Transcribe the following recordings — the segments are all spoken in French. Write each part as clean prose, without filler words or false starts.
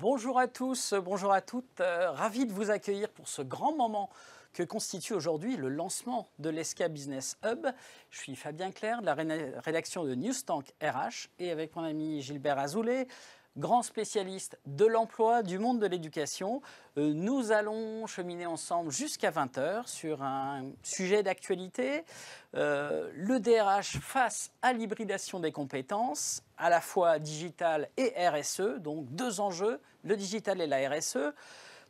Bonjour à tous, bonjour à toutes. Ravi de vous accueillir pour ce grand moment que constitue aujourd'hui le lancement de l'ESCA Business Hub. Je suis Fabien Clerc de la rédaction de Newstank RH et avec mon ami Gilbert Azoulay, grand spécialiste de l'emploi, du monde de l'éducation. Nous allons cheminer ensemble jusqu'à 20 h sur un sujet d'actualité, le DRH face à l'hybridation des compétences, à la fois digital et RSE, donc deux enjeux, le digital et la RSE,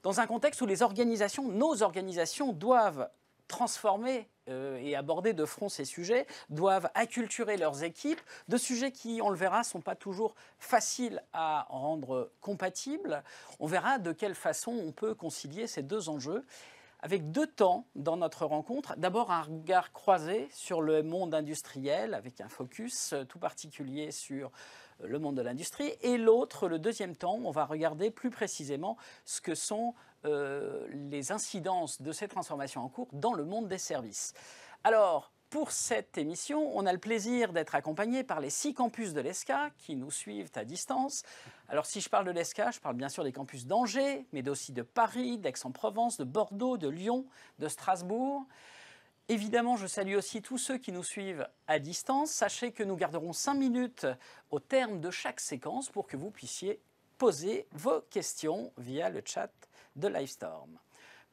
dans un contexte où les organisations, nos organisations doivent transformer et aborder de front ces sujets, doivent acculturer leurs équipes, de sujets qui, on le verra, ne sont pas toujours faciles à rendre compatibles. On verra de quelle façon on peut concilier ces deux enjeux, avec deux temps dans notre rencontre. D'abord, un regard croisé sur le monde industriel, avec un focus tout particulier sur le monde de l'industrie. Et l'autre, le deuxième temps, on va regarder plus précisément ce que sont les incidences de ces transformations en cours dans le monde des services. Alors, pour cette émission, on a le plaisir d'être accompagné par les 6 campus de l'ESCA qui nous suivent à distance. Alors, si je parle de l'ESCA, je parle bien sûr des campus d'Angers, mais aussi de Paris, d'Aix-en-Provence, de Bordeaux, de Lyon, de Strasbourg. Évidemment, je salue aussi tous ceux qui nous suivent à distance. Sachez que nous garderons 5 minutes au terme de chaque séquence pour que vous puissiez poser vos questions via le chat de Livestorm.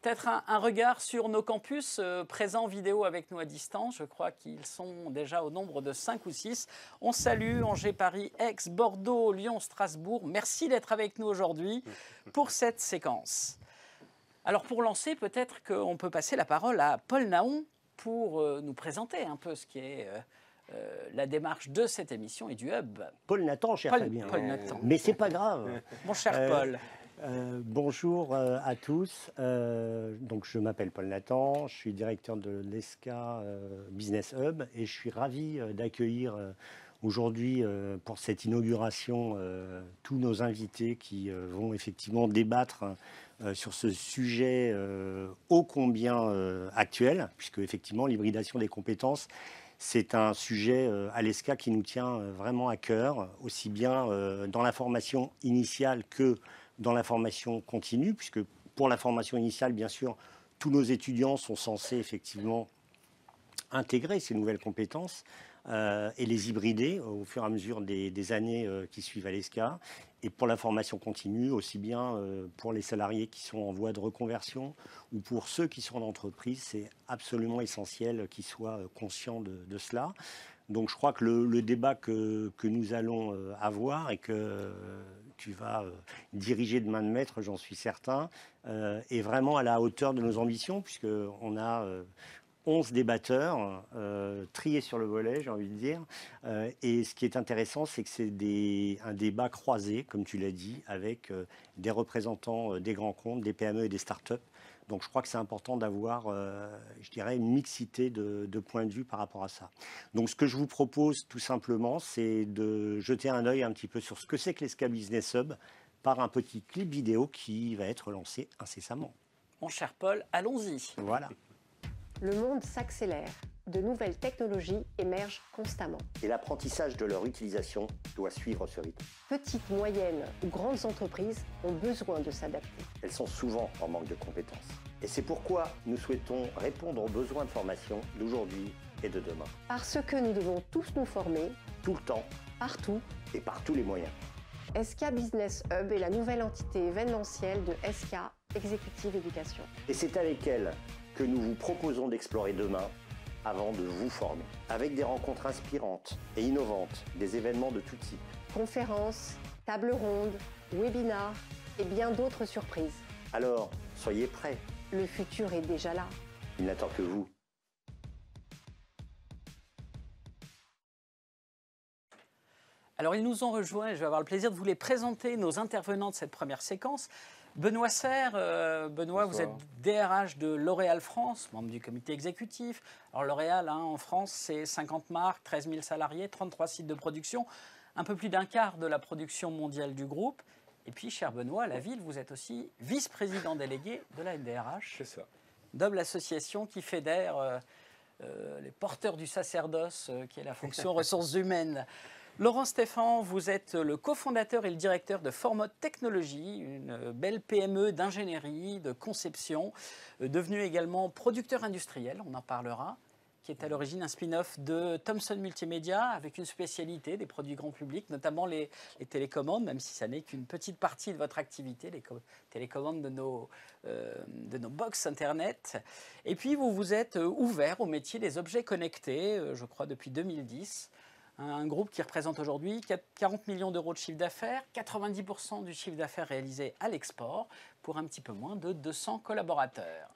Peut-être un regard sur nos campus présents en vidéo avec nous à distance. Je crois qu'ils sont déjà au nombre de 5 ou 6. On salue Angers, Paris, Aix, Bordeaux, Lyon, Strasbourg. Merci d'être avec nous aujourd'hui pour cette séquence. Alors pour lancer, peut-être qu'on peut passer la parole à Paul Naon pour nous présenter un peu ce qui est la démarche de cette émission et du Hub. Paul Nathan, cher Fabien. Paul Nathan. Mais c'est pas grave. Mon cher Paul. Bonjour à tous. Donc je m'appelle Paul Nathan, je suis directeur de l'ESCA Business Hub et je suis ravi d'accueillir aujourd'hui pour cette inauguration tous nos invités qui vont effectivement débattre sur ce sujet ô combien actuel, puisque effectivement l'hybridation des compétences, c'est un sujet à l'ESCA qui nous tient vraiment à cœur, aussi bien dans la formation initiale que dans la formation continue, puisque pour la formation initiale, bien sûr, tous nos étudiants sont censés effectivement intégrer ces nouvelles compétences et les hybrider au fur et à mesure des années qui suivent à l'ESCA. Et pour la formation continue, aussi bien pour les salariés qui sont en voie de reconversion ou pour ceux qui sont en entreprise, c'est absolument essentiel qu'ils soient conscients de cela. Donc je crois que le débat que nous allons avoir et que tu vas diriger de main de maître, j'en suis certain, est vraiment à la hauteur de nos ambitions, puisqu'on a 11 débatteurs triés sur le volet, j'ai envie de dire. Et ce qui est intéressant, c'est que c'est un débat croisé, comme tu l'as dit, avec des représentants des grands comptes, des PME et des startups. Donc je crois que c'est important d'avoir, je dirais, une mixité de points de vue par rapport à ça. Donc ce que je vous propose tout simplement, c'est de jeter un œil un petit peu sur ce que c'est que l'ESCA Business Hub par un petit clip vidéo qui va être lancé incessamment. Mon cher Paul, allons-y. Voilà. Le monde s'accélère. De nouvelles technologies émergent constamment. Et l'apprentissage de leur utilisation doit suivre ce rythme. Petites, moyennes ou grandes entreprises ont besoin de s'adapter. Elles sont souvent en manque de compétences. Et c'est pourquoi nous souhaitons répondre aux besoins de formation d'aujourd'hui et de demain. Parce que nous devons tous nous former, Tout le temps partout. et par tous les moyens. ESCA Business Hub est la nouvelle entité événementielle de ESCA Executive Education. Et c'est avec elle que nous vous proposons d'explorer demain avant de vous former. Avec des rencontres inspirantes et innovantes, des événements de tout type. Conférences, tables rondes, webinars et bien d'autres surprises. Alors, soyez prêts. Le futur est déjà là. Il n'attend que vous. Alors, ils nous ont rejoints, je vais avoir le plaisir de vous les présenter, nos intervenants de cette première séquence. Benoît Serre, Benoît, vous êtes DRH de L'Oréal France, membre du comité exécutif. Alors L'Oréal, en France, c'est 50 marques, 13 000 salariés, 33 sites de production, un peu plus d'un quart de la production mondiale du groupe. Et puis, cher Benoît, à la ville, vous êtes aussi vice-président délégué de la NDRH. C'est ça. Double association qui fédère les porteurs du sacerdoce, qui est la fonction ressources humaines. Laurent Stéphan, vous êtes le cofondateur et le directeur de Formode Technologies, une belle PME d'ingénierie, de conception, devenue également producteur industriel, on en parlera, qui est à l'origine un spin-off de Thomson Multimédia avec une spécialité des produits grand public, notamment les télécommandes, même si ça n'est qu'une petite partie de votre activité, les télécommandes de nos box Internet. Et puis, vous vous êtes ouvert au métier des objets connectés, je crois depuis 2010. Un groupe qui représente aujourd'hui 40 millions d'euros de chiffre d'affaires, 90% du chiffre d'affaires réalisé à l'export, pour un petit peu moins de 200 collaborateurs.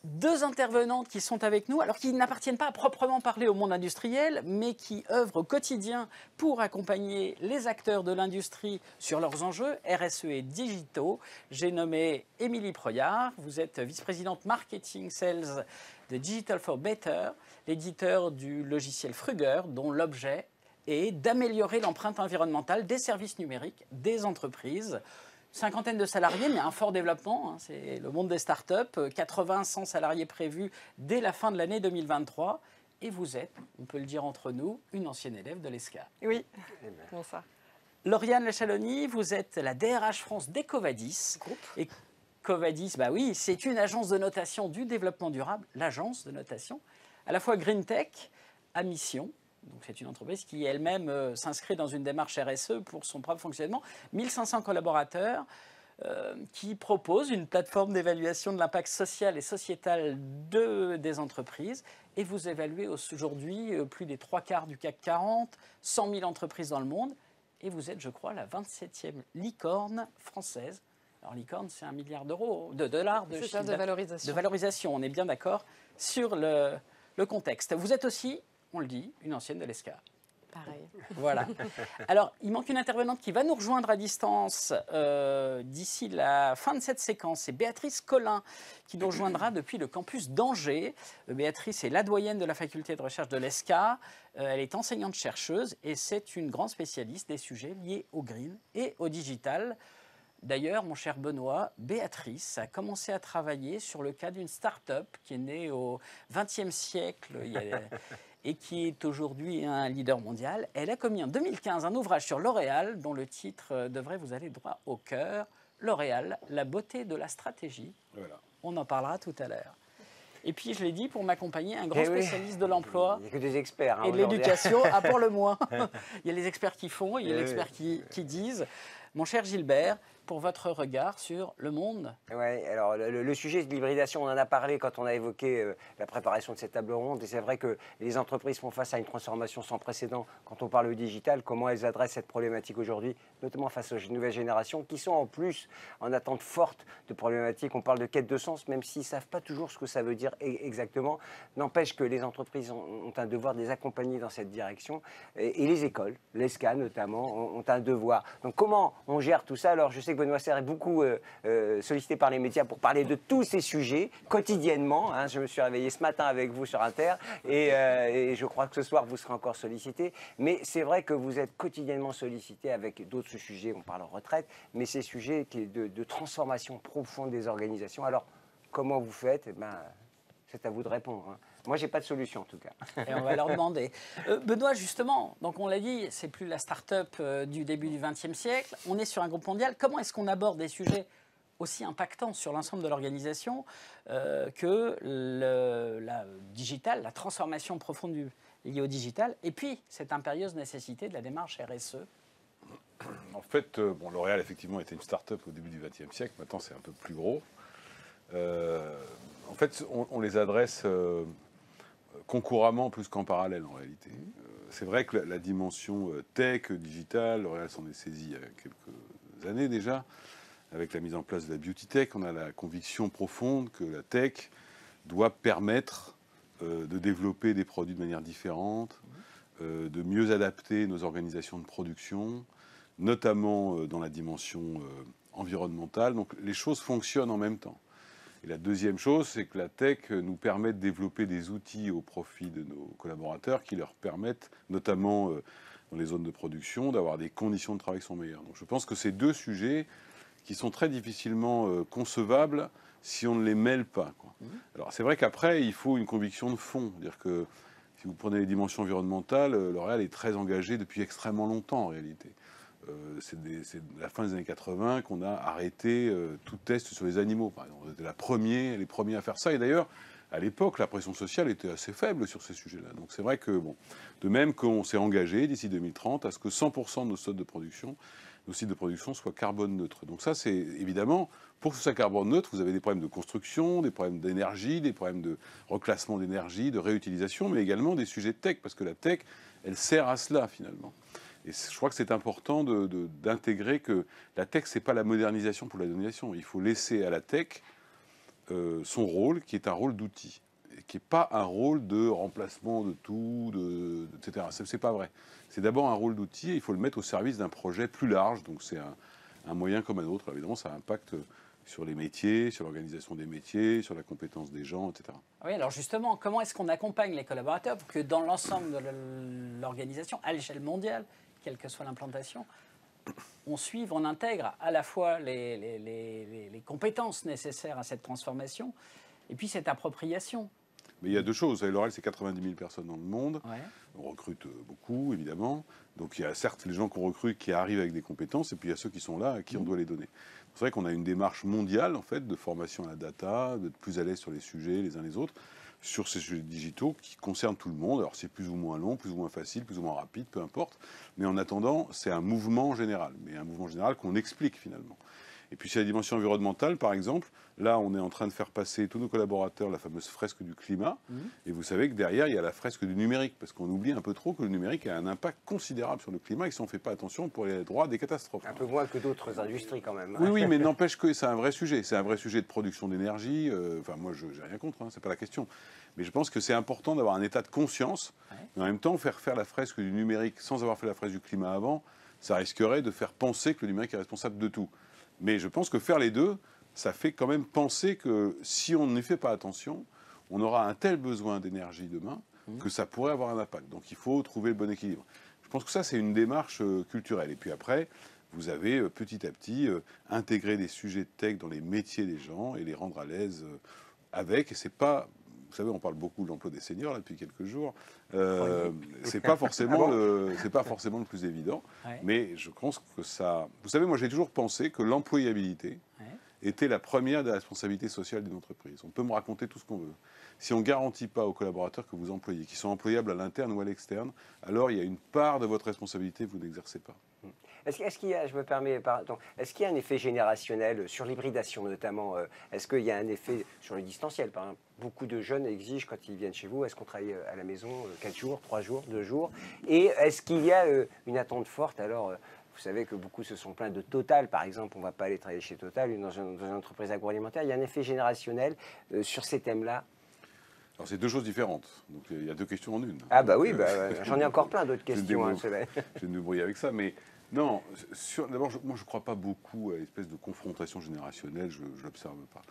Deux intervenantes qui sont avec nous, alors qui n'appartiennent pas à proprement parler au monde industriel, mais qui œuvrent au quotidien pour accompagner les acteurs de l'industrie sur leurs enjeux RSE et digitaux. J'ai nommé Émilie Proyard, vous êtes vice-présidente marketing sales de Digital for Better, l'éditeur du logiciel Fruger, dont l'objet est d'améliorer l'empreinte environnementale des services numériques des entreprises. 50aine de salariés, mais un fort développement. C'est le monde des startups. 80-100 salariés prévus dès la fin de l'année 2023. Et vous êtes, on peut le dire entre nous, une ancienne élève de l'ESCA. Oui, bonsoir. Lauriane Lechalony, vous êtes la DRH France d'Ecovadis. Et Covadis, bah oui, c'est une agence de notation du développement durable, l'agence de notation, à la fois Green Tech, à mission. Donc c'est une entreprise qui elle-même s'inscrit dans une démarche RSE pour son propre fonctionnement. 1500 collaborateurs qui proposent une plateforme d'évaluation de l'impact social et sociétal des entreprises. Et vous évaluez aujourd'hui plus des 3/4 du CAC 40, 100 000 entreprises dans le monde. Et vous êtes, je crois, la 27e licorne française. Alors licorne, c'est 1 milliard d'euros, de dollars de chiffre de valorisation. De valorisation, on est bien d'accord sur le contexte. Vous êtes aussi, on le dit, une ancienne de l'ESCA. Pareil. Voilà. Alors, il manque une intervenante qui va nous rejoindre à distance d'ici la fin de cette séquence. C'est Béatrice Collin qui nous rejoindra depuis le campus d'Angers. Béatrice est la doyenne de la faculté de recherche de l'ESCA. Elle est enseignante-chercheuse et c'est une grande spécialiste des sujets liés au green et au digital. D'ailleurs, mon cher Benoît, Béatrice a commencé à travailler sur le cas d'une start-up qui est née au XXe siècle et qui est aujourd'hui un leader mondial. Elle a commis en 2015 un ouvrage sur L'Oréal dont le titre devrait vous aller droit au cœur. L'Oréal, la beauté de la stratégie. Voilà. On en parlera tout à l'heure. Et puis, je l'ai dit, pour m'accompagner, un grand spécialiste de l'emploi. Il n'y a que des experts. Et de l'éducation, pour le moins. Il y a les experts qui font, il y a les experts qui disent. Mon cher Gilbert, pour votre regard sur le monde. Oui, alors le sujet de l'hybridation, on en a parlé quand on a évoqué la préparation de cette table ronde. Et c'est vrai que les entreprises font face à une transformation sans précédent quand on parle du digital. Comment elles adressent cette problématique aujourd'hui, notamment face aux nouvelles générations qui sont en plus en attente forte de problématiques. On parle de quête de sens, même s'ils ne savent pas toujours ce que ça veut dire exactement. N'empêche que les entreprises ont un devoir de les accompagner dans cette direction. Et les écoles, l'ESCA notamment, ont un devoir. Donc comment on gère tout ça? Alors je sais que Benoît Serre est beaucoup sollicité par les médias pour parler de tous ces sujets quotidiennement. Hein. Je me suis réveillé ce matin avec vous sur Inter et je crois que ce soir vous serez encore sollicité. Mais c'est vrai que vous êtes quotidiennement sollicité avec d'autres sujets, on parle en retraite, mais ces sujets de transformation profonde des organisations. Alors comment vous faites? C'est à vous de répondre. Hein. Moi, je n'ai pas de solution, en tout cas. Et on va leur demander. Benoît, justement, donc on l'a dit, c'est plus la start-up du début du XXe siècle. On est sur un groupe mondial. Comment est-ce qu'on aborde des sujets aussi impactants sur l'ensemble de l'organisation que la digital, la transformation profonde liée au digital, et puis cette impérieuse nécessité de la démarche RSE? En fait, L'Oréal, effectivement, était une start-up au début du XXe siècle. Maintenant, c'est un peu plus gros. En fait, on les adresse concurremment plus qu'en parallèle en réalité. C'est vrai que la dimension tech, digital, L'Oréal s'en est saisi il y a quelques années déjà, avec la mise en place de la beauty tech. On a la conviction profonde que la tech doit permettre de développer des produits de manière différente, de mieux adapter nos organisations de production, notamment dans la dimension environnementale. Donc les choses fonctionnent en même temps. Et la deuxième chose, c'est que la tech nous permet de développer des outils au profit de nos collaborateurs qui leur permettent, notamment dans les zones de production, d'avoir des conditions de travail qui sont meilleures. Donc je pense que c'est deux sujets qui sont très difficilement concevables si on ne les mêle pas, quoi. Alors c'est vrai qu'après, il faut une conviction de fond. C'est-à-dire qu'il Si vous prenez les dimensions environnementales, L'Oréal est très engagé depuis extrêmement longtemps en réalité. C'est la fin des années 80 qu'on a arrêté tout test sur les animaux, par exemple. On était les premiers à faire ça. Et d'ailleurs, à l'époque, la pression sociale était assez faible sur ces sujets-là. Donc c'est vrai que, bon, de même qu'on s'est engagé d'ici 2030 à ce que 100% de nos sites de production soient carbone neutres. Donc ça, c'est évidemment, pour que ce soit carbone neutre, vous avez des problèmes de construction, des problèmes d'énergie, des problèmes de reclassement d'énergie, de réutilisation, mais également des sujets de tech, parce que la tech, elle sert à cela finalement. Et je crois que c'est important d'intégrer que la tech, ce n'est pas la modernisation pour la modernisation. Il faut laisser à la tech son rôle, qui est un rôle d'outil, et qui n'est pas un rôle de remplacement de tout, etc. Ce n'est pas vrai. C'est d'abord un rôle d'outil, et il faut le mettre au service d'un projet plus large. Donc c'est un moyen comme un autre. Alors, évidemment, ça impacte sur les métiers, sur l'organisation des métiers, sur la compétence des gens, etc. Oui, alors justement, comment est-ce qu'on accompagne les collaborateurs pour que dans l'ensemble de l'organisation, à l'échelle mondiale, quelle que soit l'implantation, on suive, on intègre à la fois les compétences nécessaires à cette transformation et puis cette appropriation. Mais il y a deux choses. L'Oréal, c'est 90 000 personnes dans le monde. Ouais. On recrute beaucoup, évidemment. Donc il y a certes les gens qu'on recrute qui arrivent avec des compétences, et puis il y a ceux qui sont là à qui on doit les donner. C'est vrai qu'on a une démarche mondiale, en fait, de formation à la data, d'être plus à l'aise sur les sujets les uns les autres, sur ces sujets digitaux qui concernent tout le monde. Alors c'est plus ou moins long, plus ou moins facile, plus ou moins rapide, peu importe. Mais en attendant, c'est un mouvement général. Mais un mouvement général qu'on explique finalement. Et puis sur la dimension environnementale, par exemple, là on est en train de faire passer tous nos collaborateurs la fameuse fresque du climat. Et vous savez que derrière il y a la fresque du numérique, parce qu'on oublie un peu trop que le numérique a un impact considérable sur le climat et que si on ne fait pas attention, on pourrait aller droit à des catastrophes. Un peu moins que d'autres industries quand même. Oui, mais n'empêche que c'est un vrai sujet. C'est un vrai sujet de production d'énergie. Enfin, moi, je n'ai rien contre, c'est pas la question. Mais je pense que c'est important d'avoir un état de conscience. Mais en même temps, faire la fresque du numérique sans avoir fait la fresque du climat avant, ça risquerait de faire penser que le numérique est responsable de tout. Mais je pense que faire les deux, ça fait quand même penser que si on n'y fait pas attention, on aura un tel besoin d'énergie demain que ça pourrait avoir un impact. Donc il faut trouver le bon équilibre. Je pense que ça, c'est une démarche culturelle. Et puis après, vous avez petit à petit intégré des sujets de tech dans les métiers des gens et les rendre à l'aise avec. Et c'est pas... Vous savez, on parle beaucoup de l'emploi des seniors là, depuis quelques jours. C'est pas forcément le plus évident, mais je pense que ça. Vous savez, moi j'ai toujours pensé que l'employabilité était la première des responsabilités sociales d'une entreprise. On peut me raconter tout ce qu'on veut. Si on ne garantit pas aux collaborateurs que vous employez, qu'ils sont employables à l'interne ou à l'externe, alors il y a une part de votre responsabilité que vous n'exercez pas. Est-ce qu'il y a, je me permets, pardon, est-ce qu'il y a un effet générationnel sur l'hybridation notamment Est-ce qu'il y a un effet sur le distanciel par exemple? Beaucoup de jeunes exigent quand ils viennent chez vous, est-ce qu'on travaille à la maison 4 jours, 3 jours, 2 jours? Et est-ce qu'il y a une attente forte alors vous savez que beaucoup se sont plaints de Total, par exemple, on ne va pas aller travailler chez Total, dans une entreprise agroalimentaire. Il y a un effet générationnel sur ces thèmes-là? Alors c'est deux choses différentes, donc il y a deux questions en une. Ah bah oui, j'en ai encore plein d'autres questions. Je vais me débrouiller avec ça, mais non, d'abord, moi je ne crois pas beaucoup à l'espèce de confrontation générationnelle, je ne l'observe pas.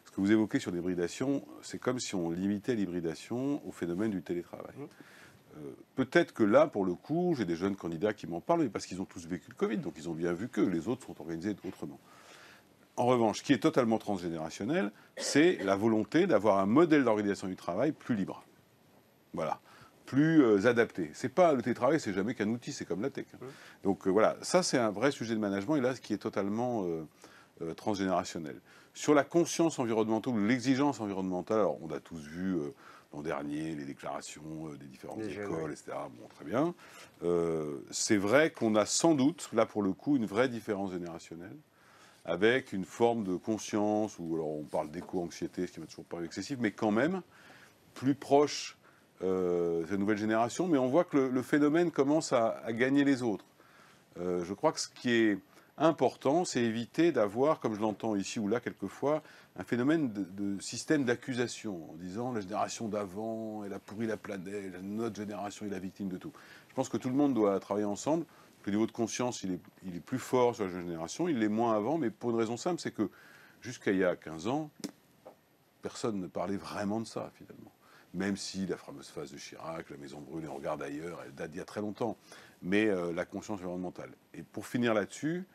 Ce que vous évoquez sur l'hybridation, c'est comme si on limitait l'hybridation au phénomène du télétravail. Peut-être que là, pour le coup, j'ai des jeunes candidats qui m'en parlent, mais parce qu'ils ont tous vécu le Covid, donc ils ont bien vu que les autres sont organisés autrement. En revanche, ce qui est totalement transgénérationnel, c'est la volonté d'avoir un modèle d'organisation du travail plus libre. Voilà. Plus adapté. C'est pas, le télétravail, c'est jamais qu'un outil, c'est comme la tech. Donc voilà, ça c'est un vrai sujet de management, et là, ce qui est totalement transgénérationnel. Sur la conscience environnementale ou l'exigence environnementale, alors on a tous vu l'an dernier les déclarations des différentes écoles, etc. Bon, très bien. C'est vrai qu'on a sans doute, là pour le coup, une vraie différence générationnelle, avec une forme de conscience, ou alors on parle d'éco-anxiété, ce qui m'a toujours paru excessif, mais quand même plus proche de la nouvelle génération, mais on voit que le phénomène commence à gagner les autres. Je crois que ce qui est important, c'est éviter d'avoir, comme je l'entends ici ou là quelquefois, un phénomène de système d'accusation, en disant la génération d'avant, elle a pourri la planète, notre génération est la victime de tout. Je pense que tout le monde doit travailler ensemble. Le niveau de conscience, il est plus fort sur la jeune génération, il l'est moins avant, mais pour une raison simple, c'est que jusqu'à il y a 15 ans, personne ne parlait vraiment de ça, finalement. Même si la fameuse phase de Chirac, la maison brûlée, on regarde ailleurs, elle date d'il y a très longtemps. Mais la conscience environnementale. Et pour finir là-dessus,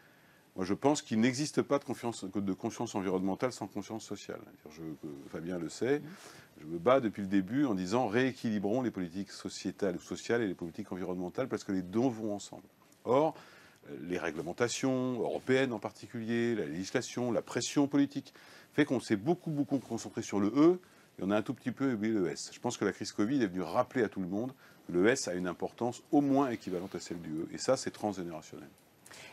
Moi, je pense qu'il n'existe pas de conscience environnementale sans conscience sociale. Fabien le sait. Je me bats depuis le début en disant rééquilibrons les politiques sociétales ou sociales et les politiques environnementales parce que les deux vont ensemble. Or, les réglementations européennes en particulier, la législation, la pression politique, fait qu'on s'est beaucoup concentré sur le E et on a un tout petit peu oublié le S. Je pense que la crise Covid est venue rappeler à tout le monde que le S a une importance au moins équivalente à celle du E. Et ça, c'est transgénérationnel.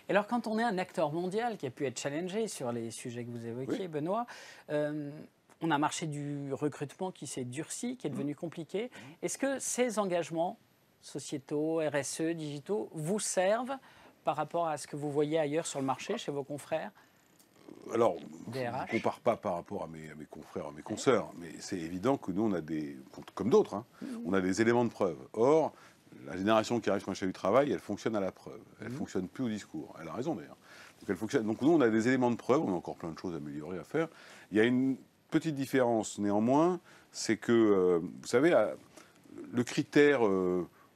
Et alors, quand on est un acteur mondial qui a pu être challengé sur les sujets que vous évoquiez, Benoît, on a un marché du recrutement qui s'est durci, qui est devenu compliqué. Est-ce que ces engagements sociétaux, RSE, digitaux, vous servent par rapport à ce que vous voyez ailleurs sur le marché, chez vos confrères? Alors, DRH. je ne compare pas par rapport à mes confrères, à mes consoeurs, mais c'est évident que nous, on a comme d'autres, on a des éléments de preuve. Or, la génération qui arrive sur le marché du travail, elle fonctionne à la preuve. Elle ne fonctionne plus au discours. Elle a raison d'ailleurs. Donc nous, on a des éléments de preuve, on a encore plein de choses à améliorer, à faire. Il y a une petite différence néanmoins, c'est que, vous savez, le critère,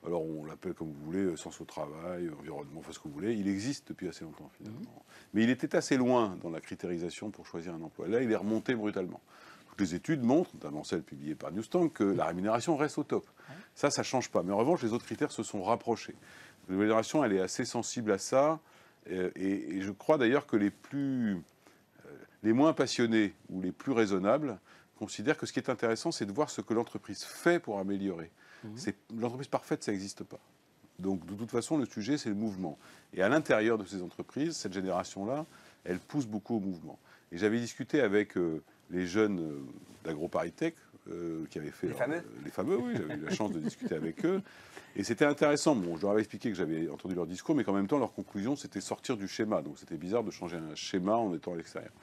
alors on l'appelle comme vous voulez, sens au travail, environnement, enfin ce que vous voulez, il existe depuis assez longtemps finalement. Mais il était assez loin dans la critérisation pour choisir un emploi. Là, il est remonté brutalement. Toutes les études montrent, notamment celles publiées par Newstank, que la rémunération reste au top. Ça ne change pas. Mais en revanche, les autres critères se sont rapprochés. La nouvelle génération, elle est assez sensible à ça. Et je crois d'ailleurs que les moins passionnés ou les plus raisonnables considèrent que ce qui est intéressant, c'est de voir ce que l'entreprise fait pour améliorer. L'entreprise parfaite, ça n'existe pas. Donc, de toute façon, le sujet, c'est le mouvement. Et à l'intérieur de ces entreprises, cette génération-là, elle pousse beaucoup au mouvement. Et j'avais discuté avec les jeunes d'AgroParisTech, qui avaient fait... Les fameux, oui, j'avais eu la chance de discuter avec eux. Et c'était intéressant. Bon, je leur avais expliqué que j'avais entendu leur discours, mais qu'en même temps, leur conclusion, c'était sortir du schéma. Donc, c'était bizarre de changer un schéma en étant à l'extérieur.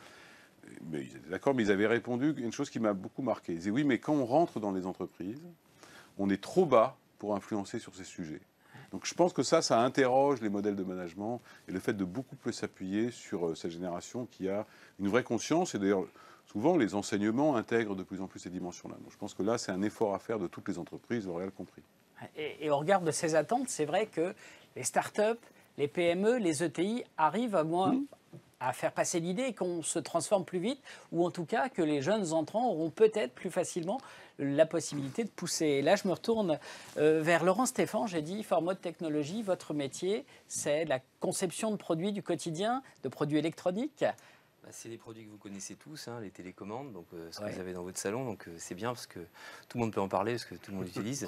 Mais ils étaient d'accord, mais ils avaient répondu une chose qui m'a beaucoup marqué. Ils disaient, oui, mais quand on rentre dans les entreprises, on est trop bas pour influencer sur ces sujets. Donc je pense que ça interroge les modèles de management et le fait de beaucoup plus s'appuyer sur cette génération qui a une vraie conscience. Et d'ailleurs, souvent, les enseignements intègrent de plus en plus ces dimensions-là. Donc je pense que là, c'est un effort à faire de toutes les entreprises, L'Oréal compris. Et au regard de ces attentes, c'est vrai que les startups, les PME, les ETI arrivent à faire passer l'idée qu'on se transforme plus vite, ou en tout cas que les jeunes entrants auront peut-être plus facilement la possibilité de pousser. Et là, je me retourne vers Laurent Stéphan. J'ai dit, Formode Technologies, votre métier, c'est la conception de produits du quotidien, de produits électroniques. C'est les produits que vous connaissez tous, les télécommandes, donc ce que vous avez dans votre salon, donc c'est bien parce que tout le monde peut en parler, parce que tout le monde l'utilise.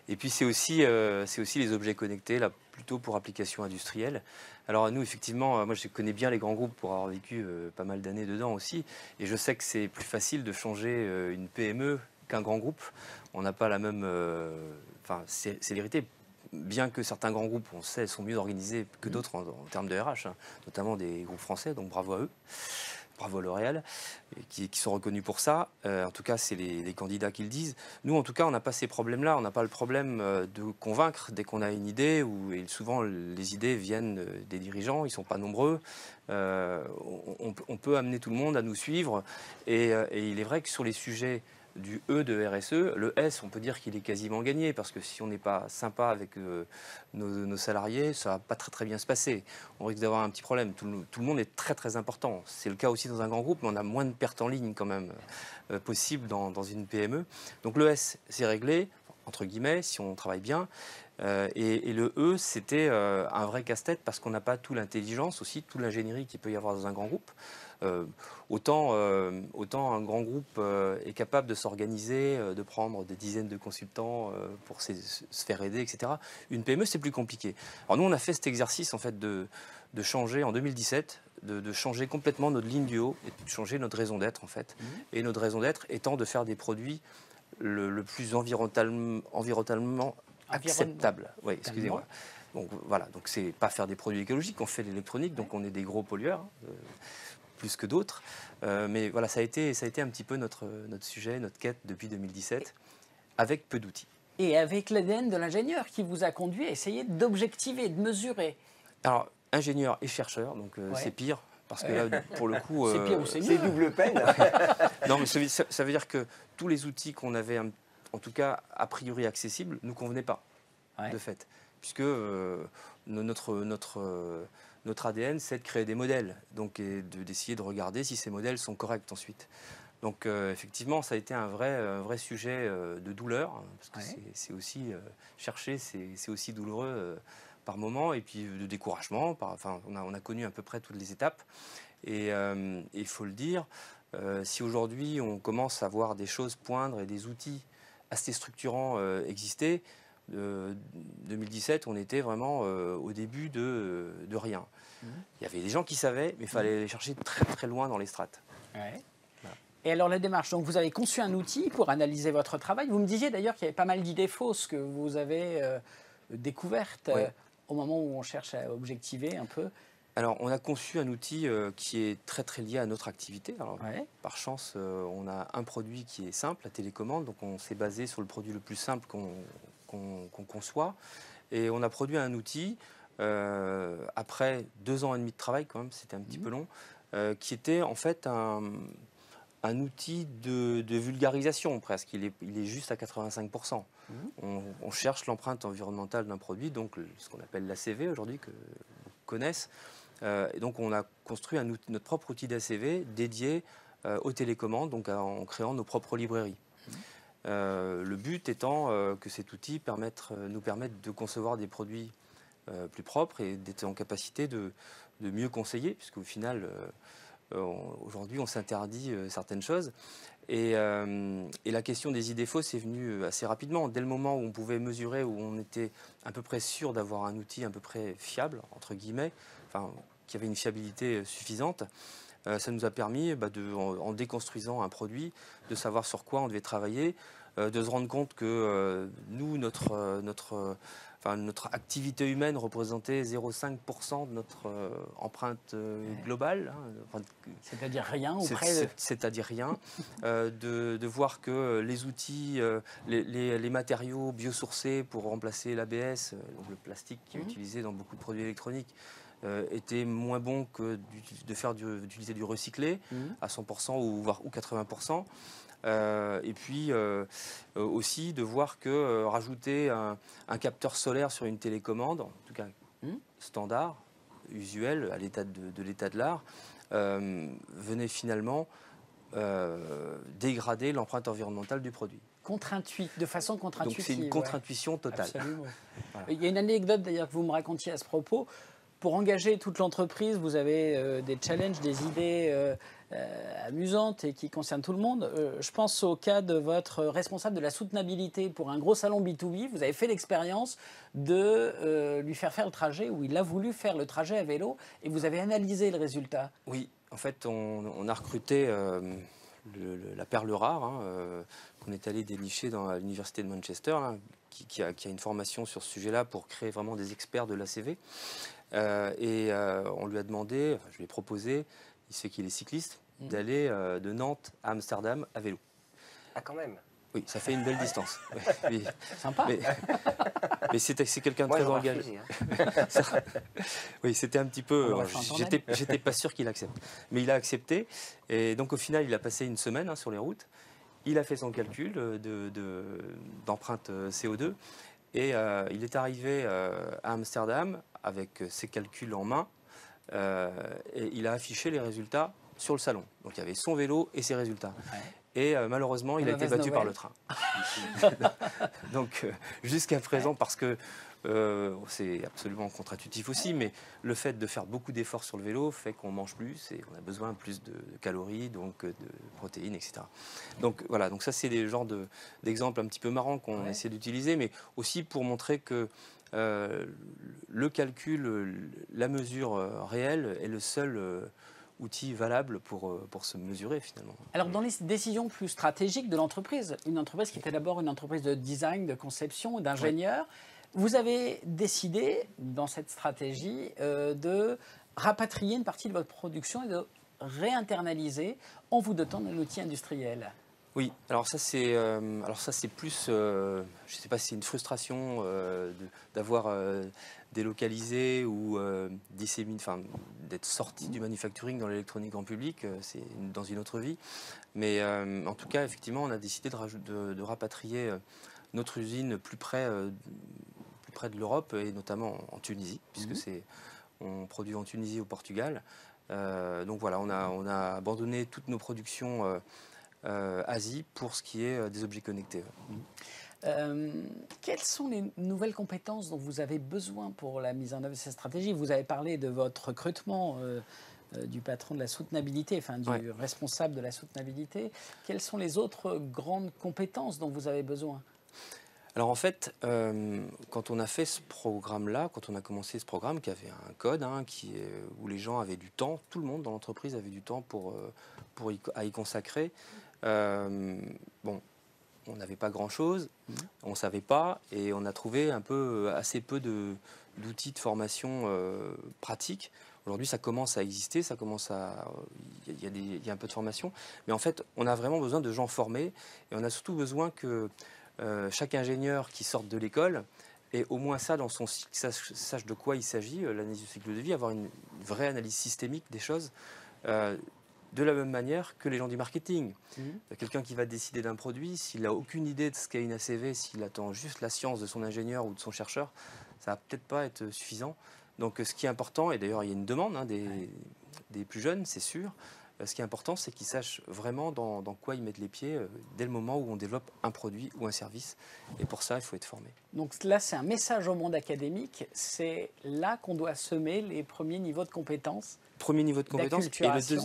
Et puis c'est aussi les objets connectés, là, plutôt pour application industrielle. Alors nous, effectivement, moi je connais bien les grands groupes pour avoir vécu pas mal d'années dedans aussi, et je sais que c'est plus facile de changer une PME qu'un grand groupe. On n'a pas la même... célérité. Bien que certains grands groupes, on sait, sont mieux organisés que d'autres en termes de RH, notamment des groupes français, donc bravo à eux, bravo à L'Oréal, qui sont reconnus pour ça. En tout cas, c'est les candidats qui le disent. Nous, en tout cas, on n'a pas ces problèmes-là. On n'a pas le problème de convaincre dès qu'on a une idée, et souvent les idées viennent des dirigeants, ils ne sont pas nombreux. On peut amener tout le monde à nous suivre, et il est vrai que sur les sujets du E de RSE, le S, on peut dire qu'il est quasiment gagné, parce que si on n'est pas sympa avec nos salariés, ça va pas très bien se passer. On risque d'avoir un petit problème. Tout le monde est très important. C'est le cas aussi dans un grand groupe, mais on a moins de pertes en ligne quand même possible dans une PME. Donc le S, c'est réglé, entre guillemets, si on travaille bien. Et le E, c'était un vrai casse-tête, parce qu'on n'a pas toute l'intelligence aussi, toute l'ingénierie qu'il peut y avoir dans un grand groupe. Autant un grand groupe est capable de s'organiser, de prendre des dizaines de consultants pour se faire aider, etc. Une PME, c'est plus compliqué. Alors nous, on a fait cet exercice en fait de changer en 2017, de changer complètement notre ligne du haut et de changer notre raison d'être en fait. Et notre raison d'être étant de faire des produits le plus environnementalement acceptable. Oui, excusez-moi. Donc voilà, donc c'est pas faire des produits écologiques, on fait de l'électronique, donc on est des gros pollueurs. Plus que d'autres. Mais voilà, ça a été un petit peu notre sujet, notre quête depuis 2017, avec peu d'outils. Et avec l'ADN de l'ingénieur qui vous a conduit à essayer d'objectiver, de mesurer. Alors, ingénieur et chercheur, donc c'est pire. Parce que là, pour le coup... c'est pire ou c'est mieux. C'est double peine. Non, mais ça veut dire que tous les outils qu'on avait, en tout cas, a priori accessibles, ne nous convenaient pas, de fait. Puisque notre ADN, c'est de créer des modèles, donc d'essayer de regarder si ces modèles sont corrects ensuite. Donc effectivement, ça a été un vrai sujet de douleur, hein, parce que c'est aussi chercher, c'est aussi douloureux par moment, et puis de découragement. On a connu à peu près toutes les étapes, et il faut le dire, si aujourd'hui on commence à voir des choses poindre et des outils assez structurants exister, 2017, on était vraiment au début de rien. Il y avait des gens qui savaient, mais il fallait aller chercher très très loin dans les strates. Ouais. Et alors la démarche, donc vous avez conçu un outil pour analyser votre travail. Vous me disiez d'ailleurs qu'il y avait pas mal d'idées fausses que vous avez découvertes au moment où on cherche à objectiver un peu. Alors on a conçu un outil qui est très très lié à notre activité. Alors, par chance, on a un produit qui est simple, la télécommande, donc on s'est basé sur le produit le plus simple qu'on conçoit. Et on a produit un outil, après 2 ans et demi de travail quand même, c'était un petit peu long, qui était en fait un outil de vulgarisation presque. Il est juste à 85%. On cherche l'empreinte environnementale d'un produit, donc ce qu'on appelle l'ACV aujourd'hui, que beaucoup connaissent. Et donc on a construit notre propre outil d'ACV dédié aux télécommandes, donc en créant nos propres librairies. Le but étant que cet outil nous permette de concevoir des produits plus propres et d'être en capacité de mieux conseiller, puisqu'au final, aujourd'hui, on s'interdit certaines choses. Et la question des idées fausses est venue assez rapidement. Dès le moment où on pouvait mesurer, où on était à peu près sûr d'avoir un outil à peu près fiable, entre guillemets, qui avait une fiabilité suffisante, ça nous a permis, en déconstruisant un produit, de savoir sur quoi on devait travailler, de se rendre compte que nous, notre activité humaine représentait 0,5% de notre empreinte globale. Hein, c'est-à-dire rien ou près c'est-à-dire rien. De voir que les outils, les matériaux biosourcés pour remplacer l'ABS, donc le plastique qui est utilisé dans beaucoup de produits électroniques, était moins bon que d'utiliser du recyclé à 100% ou 80%. Et puis aussi de voir que rajouter un capteur solaire sur une télécommande, en tout cas standard, usuel à l'état de l'état de l'art, venait finalement dégrader l'empreinte environnementale du produit. De façon contre-intuitive. Donc c'est une contre-intuition totale. Absolument. Voilà. Il y a une anecdote d'ailleurs que vous me racontiez à ce propos. Pour engager toute l'entreprise, vous avez des challenges, des idées amusantes et qui concernent tout le monde. Je pense au cas de votre responsable de la soutenabilité pour un gros salon B2B. Vous avez fait l'expérience de lui faire le trajet, ou il a voulu faire le trajet à vélo, et vous avez analysé le résultat. Oui, en fait, on a recruté la perle rare, qu'on est allé dénicher dans l'université de Manchester, qui a une formation sur ce sujet-là pour créer vraiment des experts de l'ACV. On lui a demandé, je lui ai proposé, il sait qu'il est cycliste, d'aller de Nantes à Amsterdam à vélo. Ah, quand même. Oui, ça fait une belle distance. Oui. Sympa. Mais c'est quelqu'un de très engagé. Oui, c'était un petit peu... J'étais pas sûr qu'il accepte. Mais il a accepté. Et donc au final, il a passé une semaine sur les routes. Il a fait son calcul d'empreinte CO2. Et il est arrivé à Amsterdam avec ses calculs en main. Et il a affiché les résultats sur le salon. Donc il y avait son vélo et ses résultats. Ouais. Et malheureusement, il a été battu par le train. Donc jusqu'à présent, parce que c'est absolument contre-intuitif aussi, mais le fait de faire beaucoup d'efforts sur le vélo fait qu'on mange plus et on a besoin plus de calories, donc de protéines, etc. Donc voilà, donc ça c'est des genres d'exemples un petit peu marrants qu'on essaie d'utiliser, mais aussi pour montrer que le calcul, la mesure réelle est le seul outil valable pour se mesurer finalement. Alors dans les décisions plus stratégiques de l'entreprise, une entreprise qui était d'abord une entreprise de design, de conception, d'ingénieur, vous avez décidé dans cette stratégie de rapatrier une partie de votre production et de réinternaliser en vous dotant d'un outil industriel. Oui, alors ça c'est plus, je ne sais pas si c'est une frustration d'avoir délocalisé ou disséminé, enfin d'être sorti du manufacturing dans l'électronique en public, c'est dans une autre vie. Mais en tout cas, effectivement, on a décidé de rapatrier notre usine plus près près de l'Europe et notamment en Tunisie, puisque on produit en Tunisie, au Portugal. Donc voilà, on a abandonné toutes nos productions Asie pour ce qui est des objets connectés. Quelles sont les nouvelles compétences dont vous avez besoin pour la mise en œuvre de cette stratégie? Vous avez parlé de votre recrutement du patron de la soutenabilité, enfin du responsable de la soutenabilité. Quelles sont les autres grandes compétences dont vous avez besoin? Alors en fait, quand on a fait ce programme-là, quand on a commencé ce programme qui avait un code où les gens avaient du temps, tout le monde dans l'entreprise avait du temps à y consacrer. Bon, on n'avait pas grand-chose, on ne savait pas, et on a trouvé assez peu d'outils de formation pratiques. Aujourd'hui, ça commence à exister, il y a un peu de formation, mais en fait, on a vraiment besoin de gens formés, et on a surtout besoin que chaque ingénieur qui sorte de l'école ait au moins ça dans son cycle, sache de quoi il s'agit, l'analyse du cycle de vie, avoir une vraie analyse systémique des choses. De la même manière que les gens du marketing. Quelqu'un qui va décider d'un produit, s'il n'a aucune idée de ce qu'est une ACV, s'il attend juste la science de son ingénieur ou de son chercheur, ça ne va peut-être pas être suffisant. Donc ce qui est important, et d'ailleurs il y a une demande des plus jeunes, c'est sûr, ce qui est important, c'est qu'ils sachent vraiment dans quoi ils mettent les pieds dès le moment où on développe un produit ou un service. Et pour ça, il faut être formé. Donc là, c'est un message au monde académique. C'est là qu'on doit semer les premiers niveaux de compétences. Premier niveau de compétence.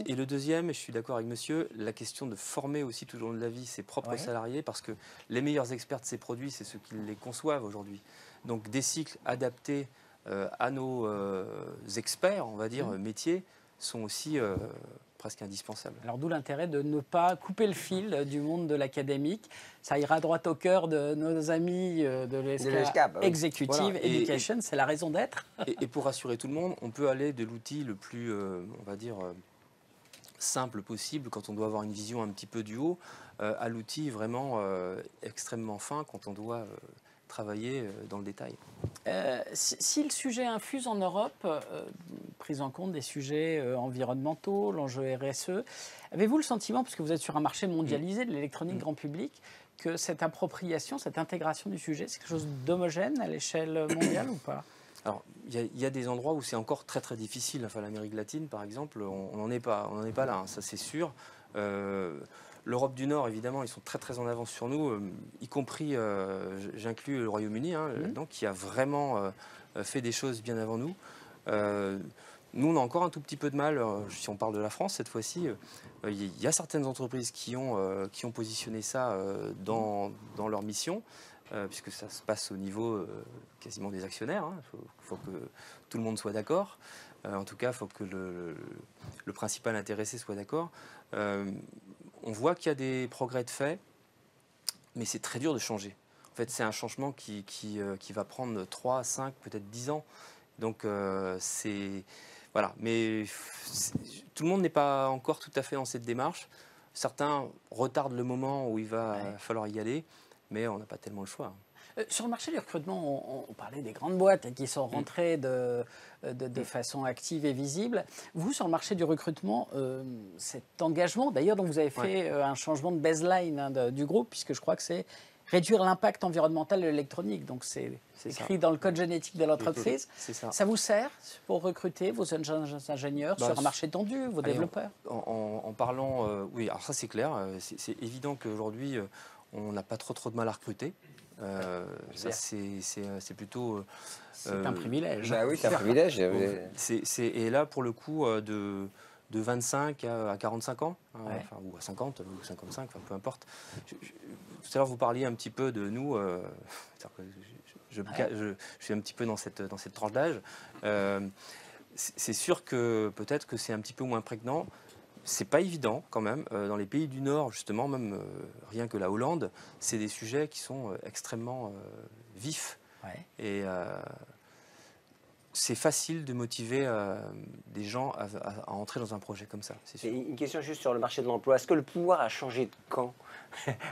Et le deuxième, et je suis d'accord avec monsieur, la question de former aussi tout au long de la vie ses propres salariés, parce que les meilleurs experts de ces produits, c'est ceux qui les conçoivent aujourd'hui. Donc des cycles adaptés à nos experts, on va dire, métiers, sont aussi presque indispensables. Alors d'où l'intérêt de ne pas couper le fil du monde de l'académique. Ça ira droit au cœur de nos amis de l'ESCA Executive Education, c'est la raison d'être. Et pour rassurer tout le monde, on peut aller de l'outil le plus, on va dire, simple possible quand on doit avoir une vision un petit peu du haut, à l'outil vraiment extrêmement fin quand on doit travailler dans le détail. Si le sujet infuse en Europe, prise en compte des sujets environnementaux, l'enjeu RSE, avez-vous le sentiment, puisque vous êtes sur un marché mondialisé de l'électronique grand public, que cette appropriation, cette intégration du sujet, c'est quelque chose d'homogène à l'échelle mondiale ou pas? Alors, il y a des endroits où c'est encore très très difficile. Enfin, l'Amérique latine, par exemple, on n'en est pas là, hein, ça c'est sûr. L'Europe du Nord, évidemment, ils sont très très en avance sur nous, y compris, j'inclus le Royaume-Uni, donc, qui a vraiment fait des choses bien avant nous. Nous, on a encore un tout petit peu de mal, si on parle de la France cette fois-ci. Il y a certaines entreprises qui ont positionné ça dans leur mission, puisque ça se passe au niveau quasiment des actionnaires. Il faut que tout le monde soit d'accord. En tout cas, il faut que le principal intéressé soit d'accord. On voit qu'il y a des progrès de fait, mais c'est très dur de changer. En fait, c'est un changement qui va prendre 3, 5, peut-être 10 ans. Donc, voilà. Mais tout le monde n'est pas encore tout à fait dans cette démarche. Certains retardent le moment où il va falloir y aller, mais on n'a pas tellement le choix. Sur le marché du recrutement, on parlait des grandes boîtes qui sont rentrées de façon active et visible. Vous, sur le marché du recrutement, cet engagement, d'ailleurs, dont vous avez fait un changement de baseline du groupe, puisque je crois que c'est réduire l'impact environnemental de l'électronique. Donc, c'est écrit dans le code génétique de l'entreprise. Ça vous sert pour recruter vos ingénieurs sur un marché tendu, vos développeurs? En parlant, oui, alors ça c'est clair. C'est évident qu'aujourd'hui, on n'a pas trop de mal à recruter. Ça, c'est plutôt... c'est un privilège. Bah oui, c'est un privilège. Et là, pour le coup, de 25 à 45 ans, enfin, ou à 50 ou 55, enfin, peu importe. Tout à l'heure, vous parliez un petit peu de nous. Je suis un petit peu dans cette tranche d'âge. C'est sûr que peut-être que c'est un petit peu moins prégnant. C'est pas évident quand même. Dans les pays du Nord, justement, même rien que la Hollande, c'est des sujets qui sont extrêmement vifs. Et c'est facile de motiver des gens à entrer dans un projet comme ça, c'est sûr. Et une question juste sur le marché de l'emploi. Est-ce que le pouvoir a changé de camp?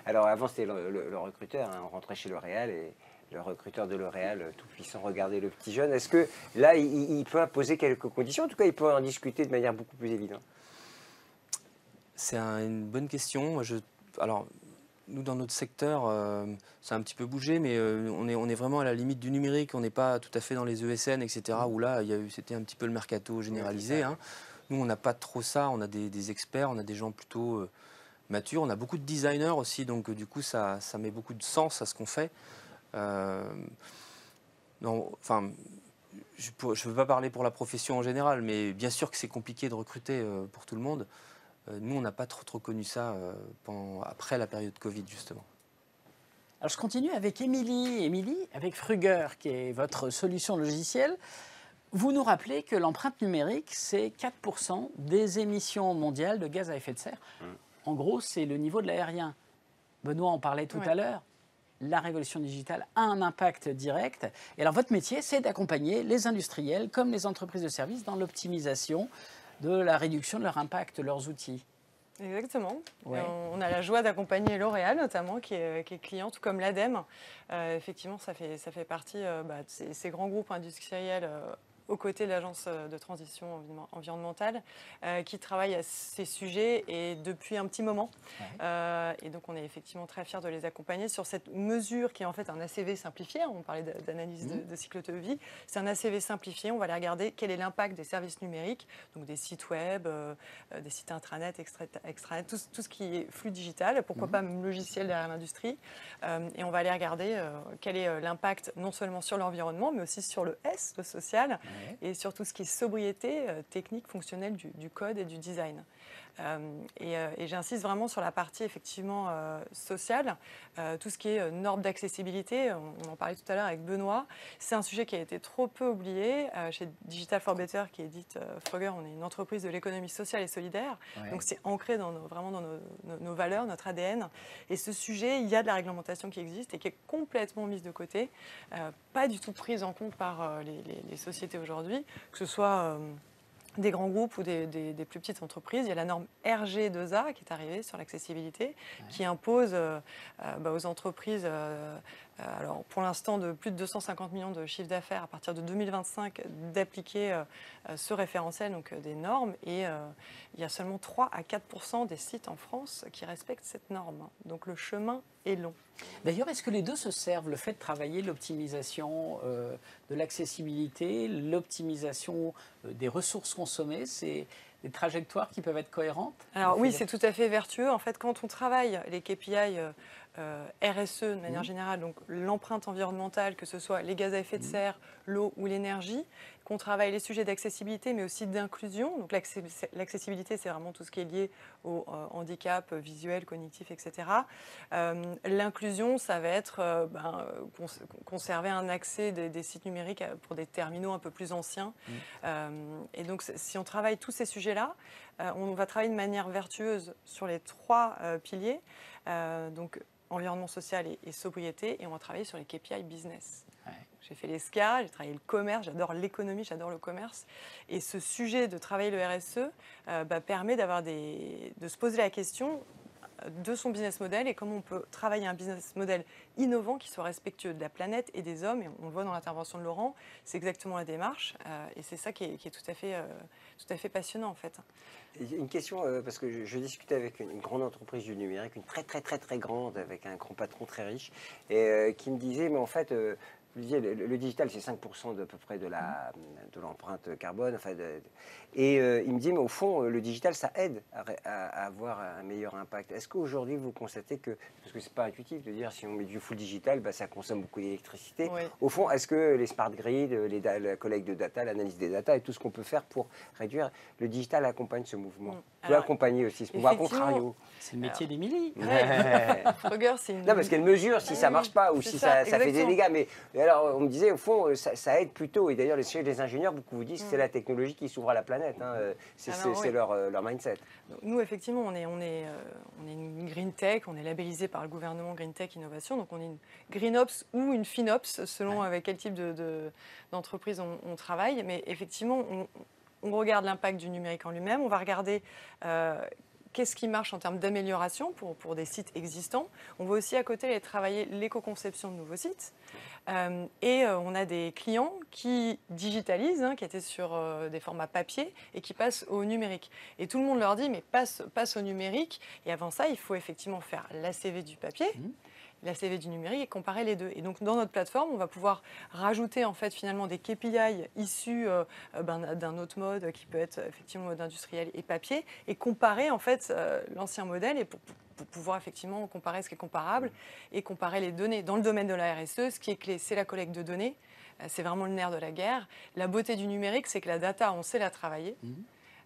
Alors avant, c'était le recruteur. On rentrait chez L'Oréal et le recruteur de L'Oréal, tout puissant, regardait le petit jeune. Est-ce que là, il peut imposer quelques conditions? En tout cas, il peut en discuter de manière beaucoup plus évidente. C'est une bonne question. Alors, nous, dans notre secteur, ça a un petit peu bougé, mais on est vraiment à la limite du numérique. On n'est pas tout à fait dans les ESN, etc., où là, c'était un petit peu le mercato généralisé. Hein. Nous, on n'a pas trop ça. On a des experts, on a des gens plutôt matures. On a beaucoup de designers aussi, donc du coup, ça met beaucoup de sens à ce qu'on fait. Enfin, je ne veux pas parler pour la profession en général, mais bien sûr que c'est compliqué de recruter pour tout le monde. Nous, on n'a pas trop connu ça après la période Covid, justement. Alors, je continue avec Émilie. Émilie, avec Fruger, qui est votre solution logicielle. Vous nous rappelez que l'empreinte numérique, c'est 4% des émissions mondiales de gaz à effet de serre. En gros, c'est le niveau de l'aérien. Benoît en parlait tout à l'heure. La révolution digitale a un impact direct. Et alors, votre métier, c'est d'accompagner les industriels comme les entreprises de services dans l'optimisation de la réduction de leur impact, leurs outils. Exactement. Ouais. On a la joie d'accompagner L'Oréal, notamment, qui est client, tout comme l'ADEME. Effectivement, ça fait partie de ces grands groupes industriels aux côtés de l'Agence de transition environnementale, qui travaille à ces sujets et depuis un petit moment. Ouais. Et donc, on est effectivement très fiers de les accompagner sur cette mesure qui est en fait un ACV simplifié. On parlait d'analyse de cycle de vie. C'est un ACV simplifié. On va aller regarder quel est l'impact des services numériques, donc des sites web, des sites intranet, extranet, tout ce qui est flux digital, pourquoi pas même logiciel derrière l'industrie. Et on va aller regarder quel est l'impact non seulement sur l'environnement, mais aussi sur le S, le social. Et sur tout ce qui est sobriété technique, fonctionnelle du code et du design. Et j'insiste vraiment sur la partie effectivement sociale, tout ce qui est normes d'accessibilité, on en parlait tout à l'heure avec Benoît, c'est un sujet qui a été trop peu oublié. Chez Digital for Better, qui édite Fruger, on est une entreprise de l'économie sociale et solidaire, donc c'est ancré vraiment dans nos valeurs, notre ADN. Et ce sujet, il y a de la réglementation qui existe et qui est complètement mise de côté, pas du tout prise en compte par les sociétés aujourd'hui, que ce soit des grands groupes ou des plus petites entreprises. Il y a la norme RG2A qui est arrivée sur l'accessibilité, qui impose aux entreprises, alors pour l'instant de plus de 250 millions de chiffre d'affaires à partir de 2025, d'appliquer ce référentiel, donc des normes. Et il y a seulement 3 à 4% des sites en France qui respectent cette norme. Donc le chemin est long. D'ailleurs, est-ce que les deux se servent, le fait de travailler l'optimisation de l'accessibilité, l'optimisation des ressources consommées, c'est des trajectoires qui peuvent être cohérentes? Alors oui, c'est tout à fait vertueux. En fait, quand on travaille les KPI RSE de manière générale, donc l'empreinte environnementale, que ce soit les gaz à effet de serre, l'eau ou l'énergie, qu'on travaille les sujets d'accessibilité, mais aussi d'inclusion. Donc l'accessibilité, c'est vraiment tout ce qui est lié au handicap visuel, cognitif, etc. L'inclusion, ça va être conserver un accès des sites numériques pour des terminaux un peu plus anciens. Et donc, si on travaille tous ces sujets-là, on va travailler de manière vertueuse sur les 3 piliers. Donc, environnement social et sobriété, et on va travailler sur les KPI business. Ouais. J'ai fait l'ESCA, j'ai travaillé le commerce, j'adore l'économie, j'adore le commerce. Et ce sujet de travailler le RSE permet de se poser la question de son business model et comment on peut travailler un business model innovant qui soit respectueux de la planète et des hommes. Et on le voit dans l'intervention de Laurent, c'est exactement la démarche. Et c'est ça qui est tout à fait passionnant en fait. Une question, parce que je discutais avec une grande entreprise du numérique, une très grande, avec un grand patron très riche, et qui me disait, mais en fait, vous disiez, le digital, c'est 5% à peu près de l'empreinte carbone. Enfin, il me dit, mais au fond, le digital, ça aide à avoir un meilleur impact. Est-ce qu'aujourd'hui, vous constatez que, parce que c'est pas intuitif de dire, si on met du full digital, ça consomme beaucoup d'électricité. Oui. Au fond, est-ce que les smart grids, la collecte de data, l'analyse des data et tout ce qu'on peut faire pour réduire, le digital accompagne ce mouvement? Peut accompagner aussi ce mouvement, à contrario. C'est le métier d'Émilie. Fruger, c'est une... Non, parce qu'elle mesure si ça marche pas ou si ça fait des dégâts. Mais alors, on me disait, au fond, ça aide plutôt. Et d'ailleurs, chez les ingénieurs, beaucoup vous disent que c'est la technologie qui s'ouvre à la planète. Hein. C'est leur mindset. Nous, effectivement, on est une Green Tech. On est labellisé par le gouvernement Green Tech Innovation. Donc, on est une Green Ops ou une FinOps, selon avec quel type d'entreprise on travaille. Mais effectivement, on regarde l'impact du numérique en lui-même. On va regarder qu'est-ce qui marche en termes d'amélioration pour des sites existants. On va aussi à côté aller travailler l'éco-conception de nouveaux sites. On a des clients qui digitalisent, qui étaient sur des formats papier et qui passent au numérique. Et tout le monde leur dit, mais passe au numérique. Et avant ça, il faut effectivement faire l'ACV du papier, l'ACV du numérique et comparer les deux. Et donc, dans notre plateforme, on va pouvoir rajouter en fait finalement des KPI issus d'un autre mode qui peut être effectivement mode industriel et papier et comparer en fait l'ancien modèle et pour pouvoir effectivement comparer ce qui est comparable et comparer les données. Dans le domaine de la RSE, ce qui est clé, c'est la collecte de données. C'est vraiment le nerf de la guerre. La beauté du numérique, c'est que la data, on sait la travailler.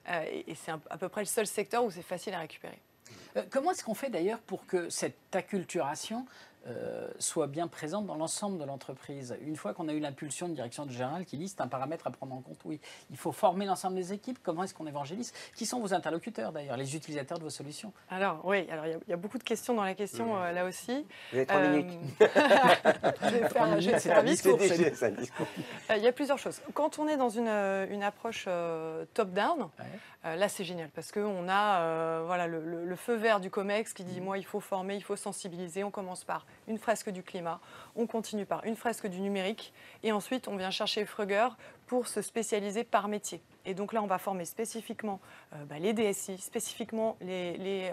Et c'est à peu près le seul secteur où c'est facile à récupérer. Comment est-ce qu'on fait d'ailleurs pour que cette acculturation soit bien présente dans l'ensemble de l'entreprise? Une fois qu'on a eu l'impulsion de direction générale qui dit c'est un paramètre à prendre en compte, oui, il faut former l'ensemble des équipes. Comment est-ce qu'on évangélise? Qui sont vos interlocuteurs d'ailleurs, les utilisateurs de vos solutions? Alors oui, il y a beaucoup de questions dans la question là aussi. Vous avez 3 minutes. C'est un discours. Il y a plusieurs choses. Quand on est dans une approche top-down, là c'est génial parce qu'on a le feu vert du COMEX qui dit moi il faut former, il faut sensibiliser. On commence par une fresque du climat, on continue par une fresque du numérique et ensuite on vient chercher Frugger pour se spécialiser par métier. Et donc là, on va former spécifiquement les DSI, spécifiquement les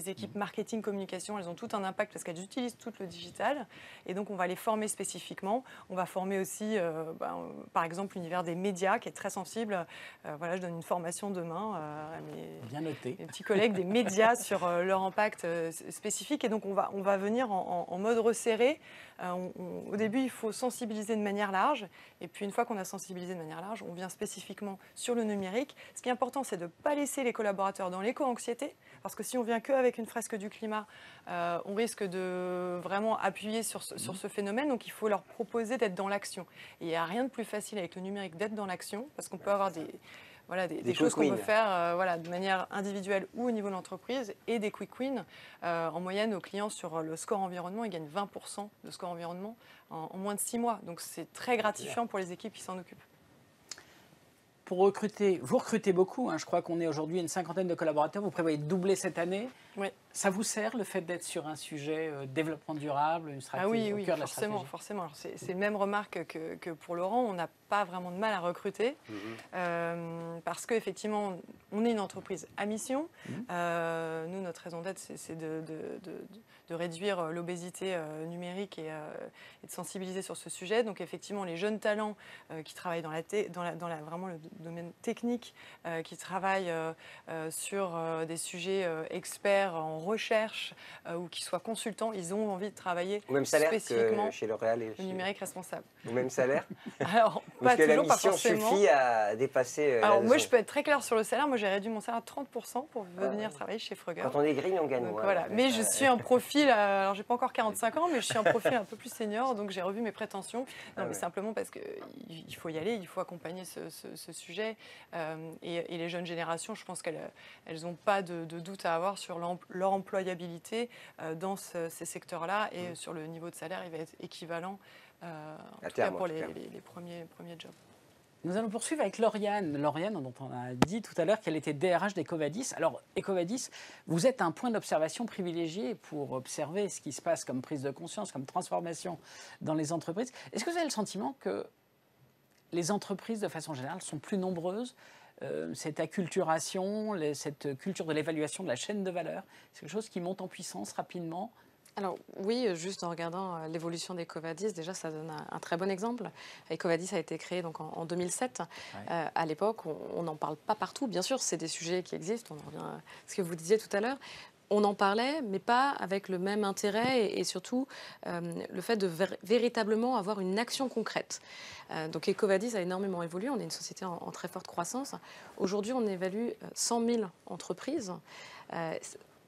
équipes marketing, communication. Elles ont tout un impact parce qu'elles utilisent tout le digital. Et donc, on va les former spécifiquement. On va former aussi, par exemple, l'univers des médias qui est très sensible. Je donne une formation demain à mes petits collègues des médias sur leur impact spécifique. Et donc, on va venir en mode resserré. Au début, il faut sensibiliser de manière large. Et puis, une fois qu'on a sensibilisé de manière large, on vient spécifiquement sur le numérique. Ce qui est important, c'est de ne pas laisser les collaborateurs dans l'éco-anxiété, parce que si on vient qu'avec une fresque du climat, on risque de vraiment appuyer sur ce phénomène. Donc, il faut leur proposer d'être dans l'action. Et il n'y a rien de plus facile avec le numérique d'être dans l'action, parce qu'on peut avoir des choses qu'on peut faire de manière individuelle ou au niveau de l'entreprise et des quick wins. En moyenne, nos clients sur le score environnement, ils gagnent 20% de score environnement en moins de 6 mois. Donc, c'est très gratifiant pour les équipes qui s'en occupent. Pour recruter, vous recrutez beaucoup, je crois qu'on est aujourd'hui une 50aine de collaborateurs, vous prévoyez de doubler cette année. Oui. Ça vous sert le fait d'être sur un sujet développement durable, une stratégie au cœur de la stratégie? Forcément. C'est la même remarque que pour Laurent, on n'a pas vraiment de mal à recruter parce qu'effectivement, on est une entreprise à mission. Nous, notre raison d'être, c'est de réduire l'obésité numérique et de sensibiliser sur ce sujet. Donc effectivement, les jeunes talents qui travaillent dans vraiment le domaine technique, qui travaillent sur des sujets experts en recherche ou qui soient consultants, ils ont envie de travailler au même salaire spécifiquement que chez L'Oréal et le numérique responsable. Au même salaire? Alors, parce pas que toujours, la mission pas forcément. suffit à dépasser. Alors moi, je peux être très claire sur le salaire. Moi, j'ai réduit mon salaire à 30% pour venir travailler chez Frugger. Quand on est green, on gagne. Donc, voilà. Mais je suis un profil. Alors, j'ai pas encore 45 ans, mais je suis un profil un peu plus senior, donc j'ai revu mes prétentions. Non, mais simplement parce que il faut y aller, il faut accompagner ce sujet. Et les jeunes générations, je pense qu'elles n'ont pas de doute à avoir sur leur employabilité dans ces secteurs-là et sur le niveau de salaire, il va être équivalent en tout cas pour les premiers jobs. Nous allons poursuivre avec Lauriane. Lauriane, dont on a dit tout à l'heure qu'elle était DRH d'Ecovadis. Alors, Ecovadis, vous êtes un point d'observation privilégié pour observer ce qui se passe comme prise de conscience, comme transformation dans les entreprises. Est-ce que vous avez le sentiment que les entreprises, de façon générale, sont plus nombreuses? Cette acculturation, cette culture de l'évaluation de la chaîne de valeur, c'est quelque chose qui monte en puissance rapidement? Alors oui, juste en regardant l'évolution d'Ecovadis, déjà ça donne un très bon exemple. Ecovadis a été créé donc en 2007. Ouais. À l'époque, on n'en parle pas partout. Bien sûr, c'est des sujets qui existent. On revient à ce que vous disiez tout à l'heure. On en parlait, mais pas avec le même intérêt et surtout le fait de véritablement avoir une action concrète. Donc Ecovadis a énormément évolué. On est une société en très forte croissance. Aujourd'hui, on évalue 100 000 entreprises.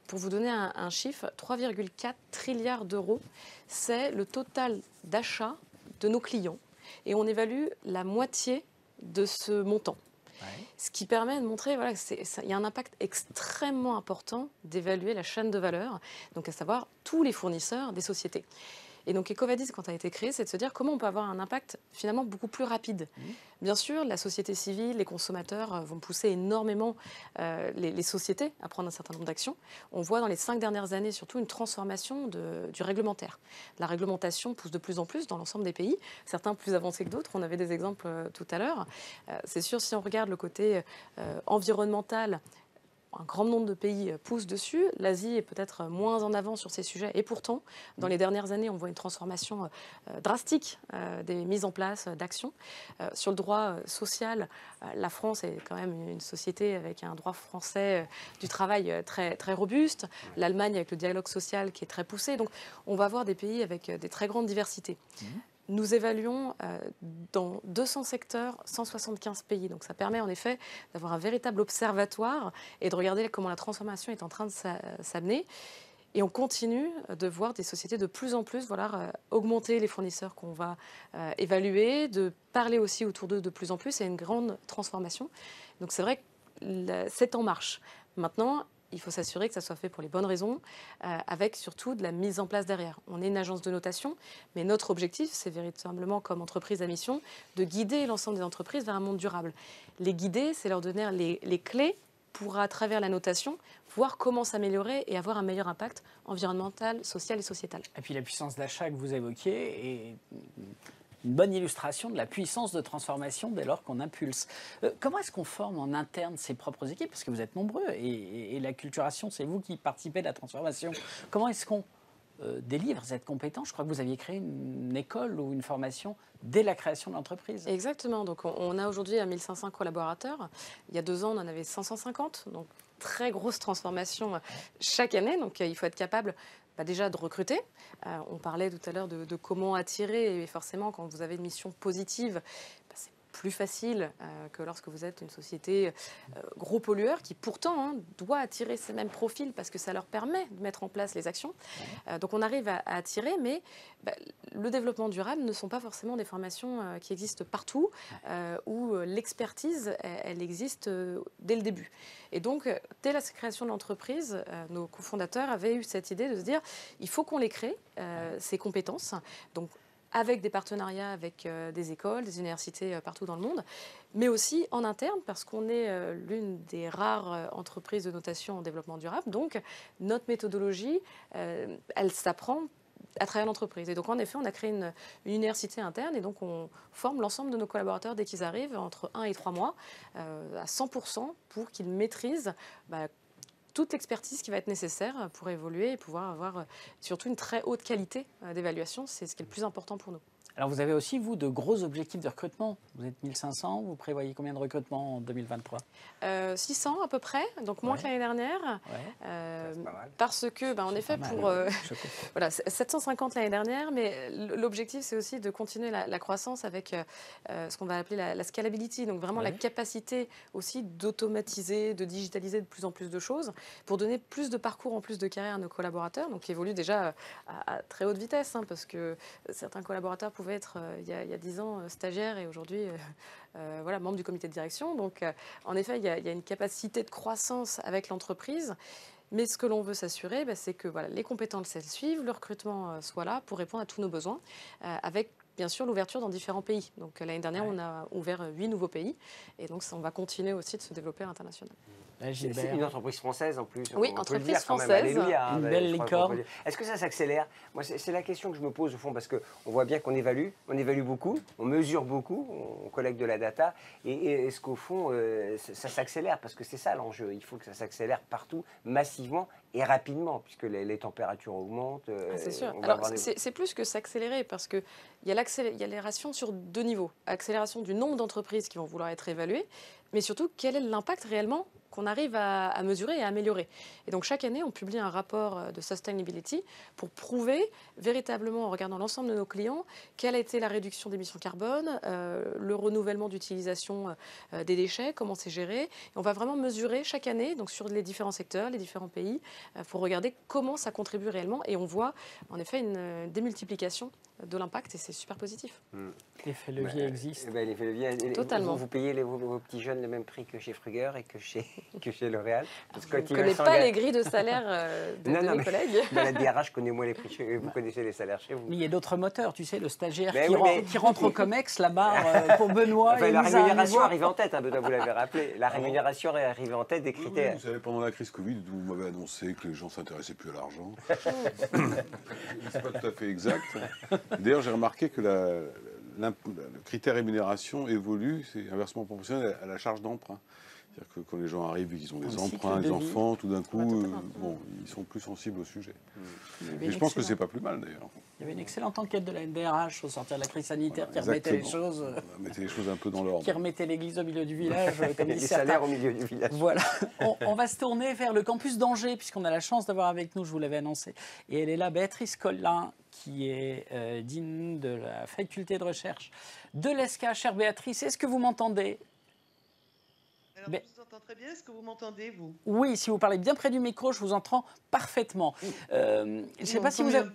Pour vous donner un chiffre, 3,4 trilliards d'euros, c'est le total d'achat de nos clients. Et on évalue la moitié de ce montant. Ouais. Ce qui permet de montrer qu'il y a un impact extrêmement important d'évaluer la chaîne de valeur, donc à savoir tous les fournisseurs des sociétés. Et donc EcoVadis, quand ça a été créé, c'est de se dire comment on peut avoir un impact finalement beaucoup plus rapide. Bien sûr, la société civile, les consommateurs vont pousser énormément les sociétés à prendre un certain nombre d'actions. On voit dans les 5 dernières années surtout une transformation du réglementaire. La réglementation pousse de plus en plus dans l'ensemble des pays, certains plus avancés que d'autres. On avait des exemples tout à l'heure. C'est sûr, si on regarde le côté environnemental, un grand nombre de pays poussent dessus. L'Asie est peut-être moins en avant sur ces sujets. Et pourtant, dans les dernières années, on voit une transformation drastique des mises en place d'actions. Sur le droit social, la France est quand même une société avec un droit français du travail très, très robuste. L'Allemagne avec le dialogue social qui est très poussé. Donc, on va avoir des pays avec des très grandes diversités. Nous évaluons dans 200 secteurs, 175 pays. Donc ça permet en effet d'avoir un véritable observatoire et de regarder comment la transformation est en train de s'amener. Et on continue de voir des sociétés de plus en plus augmenter les fournisseurs qu'on va évaluer, de parler aussi autour d'eux de plus en plus. C'est une grande transformation. Donc c'est vrai que c'est en marche. Maintenant, il faut s'assurer que ça soit fait pour les bonnes raisons, avec surtout de la mise en place derrière. On est une agence de notation, mais notre objectif, c'est véritablement, comme entreprise à mission, de guider l'ensemble des entreprises vers un monde durable. Les guider, c'est leur donner les clés pour, à travers la notation, voir comment s'améliorer et avoir un meilleur impact environnemental, social et sociétal. Et puis la puissance d'achat que vous évoquiez est une bonne illustration de la puissance de transformation dès lors qu'on impulse. Comment est-ce qu'on forme en interne ses propres équipes? Parce que vous êtes nombreux et la culturation, c'est vous qui participez de la transformation. Comment est-ce qu'on délivre cette compétence? Je crois que vous aviez créé une école ou une formation dès la création de l'entreprise. Exactement. Donc on a aujourd'hui 1500 collaborateurs. Il y a 2 ans, on en avait 550. Donc très grosse transformation chaque année. Donc il faut être capable déjà de recruter. On parlait tout à l'heure de comment attirer. Et forcément, quand vous avez une mission positive, c'est plus facile que lorsque vous êtes une société gros pollueur qui pourtant doit attirer ces mêmes profils parce que ça leur permet de mettre en place les actions. Donc on arrive à attirer, mais le développement durable ne sont pas forcément des formations qui existent partout, où l'expertise, elle existe dès le début. Et donc, dès la création de l'entreprise, nos cofondateurs avaient eu cette idée de se dire, il faut qu'on les crée, ces compétences. Donc, avec des partenariats avec des écoles, des universités partout dans le monde, mais aussi en interne, parce qu'on est l'une des rares entreprises de notation en développement durable. Donc, notre méthodologie, elle s'apprend à travers l'entreprise. Et donc, en effet, on a créé une université interne et donc on forme l'ensemble de nos collaborateurs dès qu'ils arrivent, entre 1 et 3 mois, à 100% pour qu'ils maîtrisent toute l'expertise qui va être nécessaire pour évoluer et pouvoir avoir surtout une très haute qualité d'évaluation. C'est ce qui est le plus important pour nous. Alors vous avez aussi, vous, de gros objectifs de recrutement. Vous êtes 1500, vous prévoyez combien de recrutements en 2023 ? 600 à peu près, donc moins que l'année dernière. C'est pas mal. Parce que, en effet, pour 750 l'année dernière, mais l'objectif, c'est aussi de continuer la croissance avec ce qu'on va appeler la scalability, donc vraiment la capacité aussi d'automatiser, de digitaliser de plus en plus de choses pour donner plus de parcours en plus de carrière à nos collaborateurs, donc qui évoluent déjà à très haute vitesse, parce que certains collaborateurs pouvaient être, il y a 10 ans, stagiaires et aujourd'hui, membres du comité de direction. Donc, en effet, il y a une capacité de croissance avec l'entreprise. Mais ce que l'on veut s'assurer, c'est que les compétences, elles suivent, le recrutement soit là pour répondre à tous nos besoins, avec bien sûr l'ouverture dans différents pays. Donc l'année dernière, on a ouvert 8 nouveaux pays. Et donc, on va continuer aussi de se développer à l'international. C'est une entreprise française en plus. Oui, entreprise française. Une belle licorne. Est-ce que ça s'accélère? Moi, c'est la question que je me pose au fond, parce qu'on voit bien qu'on évalue beaucoup, on mesure beaucoup, on collecte de la data. Et est-ce qu'au fond, ça s'accélère? Parce que c'est ça l'enjeu. Il faut que ça s'accélère partout, massivement et rapidement, puisque les températures augmentent. C'est sûr. Alors, c'est plus que s'accélérer, parce qu'il y a l'accélération sur 2 niveaux. Accélération du nombre d'entreprises qui vont vouloir être évaluées, mais surtout, quel est l'impact réellement qu'on arrive à mesurer et à améliorer. Et donc chaque année, on publie un rapport de sustainability pour prouver véritablement, en regardant l'ensemble de nos clients, quelle a été la réduction d'émissions carbone, le renouvellement d'utilisation des déchets, comment c'est géré. Et on va vraiment mesurer chaque année, donc sur les différents secteurs, les différents pays, pour regarder comment ça contribue réellement. Et on voit en effet une démultiplication de l'impact et c'est super positif. L'effet levier existe. L'effet levier, totalement. Vous payez vos petits jeunes le même prix que chez Fruger et que chez que chez L'Oréal. Je ne connais pas les grilles de salaire de mes collègues. La DRH connaît moins les prix chez vous. Vous connaissez les salaires chez vous. Mais il y a d'autres moteurs, tu sais, le stagiaire Mais qui rentre au COMEX, la barre pour Benoît. Enfin, et la Lisa rémunération Hannivois. arrive en tête, Benoît, vous l'avez rappelé. La rémunération est arrivée en tête des critères. Oui, vous savez, pendant la crise Covid, vous m'avez annoncé que les gens ne s'intéressaient plus à l'argent. C'est pas tout à fait exact. D'ailleurs, j'ai remarqué que le critère rémunération évolue, c'est inversement proportionnel à la charge d'emprunt. C'est-à-dire que quand les gens arrivent et qu'ils ont des emprunts, des enfants, tout d'un coup, ils sont plus sensibles au sujet. Et je pense que c'est pas plus mal, d'ailleurs. Il y avait une excellente enquête de la NDRH au sortir de la crise sanitaire qui remettait les choses. Mettait les choses un peu dans l'ordre. Qui remettait l'église au milieu du village. Comme les salaires au milieu du village. Voilà. On va se tourner vers le campus d'Angers, puisqu'on a la chance d'avoir avec nous, je vous l'avais annoncé. Et elle est là, Béatrice Collin, qui est digne de la faculté de recherche de l'ESCA. Chère Béatrice, est-ce que vous m'entendez ? Alors, je vous entends très bien. Est-ce que vous m'entendez, vous ? Oui, si vous parlez bien près du micro, je vous entends parfaitement. Je ne sais pas si vous avez...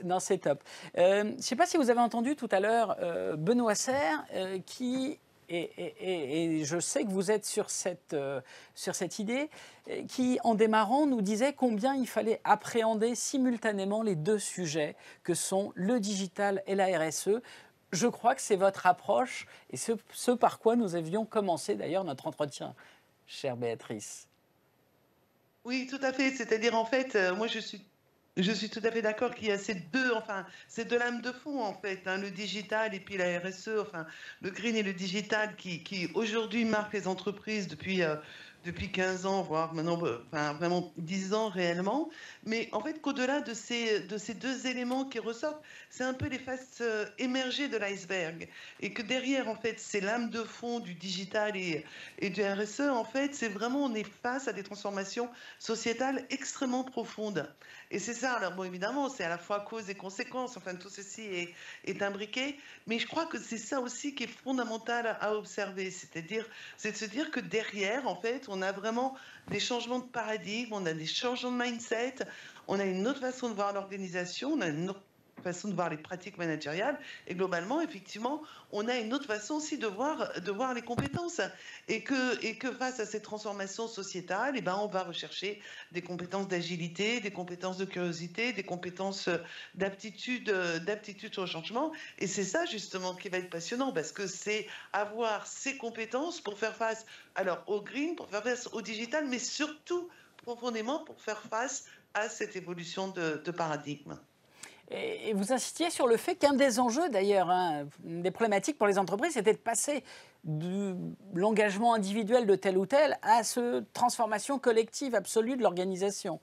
Non, c'est top. Je ne sais pas si vous avez entendu tout à l'heure Benoît Serre qui... Et je sais que vous êtes sur cette idée qui, en démarrant, nous disait combien il fallait appréhender simultanément les deux sujets que sont le digital et la RSE. Je crois que c'est votre approche et ce par quoi nous avions commencé d'ailleurs notre entretien, chère Béatrice. Oui, tout à fait. C'est-à-dire, en fait, moi, je suis tout à fait d'accord qu'il y a ces deux lames de fond, en fait, hein, le digital et puis la RSE, enfin, le green et le digital qui aujourd'hui marquent les entreprises depuis 15 ans, voire maintenant, vraiment 10 ans réellement. Mais en fait, qu'au-delà de ces deux éléments qui ressortent, c'est un peu les faces émergées de l'iceberg. Et que derrière, en fait, ces lames de fond du digital et du RSE, en fait, c'est vraiment, on est face à des transformations sociétales extrêmement profondes. Et c'est ça, alors bon, évidemment, c'est à la fois cause et conséquence, enfin, tout ceci est imbriqué, mais je crois que c'est ça aussi qui est fondamental à observer, c'est de se dire que derrière, en fait, on a vraiment des changements de paradigme, on a des changements de mindset, on a une autre façon de voir l'organisation, on a une autre façon de voir les pratiques managériales, et globalement, effectivement, on a une autre façon aussi de voir les compétences, et que face à ces transformations sociétales, eh ben, on va rechercher des compétences d'agilité, des compétences de curiosité, des compétences d'aptitude au changement, et c'est ça justement qui va être passionnant, parce que c'est avoir ces compétences pour faire face, alors au green, pour faire face au digital, mais surtout profondément pour faire face à cette évolution de paradigme. Et vous insistiez sur le fait qu'un des enjeux, d'ailleurs, des problématiques pour les entreprises, c'était de passer de l'engagement individuel de tel ou tel à cette transformation collective absolue de l'organisation.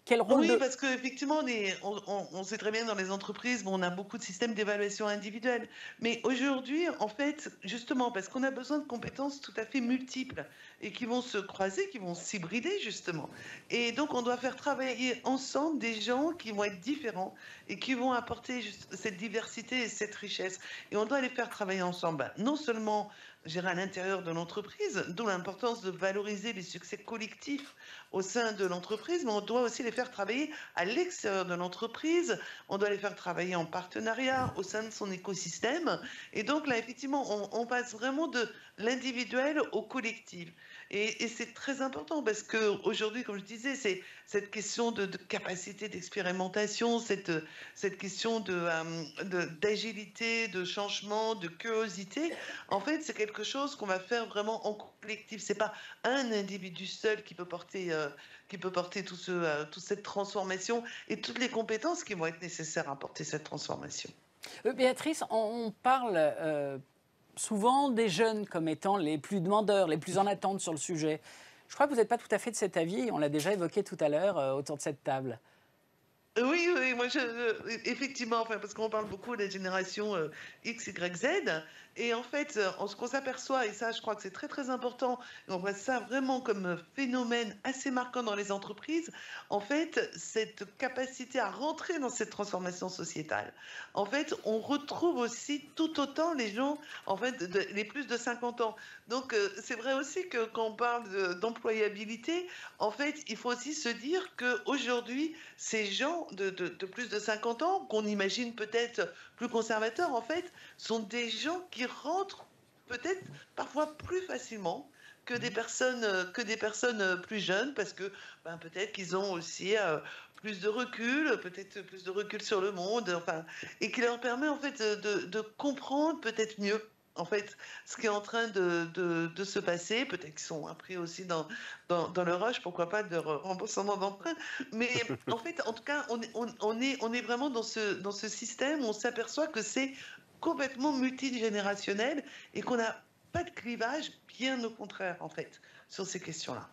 Quel rôle parce qu'effectivement, on sait très bien dans les entreprises, on a beaucoup de systèmes d'évaluation individuelle. Mais aujourd'hui, en fait, justement, parce qu'on a besoin de compétences tout à fait multiples et qui vont se croiser, qui vont s'hybrider, justement. Et donc, on doit faire travailler ensemble des gens qui vont être différents et qui vont apporter cette diversité et cette richesse. Et on doit les faire travailler ensemble, non seulement à l'intérieur de l'entreprise, d'où l'importance de valoriser les succès collectifs au sein de l'entreprise, mais on doit aussi les faire travailler à l'extérieur de l'entreprise, on doit les faire travailler en partenariat au sein de son écosystème. Et donc là, effectivement, on passe vraiment de l'individuel au collectif. Et c'est très important parce qu'aujourd'hui, comme je disais, c'est cette question de capacité d'expérimentation, cette question d'agilité, de changement, de curiosité. En fait, c'est quelque chose qu'on va faire vraiment en collectif. C'est pas un individu seul qui peut porter toute cette transformation et toutes les compétences qui vont être nécessaires à porter cette transformation. Béatrice, on parle souvent des jeunes comme étant les plus demandeurs, les plus en attente sur le sujet. Je crois que vous n'êtes pas tout à fait de cet avis, on l'a déjà évoqué tout à l'heure autour de cette table. Oui, moi, effectivement, parce qu'on parle beaucoup de la génération X, Y, Z, et en fait, ce qu'on s'aperçoit, et ça, je crois que c'est très, très important, et on voit ça vraiment comme phénomène assez marquant dans les entreprises, en fait, cette capacité à rentrer dans cette transformation sociétale. En fait, on retrouve aussi tout autant les gens, en fait, les plus de 50 ans. Donc, c'est vrai aussi que quand on parle d'employabilité, en fait, il faut aussi se dire qu'aujourd'hui, ces gens de plus de 50 ans, qu'on imagine peut-être plus conservateurs, en fait, sont des gens qui rentrent peut-être parfois plus facilement que des personnes plus jeunes, parce que peut-être qu'ils ont aussi plus de recul, peut-être plus de recul sur le monde, enfin, et qui leur permet en fait de comprendre peut-être mieux en fait ce qui est en train de se passer. Peut-être qu'ils sont appris aussi dans le rush, pourquoi pas, de remboursement d'emprunt. Mais en fait, en tout cas, on est vraiment dans ce système où on s'aperçoit que c'est complètement multigénérationnel et qu'on n'a pas de clivage, bien au contraire, en fait, sur ces questions-là.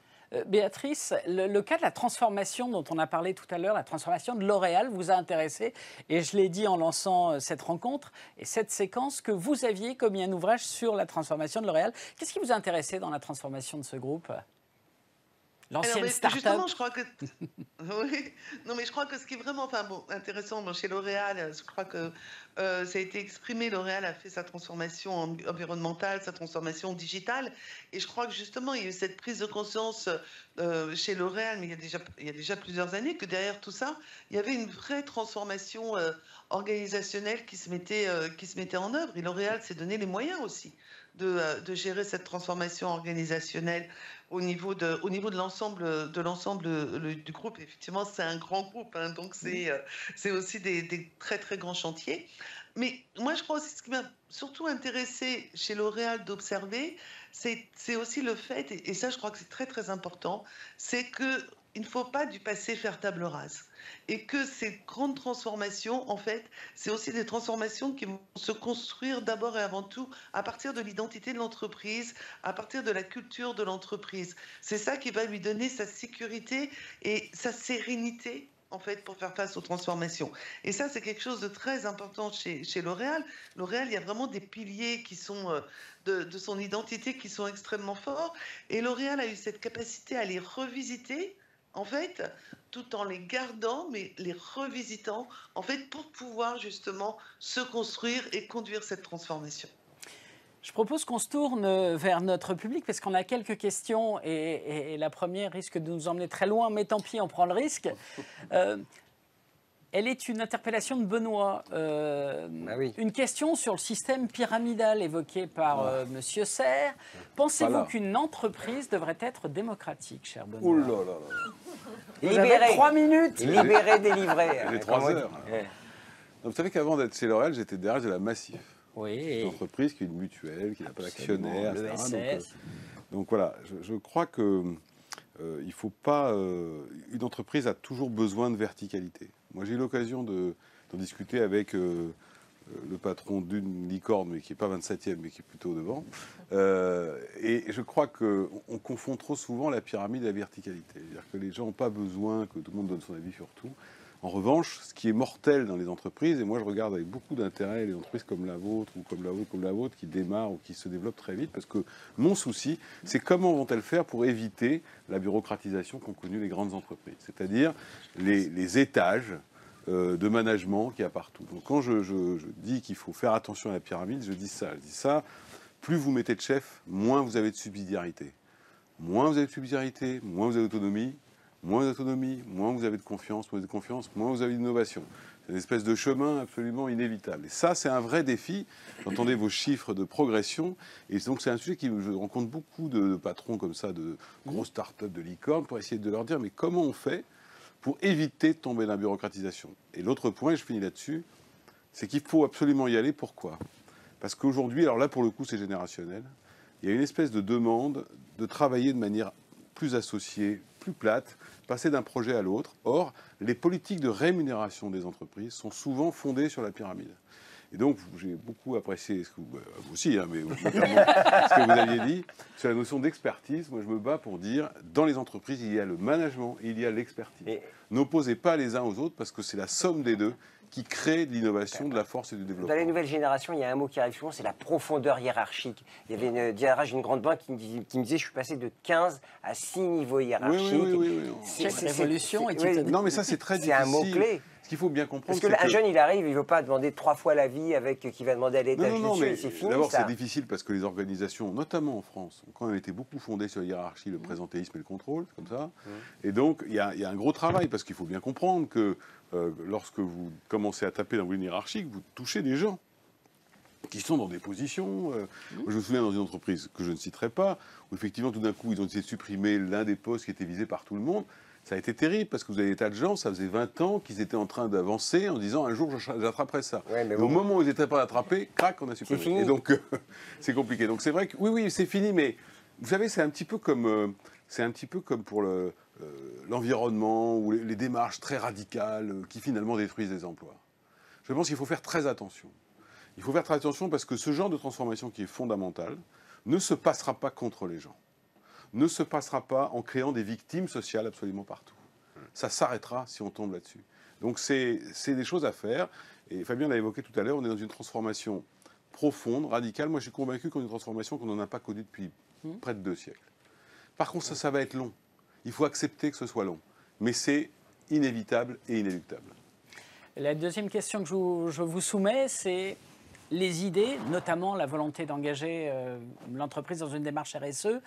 Béatrice, le cas de la transformation dont on a parlé tout à l'heure, la transformation de L'Oréal vous a intéressé, et je l'ai dit en lançant cette rencontre et cette séquence que vous aviez commis un ouvrage sur la transformation de L'Oréal. Qu'est-ce qui vous a intéressé dans la transformation de ce groupe ? L'ancienne start-up. Justement, je crois que oui. Non, mais je crois que ce qui est vraiment, intéressant chez L'Oréal, je crois que ça a été exprimé. L'Oréal a fait sa transformation environnementale, sa transformation digitale, et je crois que justement, il y a eu cette prise de conscience chez L'Oréal, mais il y a déjà plusieurs années, que derrière tout ça, il y avait une vraie transformation organisationnelle qui se mettait en œuvre. Et L'Oréal s'est donné les moyens aussi de gérer cette transformation organisationnelle au niveau de l'ensemble du groupe. Effectivement, c'est un grand groupe, donc c'est aussi des très très grands chantiers. Mais moi, je crois aussi ce qui m'a surtout intéressé chez L'Oréal d'observer, c'est aussi le fait, et ça je crois que c'est très très important, c'est qu'il ne faut pas du passé faire table rase. Et que ces grandes transformations, en fait, c'est aussi des transformations qui vont se construire d'abord et avant tout à partir de l'identité de l'entreprise, à partir de la culture de l'entreprise. C'est ça qui va lui donner sa sécurité et sa sérénité, en fait, pour faire face aux transformations. Et ça, c'est quelque chose de très important chez L'Oréal. L'Oréal, il y a vraiment des piliers qui sont de son identité qui sont extrêmement forts. Et L'Oréal a eu cette capacité à les revisiter, en fait, tout en les gardant, mais les revisitant, en fait, pour pouvoir justement se construire et conduire cette transformation. Je propose qu'on se tourne vers notre public parce qu'on a quelques questions et la première risque de nous emmener très loin, mais tant pis, on prend le risque. Elle est une interpellation de Benoît. Oui. Une question sur le système pyramidal évoqué par Monsieur Serre. Pensez-vous qu'une entreprise devrait être démocratique, cher Benoît ? Oh là là là. Vous avez 3 minutes. Libéré, délivré. J'ai 3 heures. Donc, vous savez qu'avant d'être chez L'Oréal, j'étais DRH de la Massif. Oui. Une entreprise qui est une mutuelle, qui n'a pas d'actionnaire, etc. l'ESS. Donc voilà, je crois que il faut pas. Une entreprise a toujours besoin de verticalité. Moi, j'ai eu l'occasion d'en discuter avec le patron d'une licorne, mais qui n'est pas 27e, mais qui est plutôt devant. Et je crois qu'on confond trop souvent la pyramide et la verticalité. C'est-à-dire que les gens n'ont pas besoin que tout le monde donne son avis sur tout. En revanche, ce qui est mortel dans les entreprises, et moi je regarde avec beaucoup d'intérêt les entreprises comme la vôtre, ou comme la vôtre, qui démarrent ou qui se développent très vite, parce que mon souci, c'est comment vont-elles faire pour éviter la bureaucratisation qu'ont connue les grandes entreprises, c'est-à-dire les étages de management qu'il y a partout. Donc quand je dis qu'il faut faire attention à la pyramide, je dis ça, plus vous mettez de chefs, moins vous avez de subsidiarité. Moins vous avez de subsidiarité, moins vous avez d'autonomie. Moins d'autonomie, moins vous avez de confiance, moins vous avez d'innovation. C'est une espèce de chemin absolument inévitable. Et ça, c'est un vrai défi. J'entendais vos chiffres de progression. Et donc, c'est un sujet qui, je rencontre beaucoup de patrons comme ça, de grosses start-up, de licornes, pour essayer de leur dire, mais comment on fait pour éviter de tomber dans la bureaucratisation? Et l'autre point, et je finis là-dessus, c'est qu'il faut absolument y aller. Pourquoi? Parce qu'aujourd'hui, alors là, pour le coup, c'est générationnel. Il y a une espèce de demande de travailler de manière plus associée, plus plate, passer d'un projet à l'autre. Or, les politiques de rémunération des entreprises sont souvent fondées sur la pyramide. Et donc, j'ai beaucoup apprécié ce que vous aussi, mais notamment ce que vous aviez dit sur la notion d'expertise. Moi, je me bats pour dire, dans les entreprises, il y a le management et il y a l'expertise. N'opposez pas les uns aux autres, parce que c'est la somme des deux qui crée de l'innovation, de la force et du développement. Dans les nouvelles générations, il y a un mot qui arrive souvent, c'est la profondeur hiérarchique. Il y avait une DRH d'une grande banque qui me disait, je suis passé de 15 à 6 niveaux hiérarchiques. Oui. C'est une révolution. Non, mais ça, c'est très difficile. C'est un mot-clé. Ce qu'il faut bien comprendre, parce qu'un jeune, il arrive, il ne veut pas demander 3 fois l'avis avec qui va demander à l'étage non, dessus, mais c'est fini. D'abord, c'est difficile parce que les organisations, notamment en France, ont quand même été beaucoup fondées sur la hiérarchie, le présentéisme et le contrôle, comme ça. Et donc, il y a un gros travail parce qu'il faut bien comprendre que lorsque vous commencez à taper dans une hiérarchie, vous touchez des gens. qui sont dans des positions. Moi, je me souviens dans une entreprise que je ne citerai pas, où effectivement, tout d'un coup, ils ont décidé de supprimer l'un des postes qui était visé par tout le monde. Ça a été terrible parce que vous avez des tas de gens, ça faisait 20 ans qu'ils étaient en train d'avancer en disant un jour j'attraperai ça. Ouais, mais Et bon. au moment où ils n'étaient pas attrapés, crac, on a supprimé. fini. Et donc, c'est compliqué. Donc c'est vrai que oui, c'est fini, mais vous savez, c'est un petit peu comme pour l'environnement ou les démarches très radicales qui finalement détruisent des emplois. Je pense qu'il faut faire très attention. Il faut faire très attention parce que ce genre de transformation qui est fondamentale ne se passera pas contre les gens, ne se passera pas en créant des victimes sociales absolument partout. Ça s'arrêtera si on tombe là-dessus. Donc c'est des choses à faire. Et Fabien l'a évoqué tout à l'heure, on est dans une transformation profonde, radicale. Moi, je suis convaincu qu'on est une transformation qu'on n'en a pas connue depuis près de 2 siècles. Par contre, ça va être long. Il faut accepter que ce soit long. Mais c'est inévitable et inéluctable. La deuxième question que je vous soumets, c'est les idées, notamment la volonté d'engager l'entreprise dans une démarche RSE.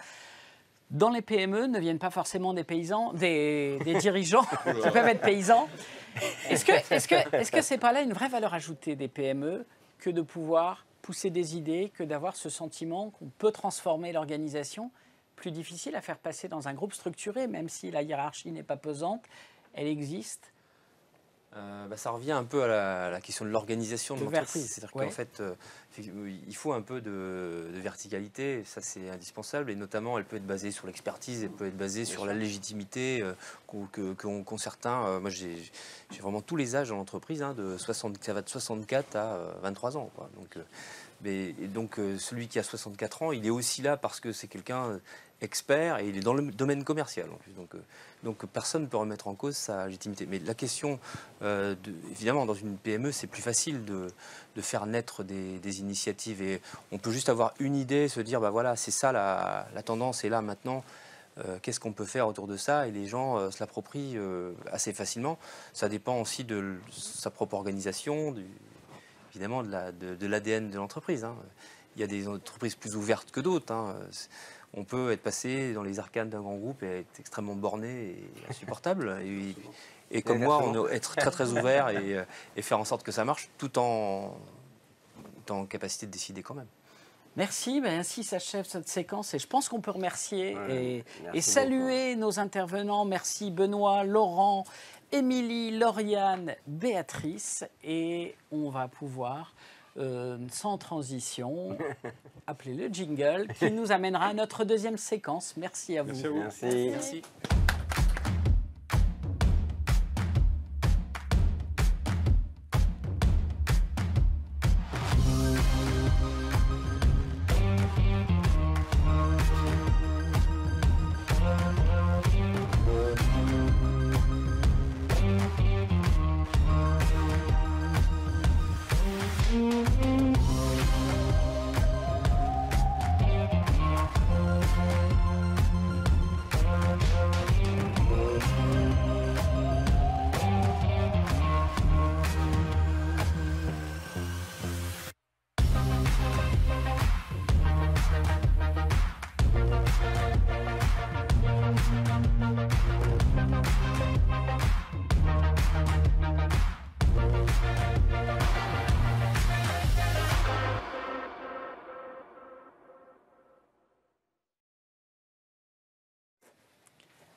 Dans les PME ne viennent pas forcément des paysans, des dirigeants qui peuvent être paysans. Est-ce que c'est pas là une vraie valeur ajoutée des PME que de pouvoir pousser des idées, que d'avoir ce sentiment qu'on peut transformer l'organisation? Plus difficile à faire passer dans un groupe structuré, même si la hiérarchie n'est pas pesante, elle existe. Ça revient un peu à la question de l'organisation de l'entreprise. C'est-à-dire qu'en fait, il faut un peu de verticalité, ça c'est indispensable, et notamment elle peut être basée sur l'expertise, elle peut être basée sur la légitimité qu'ont certains. Moi j'ai vraiment tous les âges dans l'entreprise, ça va de 64 à 23 ans. Quoi. Donc celui qui a 64 ans, il est aussi là parce que c'est quelqu'un expert et il est dans le domaine commercial en plus. Donc personne ne peut remettre en cause sa légitimité. Mais la question, évidemment, dans une PME, c'est plus facile de faire naître des initiatives. Et on peut juste avoir une idée, se dire, voilà, c'est ça la tendance, et là, maintenant, qu'est-ce qu'on peut faire autour de ça? Et les gens se l'approprient assez facilement. Ça dépend aussi de sa propre organisation, évidemment, de l'ADN de l'entreprise. Il y a des entreprises plus ouvertes que d'autres. On peut être passé dans les arcanes d'un grand groupe et être extrêmement borné et insupportable. Et comme moi, être très très ouvert et faire en sorte que ça marche, tout en capacité de décider quand même. Merci, ainsi s'achève cette séquence et je pense qu'on peut remercier et saluer nos intervenants. Merci Benoît, Laurent, Émilie, Lauriane, Béatrice, et on va pouvoir, sans transition, appeler le jingle qui nous amènera à notre deuxième séquence. Merci à vous. Merci à vous. Merci.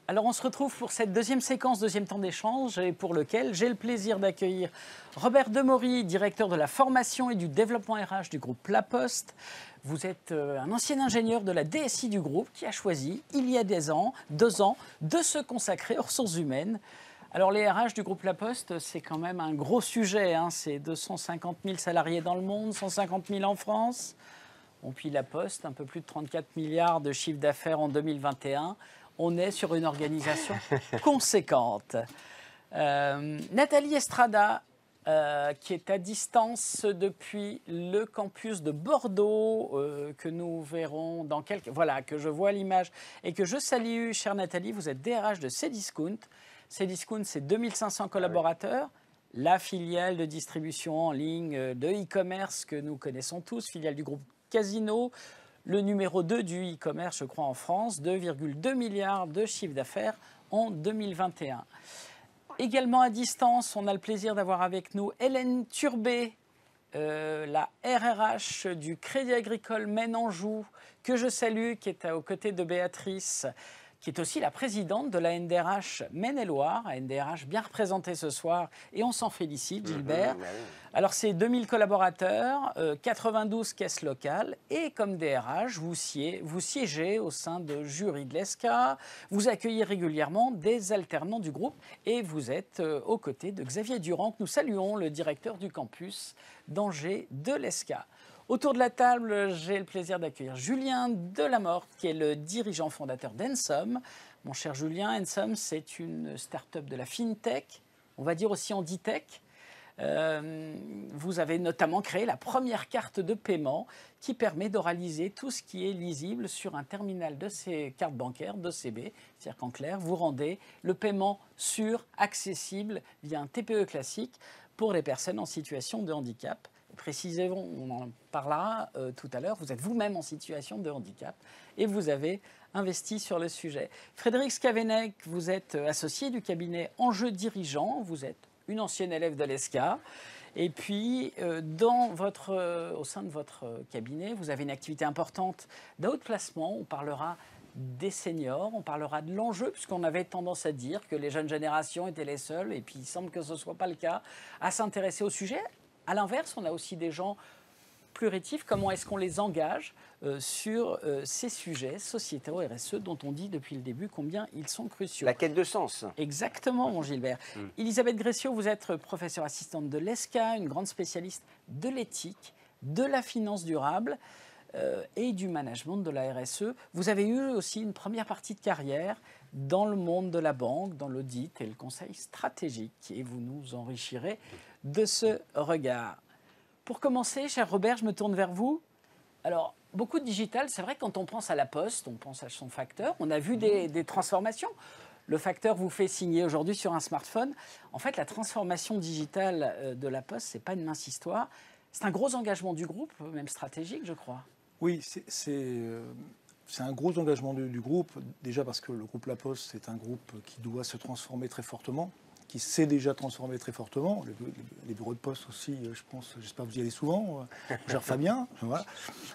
Alors on se retrouve pour cette deuxième séquence, deuxième temps d'échange, et pour lequel j'ai le plaisir d'accueillir Robert Demory, directeur de la formation et du développement RH du groupe La Poste. Vous êtes un ancien ingénieur de la DSI du groupe qui a choisi, il y a 2 ans, de se consacrer aux ressources humaines. Alors les RH du groupe La Poste, c'est quand même un gros sujet. C'est 250 000 salariés dans le monde, 150 000 en France. Puis La Poste, un peu plus de 34 milliards de chiffre d'affaires en 2021. On est sur une organisation conséquente. Nathalie Estrada, qui est à distance depuis le campus de Bordeaux, que nous verrons dans quelques... Voilà, que je vois l'image et que je salue, chère Nathalie. Vous êtes DRH de Cdiscount. Cdiscount, c'est 2500 collaborateurs. La filiale de distribution en ligne de e-commerce que nous connaissons tous, filiale du groupe Casino. Le numéro 2 du e-commerce, je crois, en France, 2,2 milliards de chiffre d'affaires en 2021. Également à distance, on a le plaisir d'avoir avec nous Hélène Turbet, la RRH du Crédit Agricole Maine-Anjou, que je salue, qui est aux côtés de Béatrice, qui est aussi la présidente de la NDRH Maine-et-Loire, la NDRH bien représentée ce soir, et on s'en félicite, Gilbert. Alors, c'est 2000 collaborateurs, 92 caisses locales, et comme DRH, vous siégez au sein de jury de l'ESCA, vous accueillez régulièrement des alternants du groupe, et vous êtes aux côtés de Xavier Durand, que nous saluons, le directeur du campus d'Angers de l'ESCA. Autour de la table, j'ai le plaisir d'accueillir Julien Delamorte, qui est le dirigeant fondateur d'Ensom. Mon cher Julien, Ensom, c'est une start-up de la FinTech, on va dire aussi en tech. Vous avez notamment créé la première carte de paiement qui permet d'oraliser tout ce qui est lisible sur un terminal de ces cartes bancaires, d'OCB. C'est-à-dire qu'en clair, vous rendez le paiement sûr, accessible via un TPE classique pour les personnes en situation de handicap. Précisément, on en parlera tout à l'heure, vous êtes vous-même en situation de handicap et vous avez investi sur le sujet. Frédéric Scavenec, vous êtes associé du cabinet Enjeux Dirigeants, vous êtes une ancienne élève de l'ESCA. Et puis, au sein de votre cabinet, vous avez une activité importante d'un haut placement. On parlera des seniors, on parlera de l'enjeu, puisqu'on avait tendance à dire que les jeunes générations étaient les seules, et puis il semble que ce ne soit pas le cas, à s'intéresser au sujet. À l'inverse, on a aussi des gens plus rétifs. Comment est-ce qu'on les engage sur ces sujets sociétaux RSE dont on dit depuis le début combien ils sont cruciaux? La quête de sens. Exactement, mon Gilbert. Elisabeth Gressiot, vous êtes professeure assistante de l'ESCA, une grande spécialiste de l'éthique, de la finance durable et du management de la RSE. Vous avez eu aussi une première partie de carrière dans le monde de la banque, dans l'audit et le conseil stratégique. Et vous nous enrichirez de ce regard. Pour commencer, cher Robert, je me tourne vers vous. Alors, beaucoup de digital, c'est vrai que quand on pense à la Poste, on pense à son facteur. On a vu des transformations. Le facteur vous fait signer aujourd'hui sur un smartphone. En fait, la transformation digitale de la Poste, ce n'est pas une mince histoire. C'est un gros engagement du groupe, même stratégique, je crois. Oui, c'est un gros engagement du groupe, déjà parce que le groupe La Poste, c'est un groupe qui doit se transformer très fortement, qui s'est déjà transformé très fortement. Les bureaux de poste aussi, je pense, j'espère que vous y allez souvent, cher Fabien, voilà,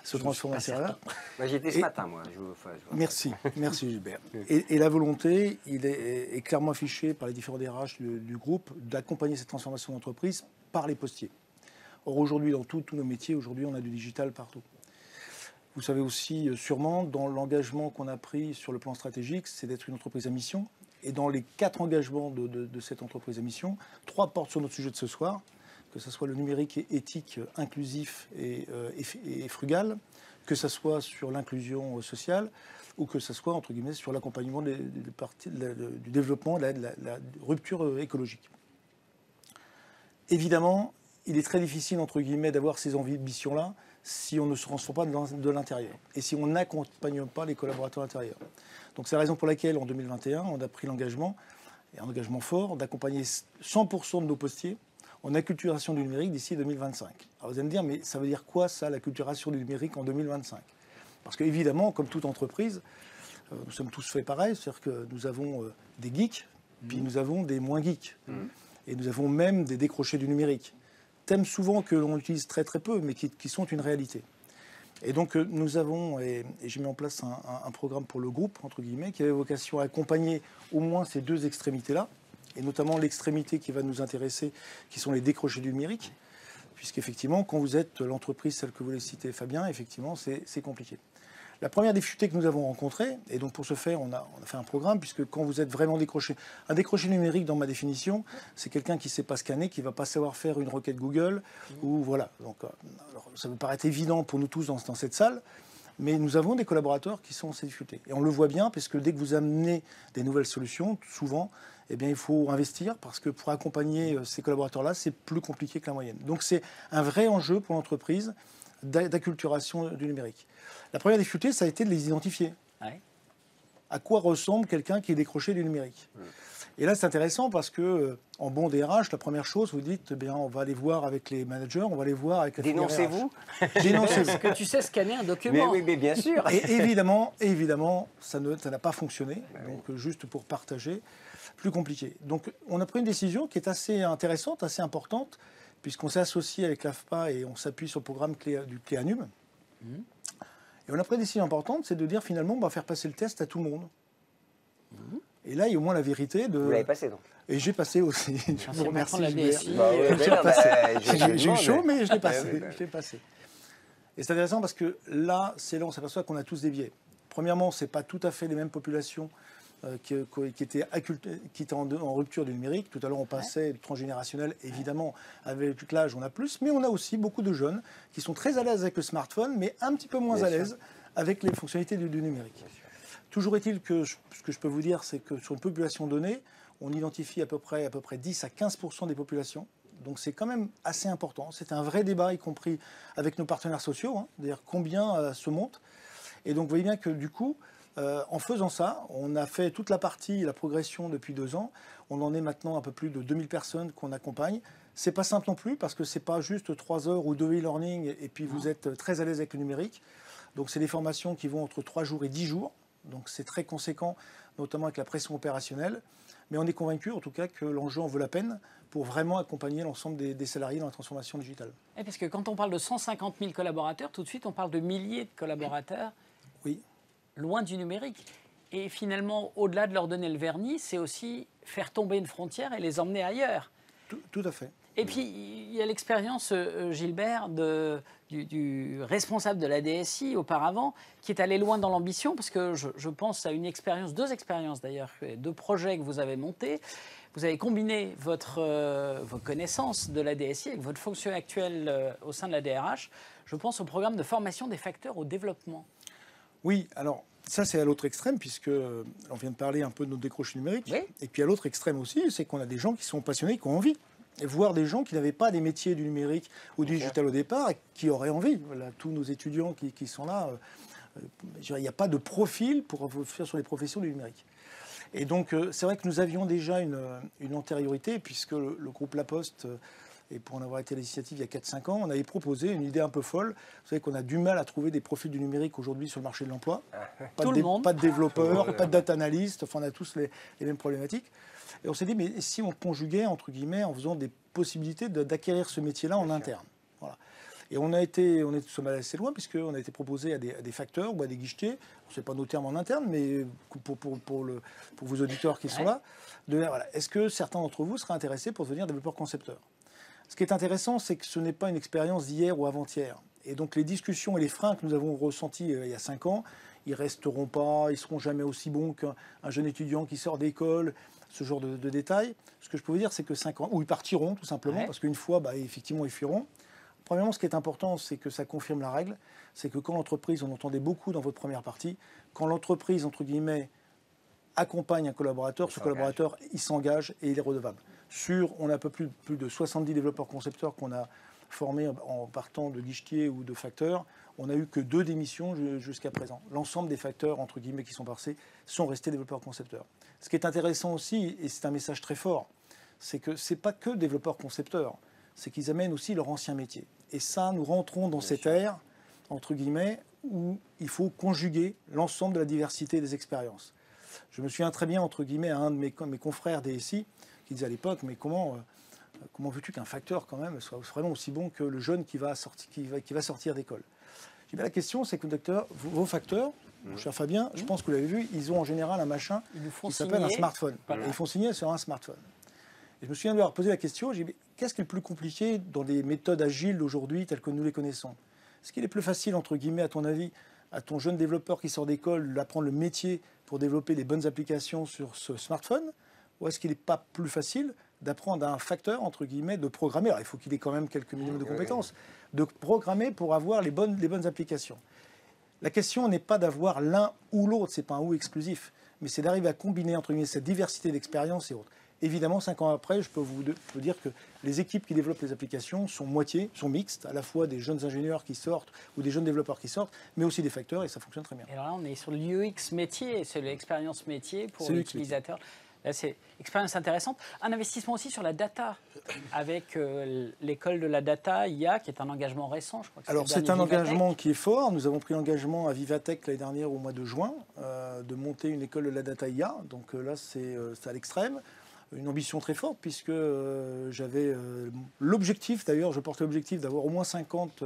se transformer assez là. J'y étais ce matin, moi. Merci Gilbert. Et la volonté, il est clairement affichée par les différents DRH du groupe d'accompagner cette transformation d'entreprise par les postiers. Or, aujourd'hui, dans tous nos métiers, aujourd'hui, on a du digital partout. Vous savez aussi, sûrement, dans l'engagement qu'on a pris sur le plan stratégique, c'est d'être une entreprise à mission. Et dans les 4 engagements de cette entreprise à mission, 3 portent sur notre sujet de ce soir, que ce soit le numérique éthique, inclusif et frugal, que ce soit sur l'inclusion sociale, ou que ce soit, entre guillemets, sur l'accompagnement du développement, de la rupture écologique. Évidemment, il est très difficile, entre guillemets, d'avoir ces ambitions-là si on ne se transforme pas de l'intérieur et si on n'accompagne pas les collaborateurs intérieurs. Donc c'est la raison pour laquelle, en 2021, on a pris l'engagement, et un engagement fort, d'accompagner 100% de nos postiers en acculturation du numérique d'ici 2025. Alors vous allez me dire, mais ça veut dire quoi ça, l'acculturation du numérique en 2025 ? Parce qu'évidemment, comme toute entreprise, nous sommes tous faits pareil, c'est-à-dire que nous avons des geeks, puis nous avons des moins geeks. Et nous avons même des décrochés du numérique. Thèmes souvent que l'on utilise très très peu, mais qui sont une réalité. Et donc nous avons, et j'ai mis en place un programme pour le groupe, entre guillemets, qui avait vocation à accompagner au moins ces 2 extrémités-là, et notamment l'extrémité qui va nous intéresser, qui sont les décrochés du numérique, puisqu'effectivement, quand vous êtes l'entreprise, celle que vous voulez citer, Fabien, effectivement, c'est compliqué. La première difficulté que nous avons rencontrée, et donc pour ce faire, on a fait un programme, puisque quand vous êtes vraiment décroché, un décroché numérique, dans ma définition, c'est quelqu'un qui ne sait pas scanner, qui ne va pas savoir faire une requête Google, ou voilà. Donc, alors, ça me paraît évident pour nous tous dans cette salle, mais nous avons des collaborateurs qui sont en ces difficultés. Et on le voit bien, parce que dès que vous amenez des nouvelles solutions, souvent, eh bien, il faut investir, parce que pour accompagner ces collaborateurs-là, c'est plus compliqué que la moyenne. Donc c'est un vrai enjeu pour l'entreprise d'acculturation du numérique. La première difficulté, ça a été de les identifier. Ouais. À quoi ressemble quelqu'un qui est décroché du numérique ? Et là, c'est intéressant parce que, en bon DRH, la première chose, vous dites, eh bien, on va aller voir avec les managers, on va aller voir avec les Dénoncez-vous. Dénoncez-vous. Est-ce que tu sais scanner un document ? Mais bien sûr. Et évidemment, ça n'a pas fonctionné. Donc, juste pour partager, plus compliqué. Donc, on a pris une décision qui est assez intéressante, assez importante, puisqu'on s'est associé avec l'AFPA et on s'appuie sur le programme du Cléanum. Et on a pris une décision importante, c'est de dire finalement, on va faire passer le test à tout le monde. Et là, il y a au moins la vérité de... Vous l'avez passé donc. Et j'ai passé aussi. Je vous remercie. La Gilbert. DSI, J'ai eu chaud, mais je l'ai passé. Je l'ai passé. Et c'est intéressant parce que là, c'est là on s'aperçoit qu'on a tous des biais. Premièrement, ce n'est pas tout à fait les mêmes populations qui étaient en rupture du numérique. Tout à l'heure, on passait du transgénérationnel. Évidemment, avec l'âge, on a plus. Mais on a aussi beaucoup de jeunes qui sont très à l'aise avec le smartphone, mais un petit peu moins à l'aise avec les fonctionnalités du numérique. Toujours est-il que ce que je peux vous dire, c'est que sur une population donnée, on identifie à peu près 10 à 15% des populations. Donc c'est quand même assez important. C'est un vrai débat, y compris avec nos partenaires sociaux, d'ailleurs combien se monte. Et donc vous voyez bien que du coup, en faisant ça, on a fait toute la partie, la progression depuis 2 ans. On en est maintenant un peu plus de 2000 personnes qu'on accompagne. C'est pas simple non plus parce que c'est pas juste 3 heures ou 2 e-learning et puis vous êtes très à l'aise avec le numérique. Donc c'est des formations qui vont entre 3 jours et 10 jours. Donc c'est très conséquent, notamment avec la pression opérationnelle. Mais on est convaincu, en tout cas, que l'enjeu en vaut la peine pour vraiment accompagner l'ensemble des salariés dans la transformation digitale. Et parce que quand on parle de 150 000 collaborateurs, tout de suite, on parle de milliers de collaborateurs loin du numérique. Et finalement, au-delà de leur donner le vernis, c'est aussi faire tomber une frontière et les emmener ailleurs. Tout à fait. Et puis, il y a l'expérience, Gilbert, du responsable de la DSI auparavant, qui est allé loin dans l'ambition, parce que je pense à une expérience, 2 expériences d'ailleurs, 2 projets que vous avez montés. Vous avez combiné vos connaissances de la DSI avec votre fonction actuelle au sein de la DRH. Je pense au programme de formation des facteurs au développement. Oui, alors ça c'est à l'autre extrême, puisque on vient de parler un peu de nos décroches numériques. Oui. Et puis à l'autre extrême aussi, c'est qu'on a des gens qui sont passionnés, qui ont envie. Et voir des gens qui n'avaient pas des métiers du numérique ou du digital au départ, et qui auraient envie. Voilà, tous nos étudiants qui sont là, il n'y a pas de profil pour faire sur les professions du numérique. Et donc, c'est vrai que nous avions déjà une antériorité, puisque le groupe La Poste, et pour en avoir été à l'initiative il y a 4-5 ans, on avait proposé une idée un peu folle. Vous savez qu'on a du mal à trouver des profils du numérique aujourd'hui sur le marché de l'emploi. Pas de développeurs, pas de data analystes, enfin on a tous les mêmes problématiques. Et on s'est dit, mais si on conjuguait, entre guillemets, en faisant des possibilités d'acquérir ce métier-là en interne. Voilà. Et on sommes allés assez loin, puisqu'on a été proposé à des facteurs ou à des guichetiers, ce n'est pas nos termes en interne, mais pour vos auditeurs qui sont là, voilà, est-ce que certains d'entre vous seraient intéressés pour devenir développeurs concepteurs? Ce qui est intéressant, c'est que ce n'est pas une expérience d'hier ou avant-hier. Et donc les discussions et les freins que nous avons ressentis il y a 5 ans, ils ne resteront pas, ils ne seront jamais aussi bons qu'un jeune étudiant qui sort d'école, ce genre de détails. Ce que je peux vous dire, c'est que 5 ans, ou ils partiront tout simplement, parce qu'une fois, effectivement, ils fuiront. Premièrement, ce qui est important, c'est que ça confirme la règle, c'est que quand l'entreprise, on entendait beaucoup dans votre première partie, quand l'entreprise, entre guillemets, accompagne un collaborateur, ce collaborateur, il s'engage et il est redevable. On a un peu plus de 70 développeurs concepteurs qu'on a formés en partant de guichetiers ou de facteurs. On n'a eu que 2 démissions jusqu'à présent. L'ensemble des facteurs, entre guillemets, qui sont passés, sont restés développeurs concepteurs. Ce qui est intéressant aussi, et c'est un message très fort, c'est que ce n'est pas que développeurs concepteurs, c'est qu'ils amènent aussi leur ancien métier. Et ça, nous rentrons dans cette ère, entre guillemets, où il faut conjuguer l'ensemble de la diversité des expériences. Je me souviens très bien, entre guillemets, à un de mes confrères DSI qui disait à l'époque, mais comment veux-tu qu'un facteur, quand même, soit vraiment aussi bon que le jeune qui va sortir d'école? J'ai dit, la question, c'est que vos facteurs, mon cher Fabien, je pense que vous l'avez vu, ils ont en général un machin qui s'appelle un smartphone. Voilà. Ils font signer sur un smartphone. Et je me souviens de leur poser la question, j'ai dit, qu'est-ce qui est le plus compliqué dans les méthodes agiles d'aujourd'hui telles que nous les connaissons? Est-ce qu'il est plus facile, entre guillemets, à ton avis, à ton jeune développeur qui sort d'école, d'apprendre le métier pour développer les bonnes applications sur ce smartphone? Ou est-ce qu'il n'est pas plus facile d'apprendre à un facteur, entre guillemets, de programmer? Alors, il faut qu'il ait quand même quelques minimums de compétences, de programmer pour avoir les bonnes applications. La question n'est pas d'avoir l'un ou l'autre, ce n'est pas un ou exclusif, mais c'est d'arriver à combiner, entre guillemets, cette diversité d'expériences et autres. Évidemment, 5 ans après, je peux vous dire que les équipes qui développent les applications sont mixtes, à la fois des jeunes ingénieurs qui sortent ou des jeunes développeurs qui sortent, mais aussi des facteurs, et ça fonctionne très bien. Et alors là, on est sur l'UX métier, c'est l'expérience métier pour l'utilisateur. Là, c'est une expérience intéressante. Un investissement aussi sur la data, avec l'école de la data IA, qui est un engagement récent, je crois. Alors, c'est un engagement qui est fort. Nous avons pris l'engagement à Vivatech l'année dernière, au mois de juin, de monter une école de la data IA. Donc là, c'est à l'extrême. une ambition très forte, puisque j'avais l'objectif, d'ailleurs, je portais l'objectif d'avoir au moins 50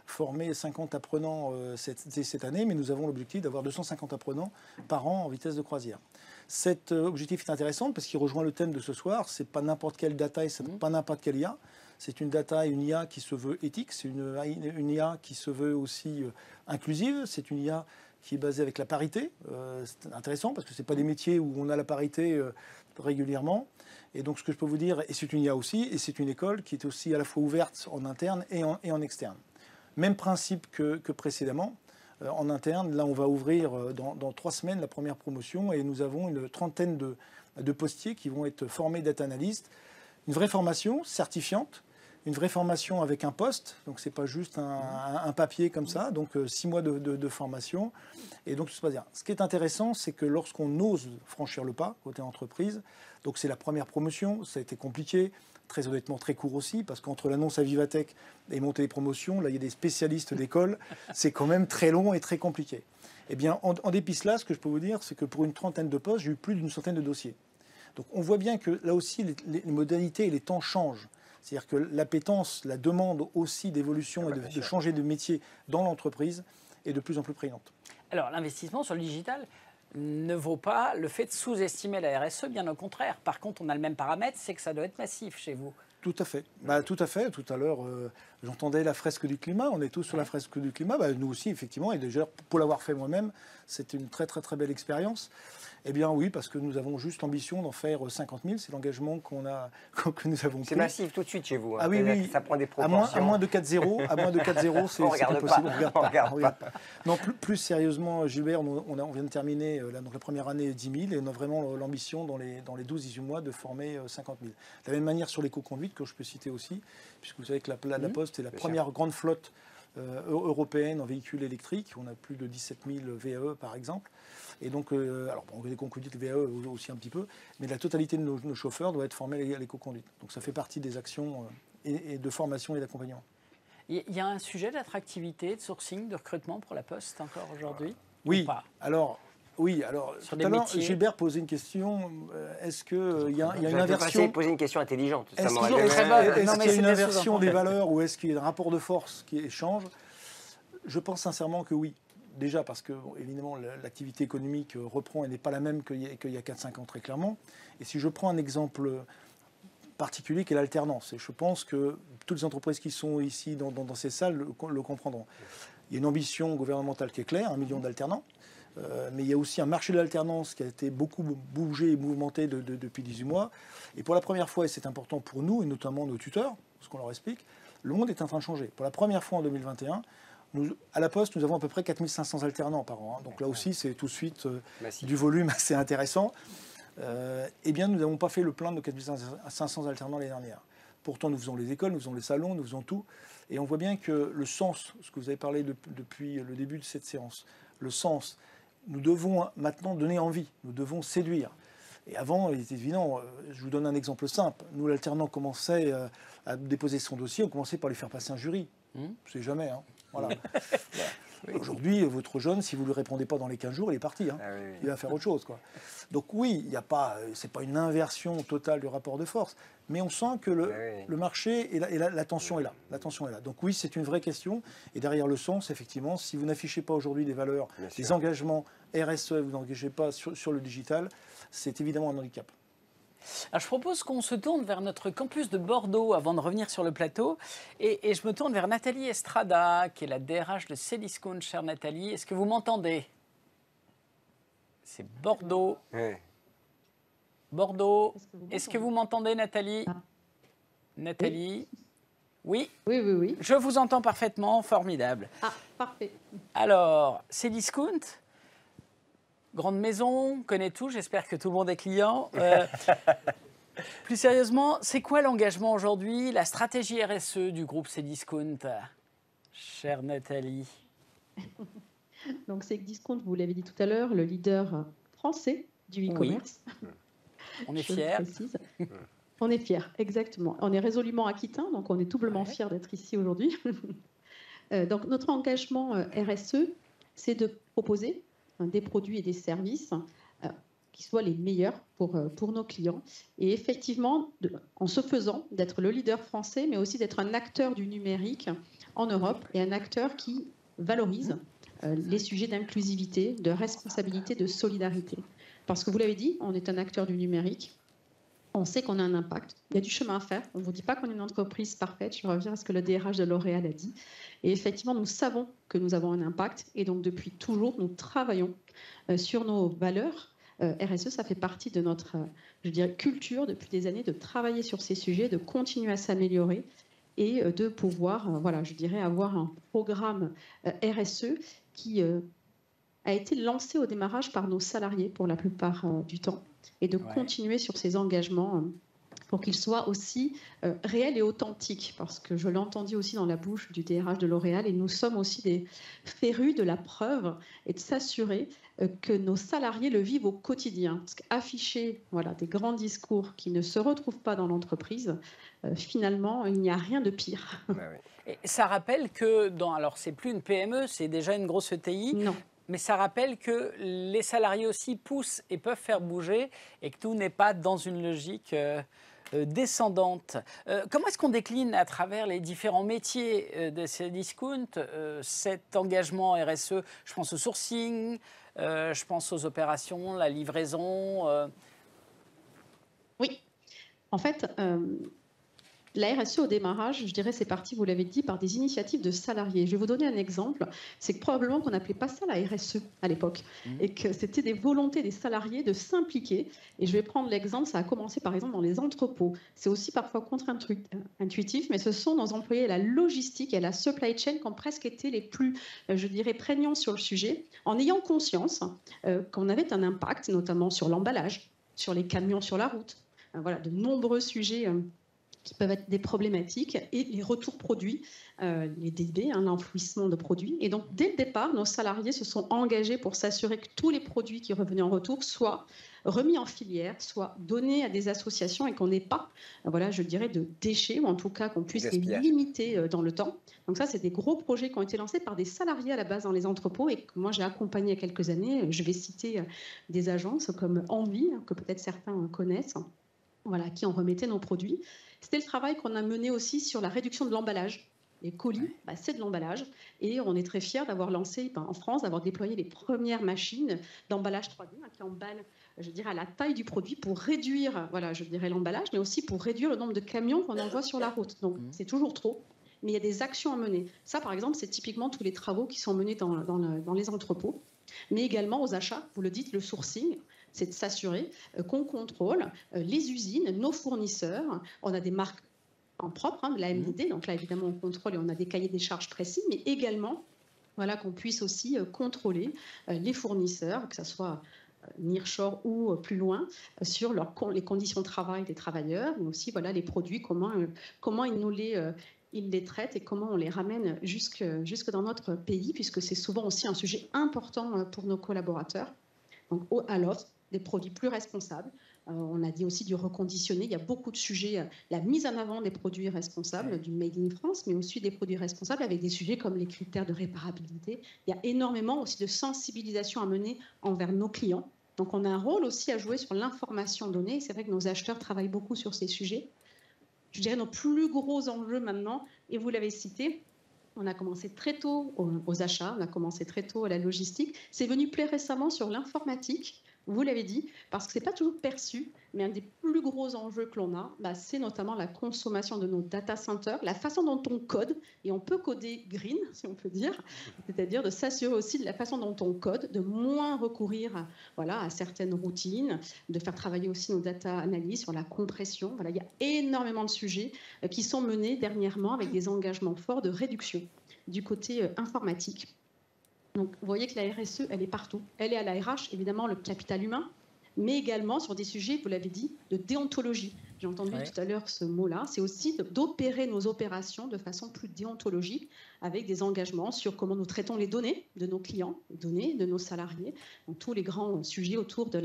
formés, 50 apprenants cette année, mais nous avons l'objectif d'avoir 250 apprenants par an en vitesse de croisière. Cet objectif est intéressant parce qu'il rejoint le thème de ce soir. C'est pas n'importe quelle data et c'est pas n'importe quelle IA. C'est une data et une IA qui se veut éthique. C'est une IA qui se veut aussi inclusive. C'est une IA qui est basée avec la parité. C'est intéressant parce que c'est pas des métiers où on a la parité régulièrement. Et donc ce que je peux vous dire, et c'est une IA aussi, et c'est une école qui est aussi à la fois ouverte en interne et en externe. Même principe que précédemment. En interne, là on va ouvrir dans 3 semaines la première promotion et nous avons une trentaine de postiers qui vont être formés data analystes. Une vraie formation certifiante, une vraie formation avec un poste, donc c'est pas juste un papier comme ça, donc 6 mois de formation. Et donc tout se passe bien. Ce qui est intéressant, c'est que lorsqu'on ose franchir le pas côté entreprise, donc c'est la première promotion, ça a été compliqué, très honnêtement très court aussi, parce qu'entre l'annonce à Vivatech et monter les promotions, là il y a des spécialistes d'école, c'est quand même très long et très compliqué. Eh bien, en dépit de cela, ce que je peux vous dire, c'est que pour une trentaine de postes, j'ai eu plus d'une centaine de dossiers. Donc on voit bien que là aussi, les modalités et les temps changent. C'est-à-dire que l'appétence, la demande aussi d'évolution et de changer de métier dans l'entreprise est de plus en plus prégnante. Alors l'investissement sur le digital ne vaut pas le fait de sous-estimer la RSE, bien au contraire. Par contre, on a le même paramètre, c'est que ça doit être massif chez vous. Tout à fait. Tout à fait. Tout à l'heure, j'entendais la fresque du climat. On est tous sur la fresque du climat. Nous aussi, effectivement. Et déjà, pour l'avoir fait moi-même, c'était une très, très, très belle expérience. Eh bien, oui, parce que nous avons juste l'ambition d'en faire 50 000. C'est l'engagement que nous avons pris. C'est massif tout de suite chez vous. Hein. Ah oui, oui. Ça prend des proportions. À moins de 4-0, c'est impossible. On regarde pas. Non, plus sérieusement, Gilbert, on vient de terminer donc la première année 10 000 et on a vraiment l'ambition dans les 12-18 mois de former 50 000. De la même manière sur l'éco-conduite, que je peux citer aussi, puisque vous savez que la Poste est la première grande flotte européenne en véhicules électriques. On a plus de 17 000 VAE par exemple. Et donc, alors l'éco-conduite, le VAE aussi un petit peu, mais la totalité de nos chauffeurs doit être formés à l'éco-conduite. Donc ça fait partie des actions et de formation et d'accompagnement. Il y a un sujet d'attractivité, de sourcing, de recrutement pour la Poste encore aujourd'hui? Oui, ou pas? Alors tout à l'heure, Gilbert posait une question. Est-ce qu'il y a une inversion? Poser une question intelligente. Est-ce qu'il y a une inversion des valeurs ou est-ce qu'il y a un rapport de force qui change? Je pense sincèrement que oui. Déjà parce que, évidemment, l'activité économique reprend et n'est pas la même qu'il y a 4-5 ans, très clairement. Et si je prends un exemple particulier qui est l'alternance, et je pense que toutes les entreprises qui sont ici dans ces salles le comprendront. Il y a une ambition gouvernementale qui est claire, 1 million d'alternants. Mais il y a aussi un marché de l'alternance qui a été beaucoup bougé et mouvementé depuis 18 mois. Et pour la première fois, et c'est important pour nous, et notamment nos tuteurs, ce qu'on leur explique, le monde est en train de changer. Pour la première fois en 2021, à la Poste, nous avons à peu près 4 500 alternants par an. Hein. Donc là aussi, c'est tout de suite du volume assez intéressant. Eh bien, nous n'avons pas fait le plein de 4 500 alternants l'année dernière. Pourtant, nous faisons les écoles, nous faisons les salons, nous faisons tout. Et on voit bien que le sens, ce que vous avez parlé depuis le début de cette séance, le sens, nous devons maintenant donner envie, nous devons séduire. Et avant, il était évident, je vous donne un exemple simple. Nous, l'alternant commençait à déposer son dossier, on commençait par lui faire passer un jury. C'est jamais, hein. Voilà. Aujourd'hui, votre jeune, si vous ne lui répondez pas dans les 15 jours, il est parti. Hein. Il va faire autre chose, quoi. Donc oui, c'est pas une inversion totale du rapport de force, mais on sent que le marché, et l'attention est là. L'attention est là. Donc oui, c'est une vraie question. Et derrière le sens, effectivement, si vous n'affichez pas aujourd'hui des valeurs, des engagements RSE, vous n'engagez pas sur le digital, c'est évidemment un handicap. Alors, je propose qu'on se tourne vers notre campus de Bordeaux avant de revenir sur le plateau. Et je me tourne vers Nathalie Estrada, qui est la DRH de Cdiscount. Chère Nathalie, est-ce que vous m'entendez? C'est Bordeaux. Oui. Bordeaux. Est-ce que vous m'entendez, Nathalie? Nathalie? Oui. Oui. Je vous entends parfaitement. Formidable. Ah, parfait. Alors, Cdiscount, grande maison, on connaît tout, j'espère que tout le monde est client. Plus sérieusement, c'est quoi l'engagement aujourd'hui, la stratégie RSE du groupe Cdiscount? Chère Nathalie. Donc Cdiscount, vous l'avez dit tout à l'heure, le leader français du e-commerce. Oui. On est fiers. On est fiers, exactement. On est résolument aquitain, donc on est doublement fiers d'être ici aujourd'hui. Donc notre engagement RSE, c'est de proposer des produits et des services qui soient les meilleurs pour nos clients. Et effectivement, en se faisant, d'être le leader français, mais aussi d'être un acteur du numérique en Europe et un acteur qui valorise les sujets d'inclusivité, de responsabilité, de solidarité. Parce que vous l'avez dit, on est un acteur du numérique. On sait qu'on a un impact. Il y a du chemin à faire. On ne vous dit pas qu'on est une entreprise parfaite. Je reviens à ce que le DRH de L'Oréal a dit. Et effectivement, nous savons que nous avons un impact. Et donc, depuis toujours, nous travaillons sur nos valeurs. RSE, ça fait partie de notre, je dirais, culture depuis des années de travailler sur ces sujets, de continuer à s'améliorer et de pouvoir, voilà, je dirais, avoir un programme RSE qui a été lancé au démarrage par nos salariés pour la plupart du temps et de continuer sur ces engagements pour qu'ils soient aussi réels et authentiques, parce que je l'ai entendu aussi dans la bouche du DRH de L'Oréal, et nous sommes aussi des férus de la preuve et de s'assurer que nos salariés le vivent au quotidien. Parce qu'afficher des grands discours qui ne se retrouvent pas dans l'entreprise, finalement, il n'y a rien de pire. Et ça rappelle que, alors c'est plus une PME, c'est déjà une grosse ETI. Non. Mais ça rappelle que les salariés aussi poussent et peuvent faire bouger et que tout n'est pas dans une logique descendante. Comment est-ce qu'on décline à travers les différents métiers de Cdiscount cet engagement RSE? Je pense au sourcing, je pense aux opérations, la livraison. Oui, en fait, la RSE au démarrage, je dirais, c'est parti, vous l'avez dit, par des initiatives de salariés. Je vais vous donner un exemple. C'est que probablement qu'on n'appelait pas ça la RSE à l'époque et que c'était des volontés des salariés de s'impliquer. Et je vais prendre l'exemple, ça a commencé par exemple dans les entrepôts. C'est aussi parfois contre-intuitif, mais ce sont nos employés à la logistique et à la supply chain qui ont presque été les plus, je dirais, prégnants sur le sujet, en ayant conscience qu'on avait un impact, notamment sur l'emballage, sur les camions sur la route. Voilà, de nombreux sujets qui peuvent être des problématiques, et les retours produits, les DB, l'enfouissement de produits. Et donc, dès le départ, nos salariés se sont engagés pour s'assurer que tous les produits qui revenaient en retour soient remis en filière, soient donnés à des associations et qu'on n'ait pas, je dirais, de déchets, ou en tout cas qu'on puisse les limiter dans le temps. Donc ça, c'est des gros projets qui ont été lancés par des salariés à la base dans les entrepôts et que moi, j'ai accompagné il y a quelques années. Je vais citer des agences comme Envie, que peut-être certains connaissent, qui en remettaient nos produits. C'était le travail qu'on a mené aussi sur la réduction de l'emballage. Les colis, c'est de l'emballage. Et on est très fiers d'avoir lancé, en France, d'avoir déployé les premières machines d'emballage 3D qui emballent, je dirais, à la taille du produit pour réduire, je dirais, l'emballage, mais aussi pour réduire le nombre de camions qu'on envoie sur la route. Donc, c'est toujours trop. Mais il y a des actions à mener. Ça, par exemple, c'est typiquement tous les travaux qui sont menés dans les entrepôts. Mais également aux achats, vous le dites, le sourcing, c'est de s'assurer qu'on contrôle les usines, nos fournisseurs. On a des marques en propre, de la MDD, donc là évidemment on contrôle et on a des cahiers des charges précis, mais également qu'on puisse aussi contrôler les fournisseurs, que ce soit nearshore ou plus loin, sur les conditions de travail des travailleurs, mais aussi les produits, comment ils les traitent et comment on les ramène jusque dans notre pays, puisque c'est souvent aussi un sujet important pour nos collaborateurs. Donc à l'offre, des produits plus responsables. On a dit aussi du reconditionné. Il y a beaucoup de sujets. La mise en avant des produits responsables, du Made in France, mais aussi des produits responsables avec des sujets comme les critères de réparabilité. Il y a énormément aussi de sensibilisation à mener envers nos clients. Donc on a un rôle aussi à jouer sur l'information donnée. C'est vrai que nos acheteurs travaillent beaucoup sur ces sujets. Je dirais nos plus gros enjeux maintenant, et vous l'avez cité, on a commencé très tôt aux achats, on a commencé très tôt à la logistique. C'est venu plus récemment sur l'informatique. Vous l'avez dit, parce que ce n'est pas toujours perçu, mais un des plus gros enjeux que l'on a, c'est notamment la consommation de nos data centers, la façon dont on code, et on peut coder green, si on peut dire, c'est-à-dire de s'assurer aussi de la façon dont on code, de moins recourir à certaines routines, de faire travailler aussi nos data analyses sur la compression. Il y a énormément de sujets qui sont menés dernièrement avec des engagements forts de réduction du côté informatique. Donc, vous voyez que la RSE, elle est partout. Elle est à la RH, évidemment, le capital humain, mais également sur des sujets, vous l'avez dit, de déontologie. J'ai entendu tout à l'heure ce mot-là. C'est aussi d'opérer nos opérations de façon plus déontologique, avec des engagements sur comment nous traitons les données de nos clients, les données de nos salariés, donc tous les grands sujets autour de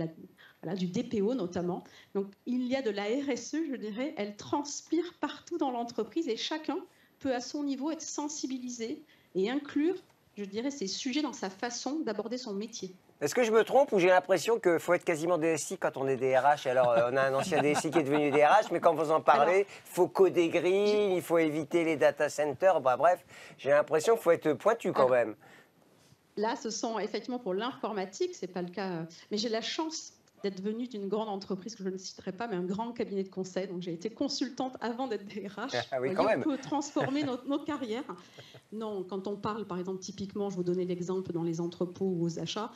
du DPO notamment. Donc, il y a de la RSE, je dirais, elle transpire partout dans l'entreprise et chacun peut à son niveau être sensibilisé et inclure, je dirais, ces sujets dans sa façon d'aborder son métier. Est-ce que je me trompe ou j'ai l'impression qu'il faut être quasiment DSI quand on est DRH? Alors, on a un ancien DSI qui est devenu DRH, mais quand vous en parlez, il faut coder grilles, il faut éviter les data centers. Bah, bref, j'ai l'impression qu'il faut être pointu quand même. Là, ce sont effectivement pour l'informatique, c'est pas le cas. Mais j'ai la chance d'être venue d'une grande entreprise que je ne citerai pas, mais un grand cabinet de conseil. Donc, j'ai été consultante avant d'être DRH. Ah oui, quand même. On peut transformer notre carrière. Non, quand on parle, par exemple, typiquement, je vous donnais l'exemple dans les entrepôts ou aux achats.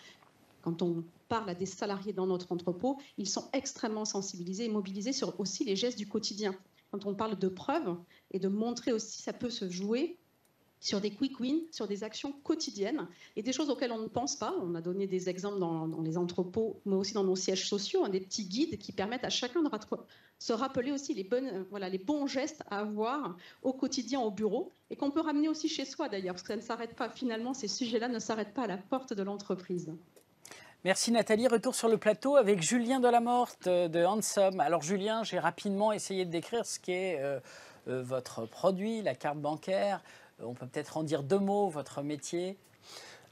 Quand on parle à des salariés dans notre entrepôt, ils sont extrêmement sensibilisés et mobilisés sur aussi les gestes du quotidien. Quand on parle de preuves et de montrer aussi, ça peut se jouer sur des quick wins, sur des actions quotidiennes et des choses auxquelles on ne pense pas. On a donné des exemples dans les entrepôts, mais aussi dans nos sièges sociaux, des petits guides qui permettent à chacun de se rappeler aussi les bons gestes à avoir au quotidien au bureau et qu'on peut ramener aussi chez soi d'ailleurs, parce que ça ne s'arrête pas, finalement, ces sujets-là ne s'arrêtent pas à la porte de l'entreprise. Merci Nathalie. Retour sur le plateau avec Julien Delamorte de Handsome. Alors Julien, j'ai rapidement essayé de décrire ce qu'est votre produit, la carte bancaire. On peut peut-être en dire 2 mots, votre métier.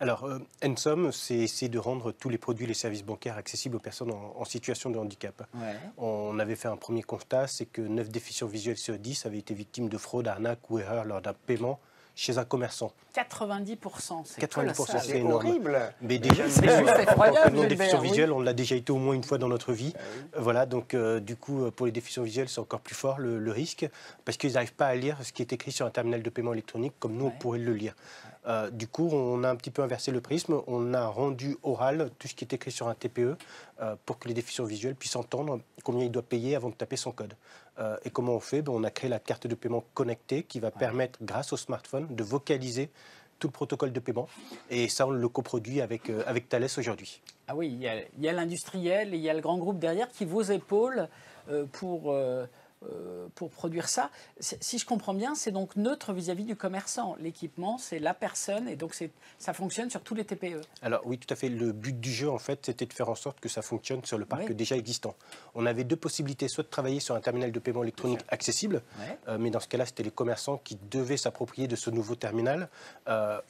Alors, Handsome, c'est essayer de rendre tous les produits et les services bancaires accessibles aux personnes en situation de handicap. Ouais. On avait fait un premier constat, c'est que 9 déficients visuels sur 10 avaient été victimes de fraude, arnaque ou erreur lors d'un paiement chez un commerçant. 90%, c'est 90%, c'est énorme. Horrible. Mais déjà, c'est effroyable. Le déficient visuel, on l'a déjà été au moins une fois dans notre vie. Voilà, donc du coup, pour les déficients visuels, c'est encore plus fort le risque, parce qu'ils n'arrivent pas à lire ce qui est écrit sur un terminal de paiement électronique, comme nous, on pourrait le lire. Du coup, on a un petit peu inversé le prisme. On a rendu oral tout ce qui est écrit sur un TPE pour que les déficients visuels puissent entendre combien il doit payer avant de taper son code. Et comment on fait? On a créé la carte de paiement connectée qui va permettre, grâce au smartphone, de vocaliser tout le protocole de paiement. Et ça, on le coproduit avec Thales aujourd'hui. Ah oui, il y a l'industriel et il y a le grand groupe derrière qui vous épaule pour produire ça. Si je comprends bien, c'est donc neutre vis-à-vis du commerçant. L'équipement, c'est la personne et donc ça fonctionne sur tous les TPE. Alors oui, tout à fait. Le but du jeu, en fait, c'était de faire en sorte que ça fonctionne sur le parc déjà existant. On avait 2 possibilités, soit de travailler sur un terminal de paiement électronique accessible, mais dans ce cas-là, c'était les commerçants qui devaient s'approprier de ce nouveau terminal.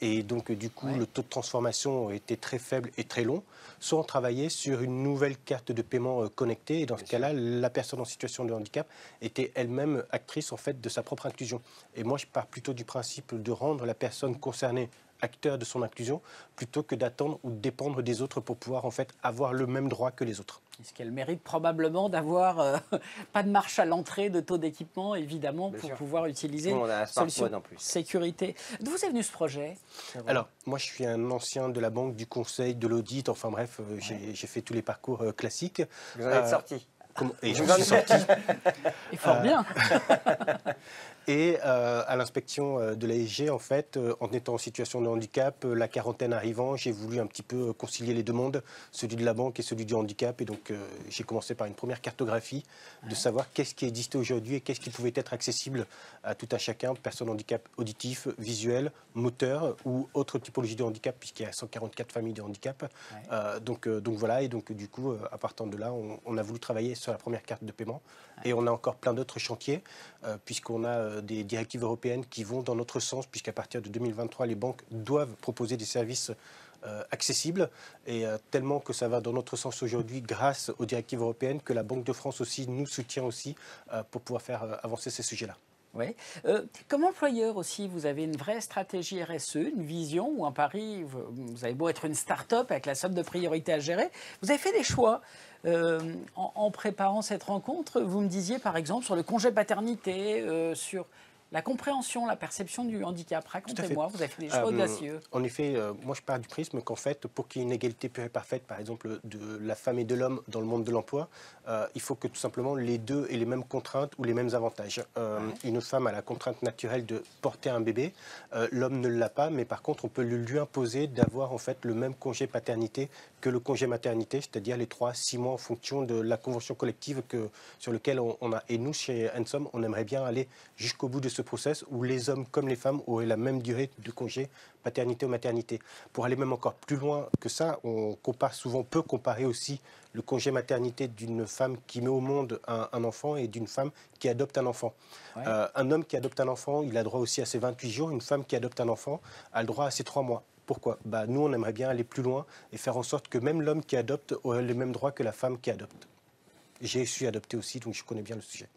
Et donc, du coup, le taux de transformation était très faible et très long. Soit on travaillait sur une nouvelle carte de paiement connectée, et dans ce cas-là, la personne en situation de handicap était elle-même actrice en fait de sa propre inclusion. Et moi, je pars plutôt du principe de rendre la personne concernée acteur de son inclusion, plutôt que d'attendre ou de dépendre des autres pour pouvoir en fait avoir le même droit que les autres. Est-ce qu'elle mérite probablement d'avoir pas de marche à l'entrée de taux d'équipement, évidemment, pour pouvoir utiliser une solution en plus. Sécurité. D'où vous est venu ce projet? Alors, moi, je suis un ancien de la banque, du conseil, de l'audit, enfin bref, j'ai fait tous les parcours classiques. Vous en êtes sorti? Et je suis sorti. Et fort bien. Et à l'inspection de l'ASG, en fait, en étant en situation de handicap, la quarantaine arrivant, j'ai voulu un petit peu concilier les deux mondes, celui de la banque et celui du handicap. Et donc, j'ai commencé par une première cartographie de savoir qu'est-ce qui existait aujourd'hui et qu'est-ce qui pouvait être accessible à tout un chacun, personnes handicap auditif, visuel, moteur ou autre typologie de handicap, puisqu'il y a 144 familles de handicap. Donc voilà, et donc du coup, à partir de là, on a voulu travailler sur la première carte de paiement. Et on a encore plein d'autres chantiers, puisqu'on a des directives européennes qui vont dans notre sens, puisqu'à partir de 2023, les banques doivent proposer des services accessibles, et tellement que ça va dans notre sens aujourd'hui grâce aux directives européennes, que la Banque de France aussi nous soutient aussi pour pouvoir faire avancer ces sujets-là. Oui. Comme employeur aussi, vous avez une vraie stratégie RSE, une vision ou un pari. Vous avez beau être une start-up avec la somme de priorité à gérer, vous avez fait des choix. En préparant cette rencontre, vous me disiez par exemple sur le congé paternité, sur la compréhension, la perception du handicap. Racontez-moi, vous avez fait des choix audacieux. En effet, moi je pars du prisme qu'en fait, pour qu'il y ait une égalité pure et parfaite, par exemple, de la femme et de l'homme dans le monde de l'emploi, il faut que tout simplement les deux aient les mêmes contraintes ou les mêmes avantages. Une femme a la contrainte naturelle de porter un bébé, l'homme ne l'a pas, mais par contre on peut lui imposer d'avoir en fait le même congé paternité que le congé maternité, c'est-à-dire les 3-6 mois en fonction de la convention collective sur laquelle on a. Et nous, chez Handsome, on aimerait bien aller jusqu'au bout de ce process où les hommes comme les femmes auraient la même durée de congé paternité ou maternité. Pour aller même encore plus loin que ça, on peut comparer aussi le congé maternité d'une femme qui met au monde un enfant et d'une femme qui adopte un enfant. Un homme qui adopte un enfant, il a droit aussi à ses 28 jours. Une femme qui adopte un enfant a le droit à ses 3 mois. Pourquoi? Nous, on aimerait bien aller plus loin et faire en sorte que même l'homme qui adopte aurait les mêmes droits que la femme qui adopte. J'ai su adopter aussi, donc je connais bien le sujet.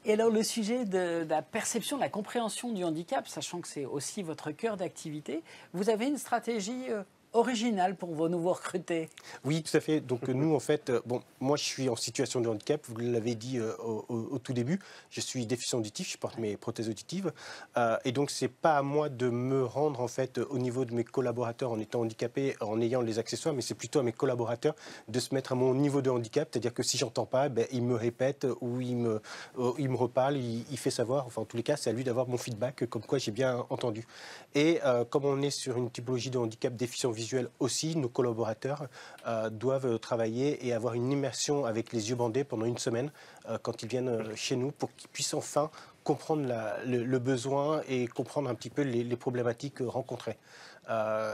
Et alors le sujet de la perception, de la compréhension du handicap, sachant que c'est aussi votre cœur d'activité, vous avez une stratégie originale pour vos nouveaux recrutés? Oui, tout à fait. Donc nous, en fait, moi je suis en situation de handicap, vous l'avez dit au tout début, je suis déficient auditif, je porte mes prothèses auditives, et donc c'est pas à moi de me rendre en fait au niveau de mes collaborateurs en étant handicapé, en ayant les accessoires, mais c'est plutôt à mes collaborateurs de se mettre à mon niveau de handicap, c'est-à-dire que si j'entends pas, il me répète ou il me reparle, il fait savoir, enfin en tous les cas, c'est à lui d'avoir mon feedback, comme quoi j'ai bien entendu. Et comme on est sur une typologie de handicap déficient visuel aussi, nos collaborateurs doivent travailler et avoir une immersion avec les yeux bandés pendant une semaine quand ils viennent chez nous pour qu'ils puissent enfin comprendre le besoin et comprendre un petit peu les problématiques rencontrées.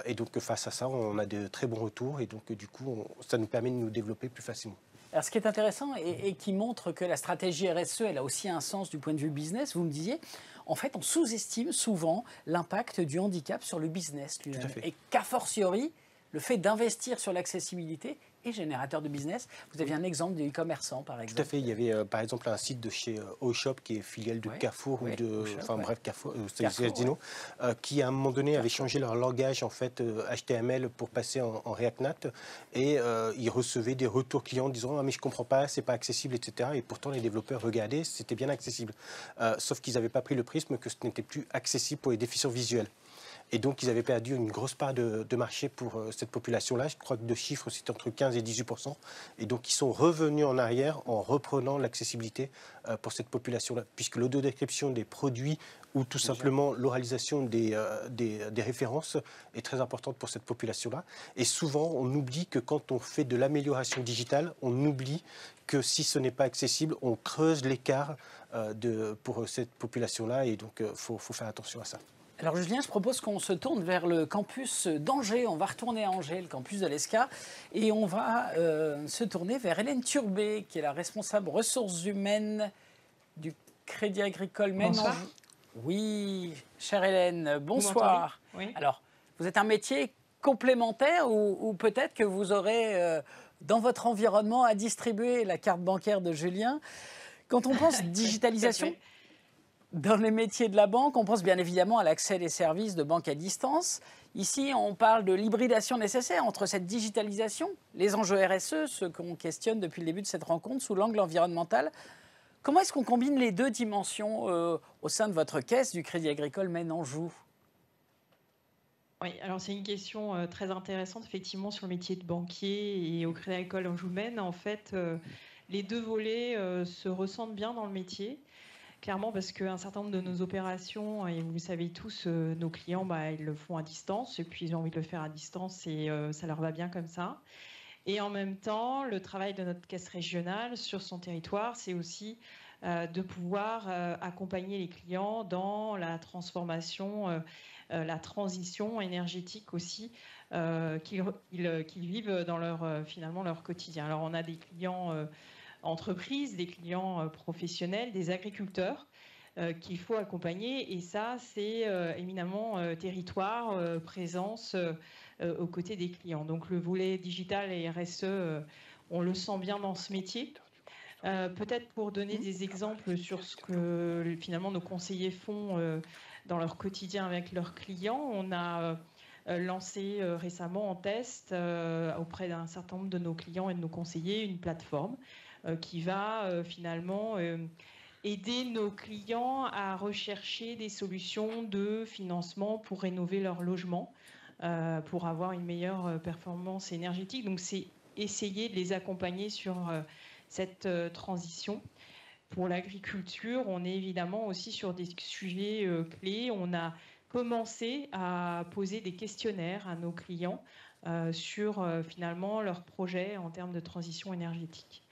Et donc face à ça, on a de très bons retours et donc du coup, ça nous permet de nous développer plus facilement. Alors, ce qui est intéressant et qui montre que la stratégie RSE, elle a aussi un sens du point de vue business, vous me disiez, en fait, on sous-estime souvent l'impact du handicap sur le business lui-même. Et qu'a fortiori, le fait d'investir sur l'accessibilité est générateur de business. Vous aviez un exemple de e-commerçant, par exemple. Tout à fait. Il y avait, par exemple, un site de chez Oshop, qui est filiale de Carrefour, ou de, enfin bref, Carrefour, qui, à un moment donné, avait changé leur langage, en fait, HTML pour passer en React Native. Et ils recevaient des retours clients disant « Ah, mais je ne comprends pas, c'est pas accessible, etc. » Et pourtant, les développeurs regardaient, c'était bien accessible. Sauf qu'ils n'avaient pas pris le prisme que ce n'était plus accessible pour les déficients visuels. Et donc, ils avaient perdu une grosse part de marché pour cette population-là. Je crois que de chiffres, c'était entre 15 et 18%. Et donc, ils sont revenus en arrière en reprenant l'accessibilité pour cette population-là. Puisque l'audio-description des produits ou tout simplement l'oralisation des références est très importante pour cette population-là. Et souvent, on oublie que quand on fait de l'amélioration digitale, on oublie que si ce n'est pas accessible, on creuse l'écart pour cette population-là. Et donc, il faut faire attention à ça. Alors Julien, je propose qu'on se tourne vers le campus d'Angers. On va retourner à Angers, le campus de l'ESCA, et on va se tourner vers Hélène Turbet, qui est la responsable ressources humaines du Crédit Agricole Maine. Bonsoir. Oui, chère Hélène, bonsoir. Oui. Alors, vous êtes un métier complémentaire ou peut-être que vous aurez dans votre environnement à distribuer la carte bancaire de Julien. Quand on pense digitalisation, dans les métiers de la banque, on pense bien évidemment à l'accès des services de banque à distance. Ici, on parle de l'hybridation nécessaire entre cette digitalisation, les enjeux RSE, ce qu'on questionne depuis le début de cette rencontre sous l'angle environnemental. Comment est-ce qu'on combine les deux dimensions au sein de votre caisse du Crédit Agricole Maine-Anjou? Oui, alors c'est une question très intéressante effectivement sur le métier de banquier et au Crédit Agricole Anjou-Maine. En fait, les deux volets se ressentent bien dans le métier. Clairement, parce qu'un certain nombre de nos opérations, et vous le savez tous, nos clients, ils le font à distance, et puis ils ont envie de le faire à distance, et ça leur va bien comme ça. Et en même temps, le travail de notre caisse régionale sur son territoire, c'est aussi de pouvoir accompagner les clients dans la transformation, la transition énergétique aussi, qu'ils vivent dans finalement leur quotidien. Alors on a des clients entreprises, des clients professionnels, des agriculteurs qu'il faut accompagner. Et ça, c'est éminemment territoire, présence aux côtés des clients. Donc le volet digital et RSE, on le sent bien dans ce métier. Peut-être pour donner des exemples sur ce que finalement nos conseillers font dans leur quotidien avec leurs clients, on a lancé récemment en test auprès d'un certain nombre de nos clients et de nos conseillers une plateforme qui va finalement aider nos clients à rechercher des solutions de financement pour rénover leur logement, pour avoir une meilleure performance énergétique. Donc c'est essayer de les accompagner sur cette transition. Pour l'agriculture, on est évidemment aussi sur des sujets clés. On a commencé à poser des questionnaires à nos clients sur finalement leurs projets en termes de transition énergétique.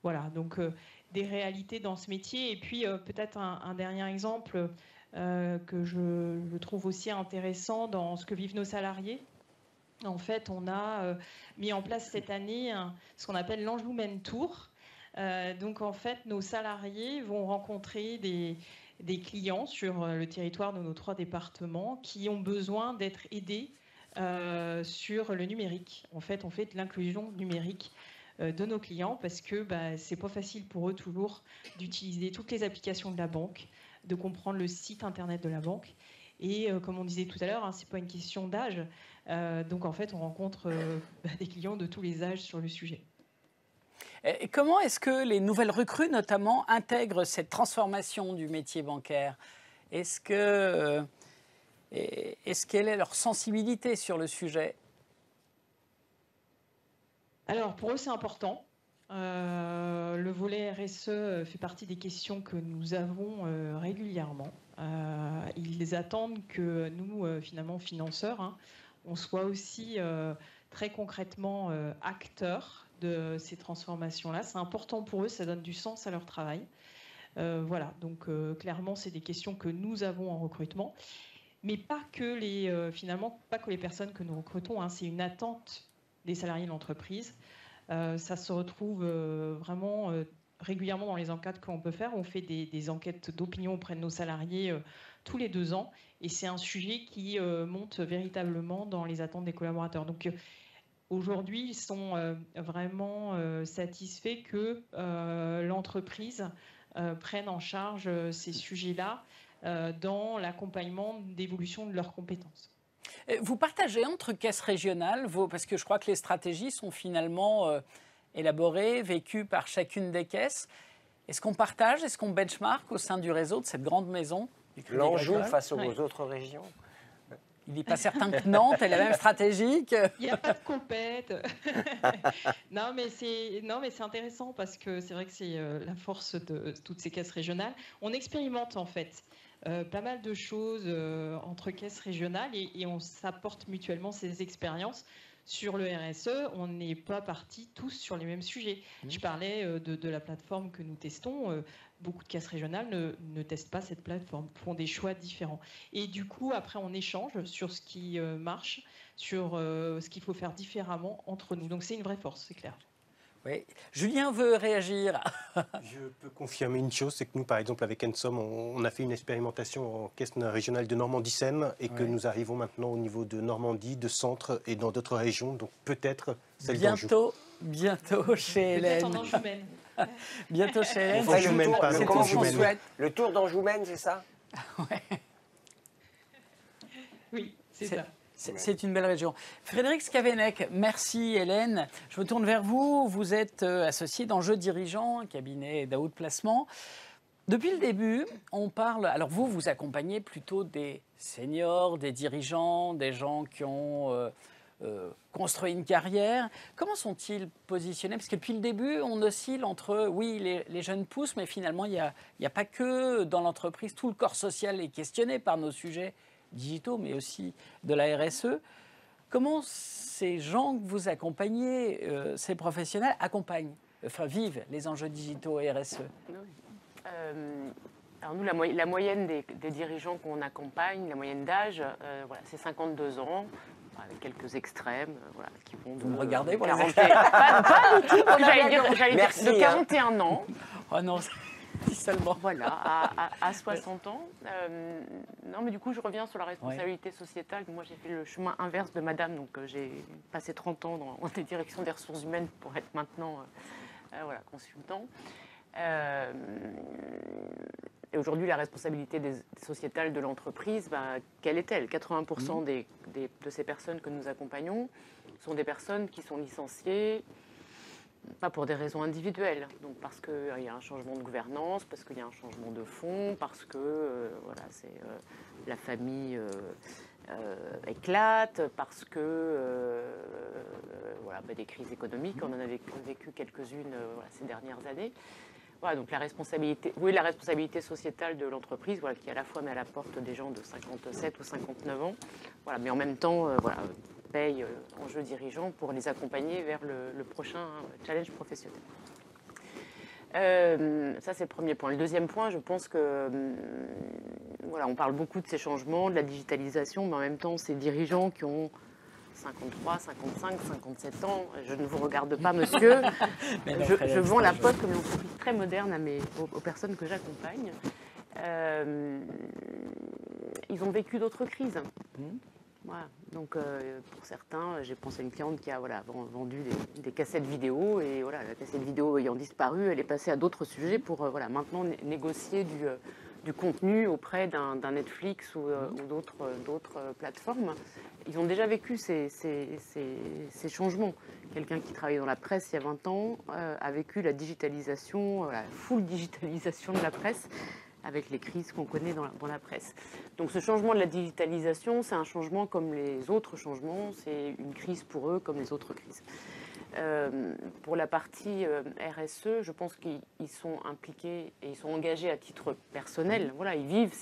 Voilà, donc des réalités dans ce métier. Et puis peut-être un dernier exemple que je trouve aussi intéressant dans ce que vivent nos salariés. En fait, on a mis en place cette année ce qu'on appelle l'Anjou Maine Tour. Donc en fait, nos salariés vont rencontrer des clients sur le territoire de nos 3 départements qui ont besoin d'être aidés sur le numérique. En fait, on fait de l'inclusion numérique de nos clients parce que c'est pas facile pour eux toujours d'utiliser toutes les applications de la banque, de comprendre le site internet de la banque. Et comme on disait tout à l'heure, c'est pas une question d'âge. Donc en fait, on rencontre des clients de tous les âges sur le sujet. Et comment est-ce que les nouvelles recrues, notamment, intègrent cette transformation du métier bancaire? Quelle est leur sensibilité sur le sujet? Alors, pour eux, c'est important. Le volet RSE fait partie des questions que nous avons régulièrement. Ils attendent que nous, finalement, financeurs, on soit aussi très concrètement acteurs de ces transformations-là. C'est important pour eux, ça donne du sens à leur travail. Voilà, donc clairement, c'est des questions que nous avons en recrutement. Mais pas que finalement, pas que les personnes que nous recrutons, c'est une attente des salariés de l'entreprise. Ça se retrouve vraiment régulièrement dans les enquêtes qu'on peut faire. On fait des enquêtes d'opinion auprès de nos salariés tous les 2 ans. Et c'est un sujet qui monte véritablement dans les attentes des collaborateurs. Donc aujourd'hui, ils sont vraiment satisfaits que l'entreprise prenne en charge ces sujets-là dans l'accompagnement d'évolution de leurs compétences. Vous partagez entre caisses régionales, parce que je crois que les stratégies sont finalement élaborées, vécues par chacune des caisses. Est-ce qu'on partage, est-ce qu'on benchmark au sein du réseau de cette grande maison? L'enjeu face aux autres régions. Il n'est pas certain que Nantes ait la même stratégie. Il n'y a pas de compète. Non, mais c'est intéressant parce que c'est vrai que c'est la force de toutes ces caisses régionales. On expérimente en fait pas mal de choses entre caisses régionales et on s'apporte mutuellement ces expériences. Sur le RSE, on n'est pas partis tous sur les mêmes sujets. Je parlais de la plateforme que nous testons. Beaucoup de caisses régionales ne testent pas cette plateforme, font des choix différents. Et du coup, après, on échange sur ce qui marche, sur ce qu'il faut faire différemment entre nous. Donc c'est une vraie force, c'est clair. Oui. Julien veut réagir. Je peux confirmer une chose, c'est que nous, par exemple, avec Ensom, on a fait une expérimentation en caisse régionale de Normandie-Seine et que nous arrivons maintenant au niveau de Normandie, de Centre et dans d'autres régions. Donc peut-être celle d'Anjou. Bientôt chez Hélène. Peut-être en Anjoumaine. Bientôt chez Hélène. Le tour d'Anjoumaine, c'est ça? Oui, c'est ça. C'est une belle région. Frédéric Scavenec, merci Hélène. Je me tourne vers vous. Vous êtes associé d'Enjeux Dirigeants, un cabinet d'out placement. Depuis le début, on parle... Alors vous accompagnez plutôt des seniors, des dirigeants, des gens qui ont construit une carrière. Comment sont-ils positionnés? Parce que depuis le début, on oscille entre, oui, les jeunes poussent, mais finalement, il n'y a pas que dans l'entreprise. Tout le corps social est questionné par nos sujets digitaux, mais aussi de la RSE. Comment ces gens que vous accompagnez, ces professionnels, vivent les enjeux digitaux et RSE? Alors nous, la moyenne des dirigeants qu'on accompagne, la moyenne d'âge, c'est 52 ans, avec quelques extrêmes, qui vont de... Vous me regardez pour 40... Pas du tout, j'allais dire de 41 ans. Oh non, seulement. Voilà, à 60 ans. Non, mais du coup, je reviens sur la responsabilité sociétale. Moi, j'ai fait le chemin inverse de madame, donc j'ai passé 30 ans dans des directions des ressources humaines pour être maintenant consultant. Et aujourd'hui, la responsabilité sociétale de l'entreprise, quelle est-elle? 80% de ces personnes que nous accompagnons sont des personnes qui sont licenciées, pas pour des raisons individuelles, donc parce qu'il y a un changement de gouvernance, parce qu'il y a un changement de fond, parce que la famille éclate, parce que des crises économiques, on en a vécu quelques-unes ces dernières années. Voilà, donc la responsabilité sociétale de l'entreprise, qui à la fois met à la porte des gens de 57 ou 59 ans, mais en même temps paye Enjeux Dirigeants pour les accompagner vers le prochain challenge professionnel. Ça, c'est le premier point. Le deuxième point, je pense que on parle beaucoup de ces changements, de la digitalisation, mais en même temps, ces dirigeants qui ont 53, 55, 57 ans, je ne vous regarde pas, monsieur. Je vends la poste comme une entreprise très moderne aux personnes que j'accompagne. Ils ont vécu d'autres crises. Voilà. Donc, pour certains, j'ai pensé à une cliente qui a vendu des cassettes vidéo et voilà, la cassette vidéo ayant disparu, elle est passée à d'autres sujets pour maintenant négocier du contenu auprès d'un Netflix ou d'autres plateformes. Ils ont déjà vécu ces changements. Quelqu'un qui travaillait dans la presse il y a 20 ans a vécu la digitalisation, la full digitalisation de la presse, avec les crises qu'on connaît dans la presse. Donc ce changement de la digitalisation, c'est un changement comme les autres changements, c'est une crise pour eux comme les autres crises. Pour la partie RSE, je pense qu'ils sont impliqués et ils sont engagés à titre personnel. Voilà, ils vivent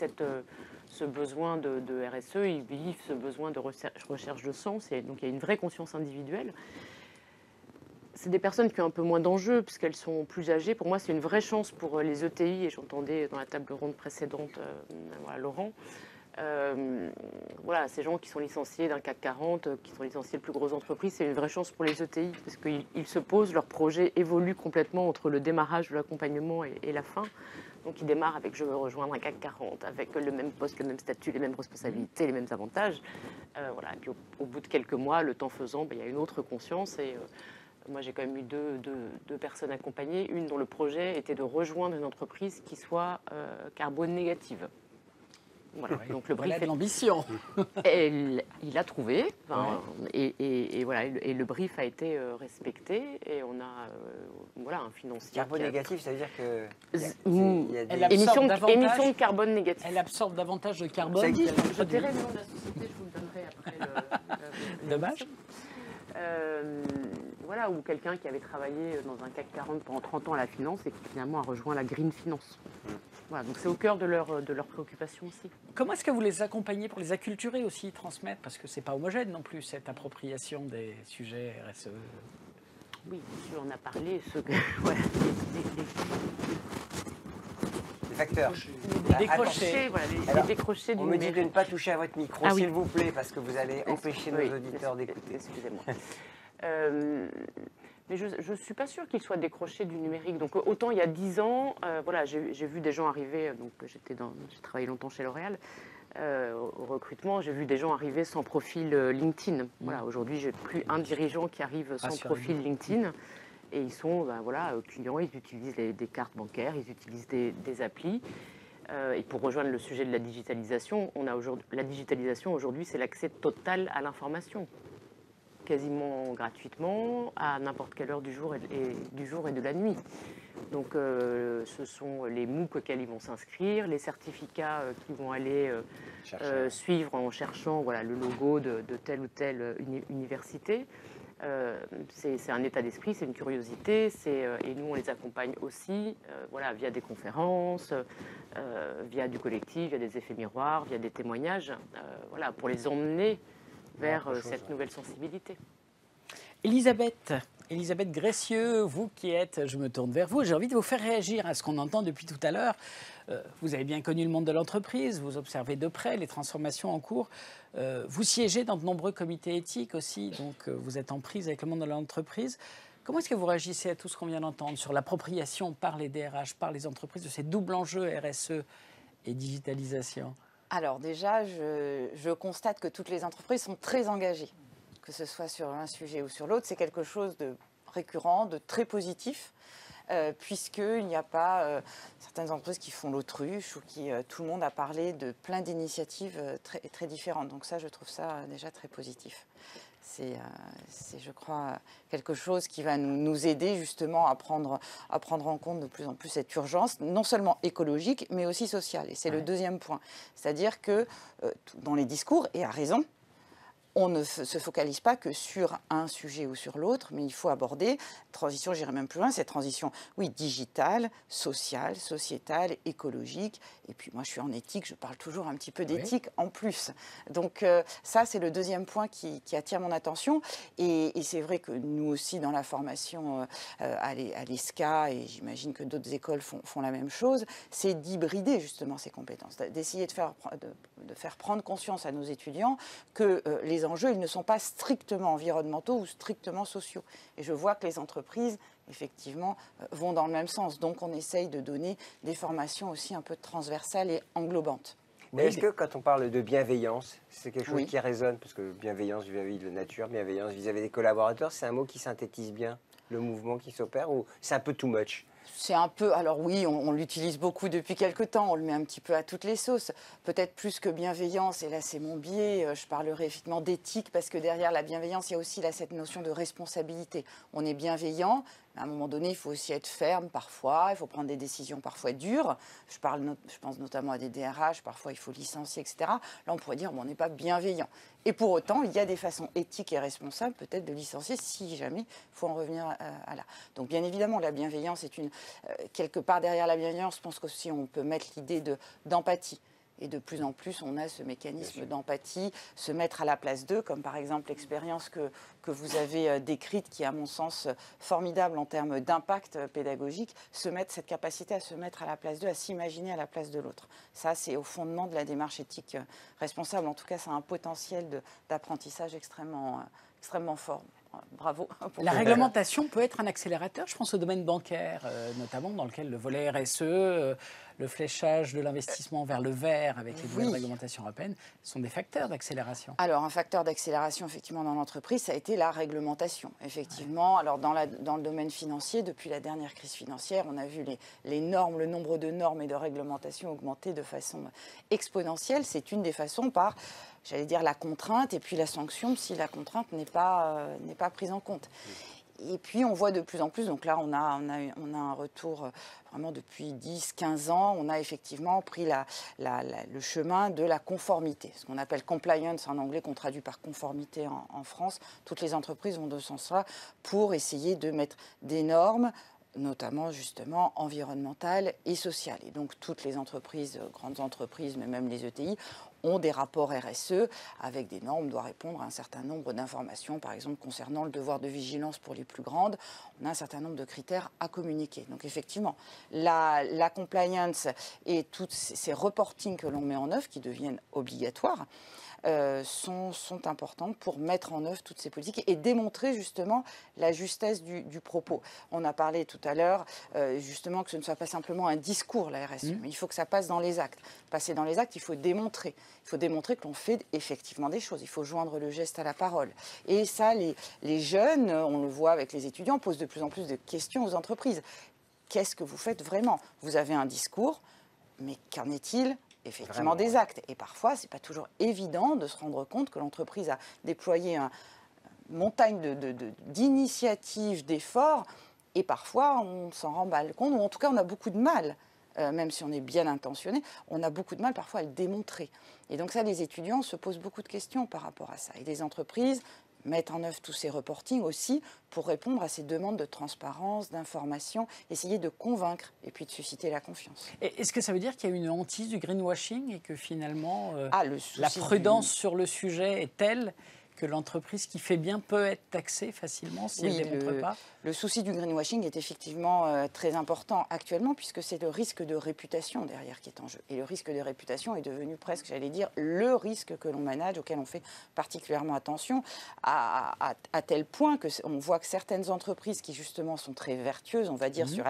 ce besoin de RSE, ils vivent ce besoin de recherche de sens, et donc il y a une vraie conscience individuelle. C'est des personnes qui ont un peu moins d'enjeux puisqu'elles sont plus âgées. Pour moi, c'est une vraie chance pour les ETI, et j'entendais dans la table ronde précédente Laurent. Voilà, ces gens qui sont licenciés d'un CAC 40, qui sont licenciés de plus grosses entreprises, c'est une vraie chance pour les ETI parce qu'ils se posent, leurs projets évoluent complètement entre le démarrage de l'accompagnement et la fin. Donc ils démarrent avec « je veux rejoindre un CAC 40 », avec le même poste, le même statut, les mêmes responsabilités, les mêmes avantages. Voilà. Et puis au bout de quelques mois, le temps faisant, il y a une autre conscience. Et moi, j'ai quand même eu deux personnes accompagnées, une dont le projet était de rejoindre une entreprise qui soit carbone négative. Voilà. Donc le brief, voilà de l'ambition. Il a trouvé, et voilà, et le brief a été respecté, et on a un financier. Carbone négatif, ça veut dire que émission de carbone négatif. Elle absorbe davantage de carbone. Ça existe. Je dirais le nom de la société, je vous le donnerai après. Dommage. Voilà, ou quelqu'un qui avait travaillé dans un CAC 40 pendant 30 ans à la finance et qui finalement a rejoint la green finance. Voilà, donc c'est au cœur de leurs préoccupations aussi. Comment est-ce que vous les accompagnez pour les acculturer aussi, transmettre? Parce que c'est pas homogène non plus, cette appropriation des sujets RSE. Oui, bien sûr, on a parlé. Les facteurs. Les décrochés, les décrochés du on me dit de ne pas toucher à votre micro, s'il vous plaît, parce que vous allez empêcher nos auditeurs d'écouter. Excusez-moi. Mais je ne suis pas sûre qu'ils soient décrochés du numérique. Donc autant il y a 10 ans, j'ai vu des gens arriver, donc j'ai travaillé longtemps chez L'Oréal, au recrutement, j'ai vu des gens arriver sans profil LinkedIn. Voilà, aujourd'hui, j'ai plus un dirigeant qui arrive sans profil LinkedIn. Et ils sont clients, ils utilisent des cartes bancaires, ils utilisent des applis. Et pour rejoindre le sujet de la digitalisation, la digitalisation aujourd'hui, c'est l'accès total à l'information, quasiment gratuitement, à n'importe quelle heure du jour et de la nuit. Donc ce sont les MOOC auxquels ils vont s'inscrire, les certificats qu'ils vont aller suivre en cherchant le logo de telle ou telle université. C'est un état d'esprit, c'est une curiosité, et nous on les accompagne aussi via des conférences, via du collectif, via des effets miroirs, via des témoignages, pour les emmener vers cette nouvelle sensibilité. Elisabeth Gressieux, vous qui êtes, je me tourne vers vous, j'ai envie de vous faire réagir à ce qu'on entend depuis tout à l'heure. Vous avez bien connu le monde de l'entreprise, vous observez de près les transformations en cours. Vous siégez dans de nombreux comités éthiques aussi, donc vous êtes en prise avec le monde de l'entreprise. Comment est-ce que vous réagissez à tout ce qu'on vient d'entendre sur l'appropriation par les DRH, par les entreprises, de ces doubles enjeux RSE et digitalisation? Alors déjà, je constate que toutes les entreprises sont très engagées, que ce soit sur un sujet ou sur l'autre. C'est quelque chose de récurrent, de très positif, puisqu'il n'y a pas certaines entreprises qui font l'autruche ou qui, tout le monde a parlé de plein d'initiatives très, très différentes. Donc ça, je trouve ça déjà très positif. C'est, je crois, quelque chose qui va nous aider justement à prendre en compte de plus en plus cette urgence, non seulement écologique, mais aussi sociale. Et c'est le deuxième point. C'est-à-dire que dans les discours, et à raison, on ne se focalise pas que sur un sujet ou sur l'autre, mais il faut aborder transition, j'irai même plus loin, cette transition, oui, digitale, sociale, sociétale, écologique. Et puis moi, je suis en éthique, je parle toujours un petit peu d'éthique en plus. Donc ça, c'est le deuxième point qui attire mon attention. Et c'est vrai que nous aussi, dans la formation à l'ESCA, et j'imagine que d'autres écoles font la même chose, c'est d'hybrider justement ces compétences, d'essayer de faire prendre conscience à nos étudiants que les enjeux, ils ne sont pas strictement environnementaux ou strictement sociaux. Et je vois que les entreprises, effectivement, vont dans le même sens. Donc, on essaye de donner des formations aussi un peu transversales et englobantes. Mais est-ce que quand on parle de bienveillance, c'est quelque chose Oui. qui résonne? Parce que bienveillance vis-à-vis de la nature, bienveillance vis-à-vis des collaborateurs, c'est un mot qui synthétise bien le mouvement qui s'opère ou c'est un peu too much? C'est un peu, alors oui, on l'utilise beaucoup depuis quelque temps, on le met un petit peu à toutes les sauces, peut-être plus que bienveillance, et là c'est mon biais, je parlerai effectivement d'éthique, parce que derrière la bienveillance, il y a aussi là, cette notion de responsabilité. On est bienveillant, mais à un moment donné, il faut aussi être ferme parfois, il faut prendre des décisions parfois dures, je pense notamment à des DRH, parfois il faut licencier, etc. Là on pourrait dire, bon, on n'est pas bienveillant. Et pour autant, il y a des façons éthiques et responsables peut-être de licencier si jamais il faut en revenir à là. Donc bien évidemment, la bienveillance est quelque part derrière la bienveillance, je pense qu'aussi on peut mettre l'idée d'empathie. Et de plus en plus, on a ce mécanisme d'empathie, se mettre à la place d'eux, comme par exemple l'expérience que vous avez décrite, qui est à mon sens formidable en termes d'impact pédagogique, cette capacité à se mettre à la place d'eux, à s'imaginer à la place de l'autre. Ça, c'est au fondement de la démarche éthique responsable. En tout cas, c'est un potentiel d'apprentissage extrêmement fort. Bravo. La réglementation peut être un accélérateur, je pense au domaine bancaire, notamment dans lequel le volet RSE, le fléchage de l'investissement vers le vert avec les nouvelles réglementations européennes sont des facteurs d'accélération. Alors, un facteur d'accélération, effectivement, dans l'entreprise, ça a été la réglementation. Effectivement, alors dans le domaine financier, depuis la dernière crise financière, on a vu les normes, le nombre de normes et de réglementations augmenter de façon exponentielle. C'est une des façons par, j'allais dire, la contrainte et puis la sanction si la contrainte n'est pas prise en compte. Et puis, on voit de plus en plus, donc là, on a un retour vraiment depuis 10-15 ans, on a effectivement pris le chemin de la conformité, ce qu'on appelle compliance en anglais, qu'on traduit par conformité en France. Toutes les entreprises vont de ce sens-là pour essayer de mettre des normes, notamment justement environnementales et sociales. Et donc, toutes les entreprises, grandes entreprises, mais même les ETI, ont des rapports RSE avec des normes, doivent répondre à un certain nombre d'informations, par exemple concernant le devoir de vigilance pour les plus grandes, on a un certain nombre de critères à communiquer. Donc effectivement, la compliance et tous ces reportings que l'on met en œuvre, qui deviennent obligatoires, sont importantes pour mettre en œuvre toutes ces politiques et démontrer justement la justesse du propos. On a parlé tout à l'heure justement que ce ne soit pas simplement un discours, la RSE, mais il faut que ça passe dans les actes. Passer dans les actes, il faut démontrer. Il faut démontrer que l'on fait effectivement des choses. Il faut joindre le geste à la parole. Et ça, les jeunes, on le voit avec les étudiants, posent de plus en plus de questions aux entreprises. Qu'est-ce que vous faites vraiment? Vous avez un discours, mais qu'en est-il effectivement Vraiment, des actes? Et parfois, ce n'est pas toujours évident de se rendre compte que l'entreprise a déployé une montagne d'initiatives, d'efforts, et parfois on s'en rend mal compte, ou en tout cas on a beaucoup de mal, même si on est bien intentionné, on a beaucoup de mal parfois à le démontrer. Et donc ça, les étudiants se posent beaucoup de questions par rapport à ça. Et les entreprises mettre en œuvre tous ces reportings aussi pour répondre à ces demandes de transparence, d'information, essayer de convaincre et puis de susciter la confiance. Est-ce que ça veut dire qu'il y a une hantise du greenwashing et que finalement la souci prudence sur le sujet est telle que l'entreprise qui fait bien peut être taxée facilement si elle ne démontre pas? Le souci du greenwashing est effectivement très important actuellement puisque c'est le risque de réputation derrière qui est en jeu. Et le risque de réputation est devenu presque, j'allais dire, le risque que l'on manage, auquel on fait particulièrement attention, à tel point qu'on voit que certaines entreprises qui justement sont très vertueuses, on va dire sur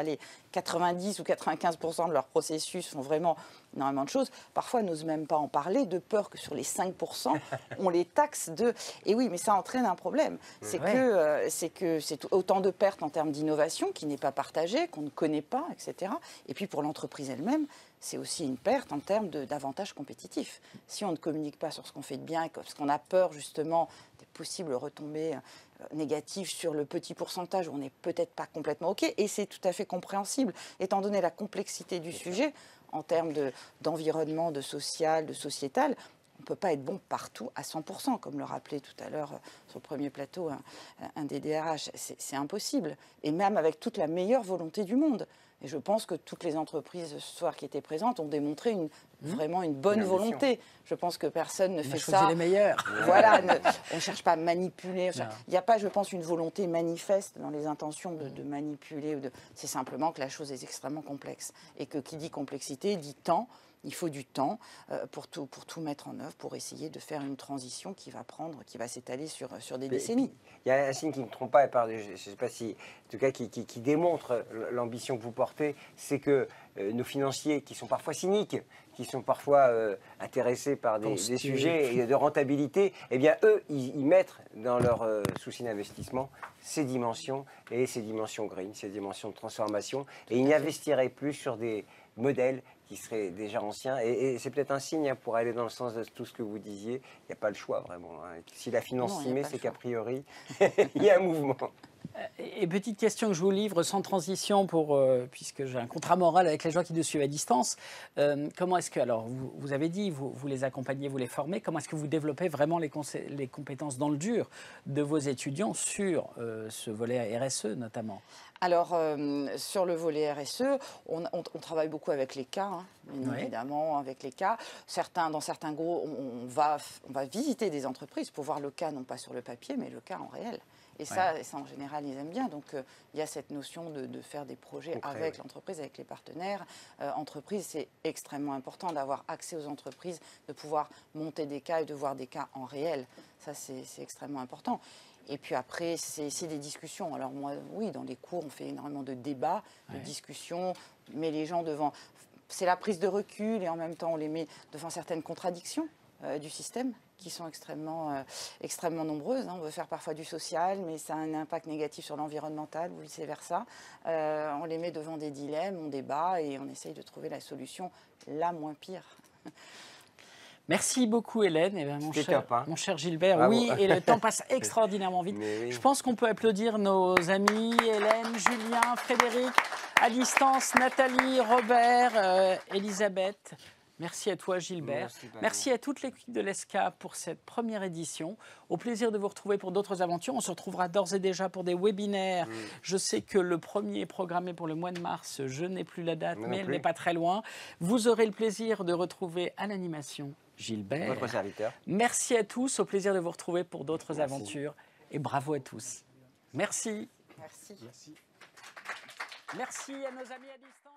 90 ou 95% de leur processus font vraiment énormément de choses, parfois n'osent même pas en parler de peur que sur les 5%, on les taxe de... Et oui, mais ça entraîne un problème. C'est que c'est autant de pertes en termes d'innovation qui n'est pas partagée, qu'on ne connaît pas, etc. Et puis pour l'entreprise elle-même, c'est aussi une perte en termes d'avantages compétitifs. Si on ne communique pas sur ce qu'on fait de bien, parce qu'on a peur justement des possibles retombées négatives sur le petit pourcentage où on n'est peut-être pas complètement OK, et c'est tout à fait compréhensible, étant donné la complexité du sujet, en termes d'environnement, de social, de sociétal, on ne peut pas être bon partout à 100%, comme le rappelait tout à l'heure sur le premier plateau un des DRH. C'est impossible, et même avec toute la meilleure volonté du monde. Et je pense que toutes les entreprises ce soir qui étaient présentes ont démontré vraiment une bonne volonté. Je pense que personne ne fait ça. Les meilleurs. Voilà, on ne cherche pas à manipuler. Il n'y a pas, je pense, une volonté manifeste dans les intentions de manipuler. C'est simplement que la chose est extrêmement complexe. Et que qui dit complexité dit temps. Il faut du temps pour tout mettre en œuvre, pour essayer de faire une transition qui va s'étaler sur des décennies. Il y a un signe qui ne trompe pas, je ne sais pas si en tout cas qui démontre l'ambition que vous portez, c'est que nos financiers qui sont parfois cyniques, qui sont parfois intéressés par des sujets de rentabilité, eh bien eux, ils mettent dans leur souci d'investissement ces dimensions et ces dimensions green, ces dimensions de transformation, et ils investiraient plus sur des modèles qui seraient déjà anciens. Et c'est peut-être un signe pour aller dans le sens de tout ce que vous disiez. Il n'y a pas le choix vraiment. Si la finance s'y met, c'est qu'a priori, il y a un mouvement. Et petite question que je vous livre sans transition, puisque j'ai un contrat moral avec les gens qui nous suivent à distance. Comment est-ce que, alors vous avez dit, vous les accompagnez, vous les formez, comment est-ce que vous développez vraiment les compétences dans le dur de vos étudiants sur ce volet RSE notamment? Alors, sur le volet RSE, on travaille beaucoup avec les cas, bien évidemment, avec les cas. Dans certains groupes, on va visiter des entreprises pour voir le cas, non pas sur le papier, mais le cas en réel. Et ça, en général, ils aiment bien. Donc, il y a cette notion de faire des projets avec l'entreprise, avec les partenaires. Entreprise, c'est extrêmement important d'avoir accès aux entreprises, de pouvoir monter des cas et de voir des cas en réel. Ça, c'est extrêmement important. Et puis après, c'est des discussions. Alors moi, oui, dans les cours, on fait énormément de débats, de discussions, mais les gens devant... C'est la prise de recul et en même temps, on les met devant certaines contradictions du système qui sont extrêmement nombreuses. On veut faire parfois du social, mais ça a un impact négatif sur l'environnemental ou vice-versa. On les met devant des dilemmes, on débat et on essaye de trouver la solution la moins pire. Merci beaucoup Hélène. Et bien, mon cher Gilbert, bravo. Oui, et le temps passe extraordinairement vite. Oui. Je pense qu'on peut applaudir nos amis Hélène, Julien, Frédéric, à distance, Nathalie, Robert, Elisabeth. Merci à toi Gilbert. Merci à toute l'équipe de l'ESCA pour cette première édition. Au plaisir de vous retrouver pour d'autres aventures. On se retrouvera d'ores et déjà pour des webinaires. Je sais que le premier est programmé pour le mois de mars. Je n'ai plus la date, mais elle n'est pas très loin. Vous aurez le plaisir de retrouver à l'animation Gilbert. Votre serviteur. Merci à tous. Au plaisir de vous retrouver pour d'autres aventures. Et bravo à tous. Merci. Merci. Merci à nos amis à distance.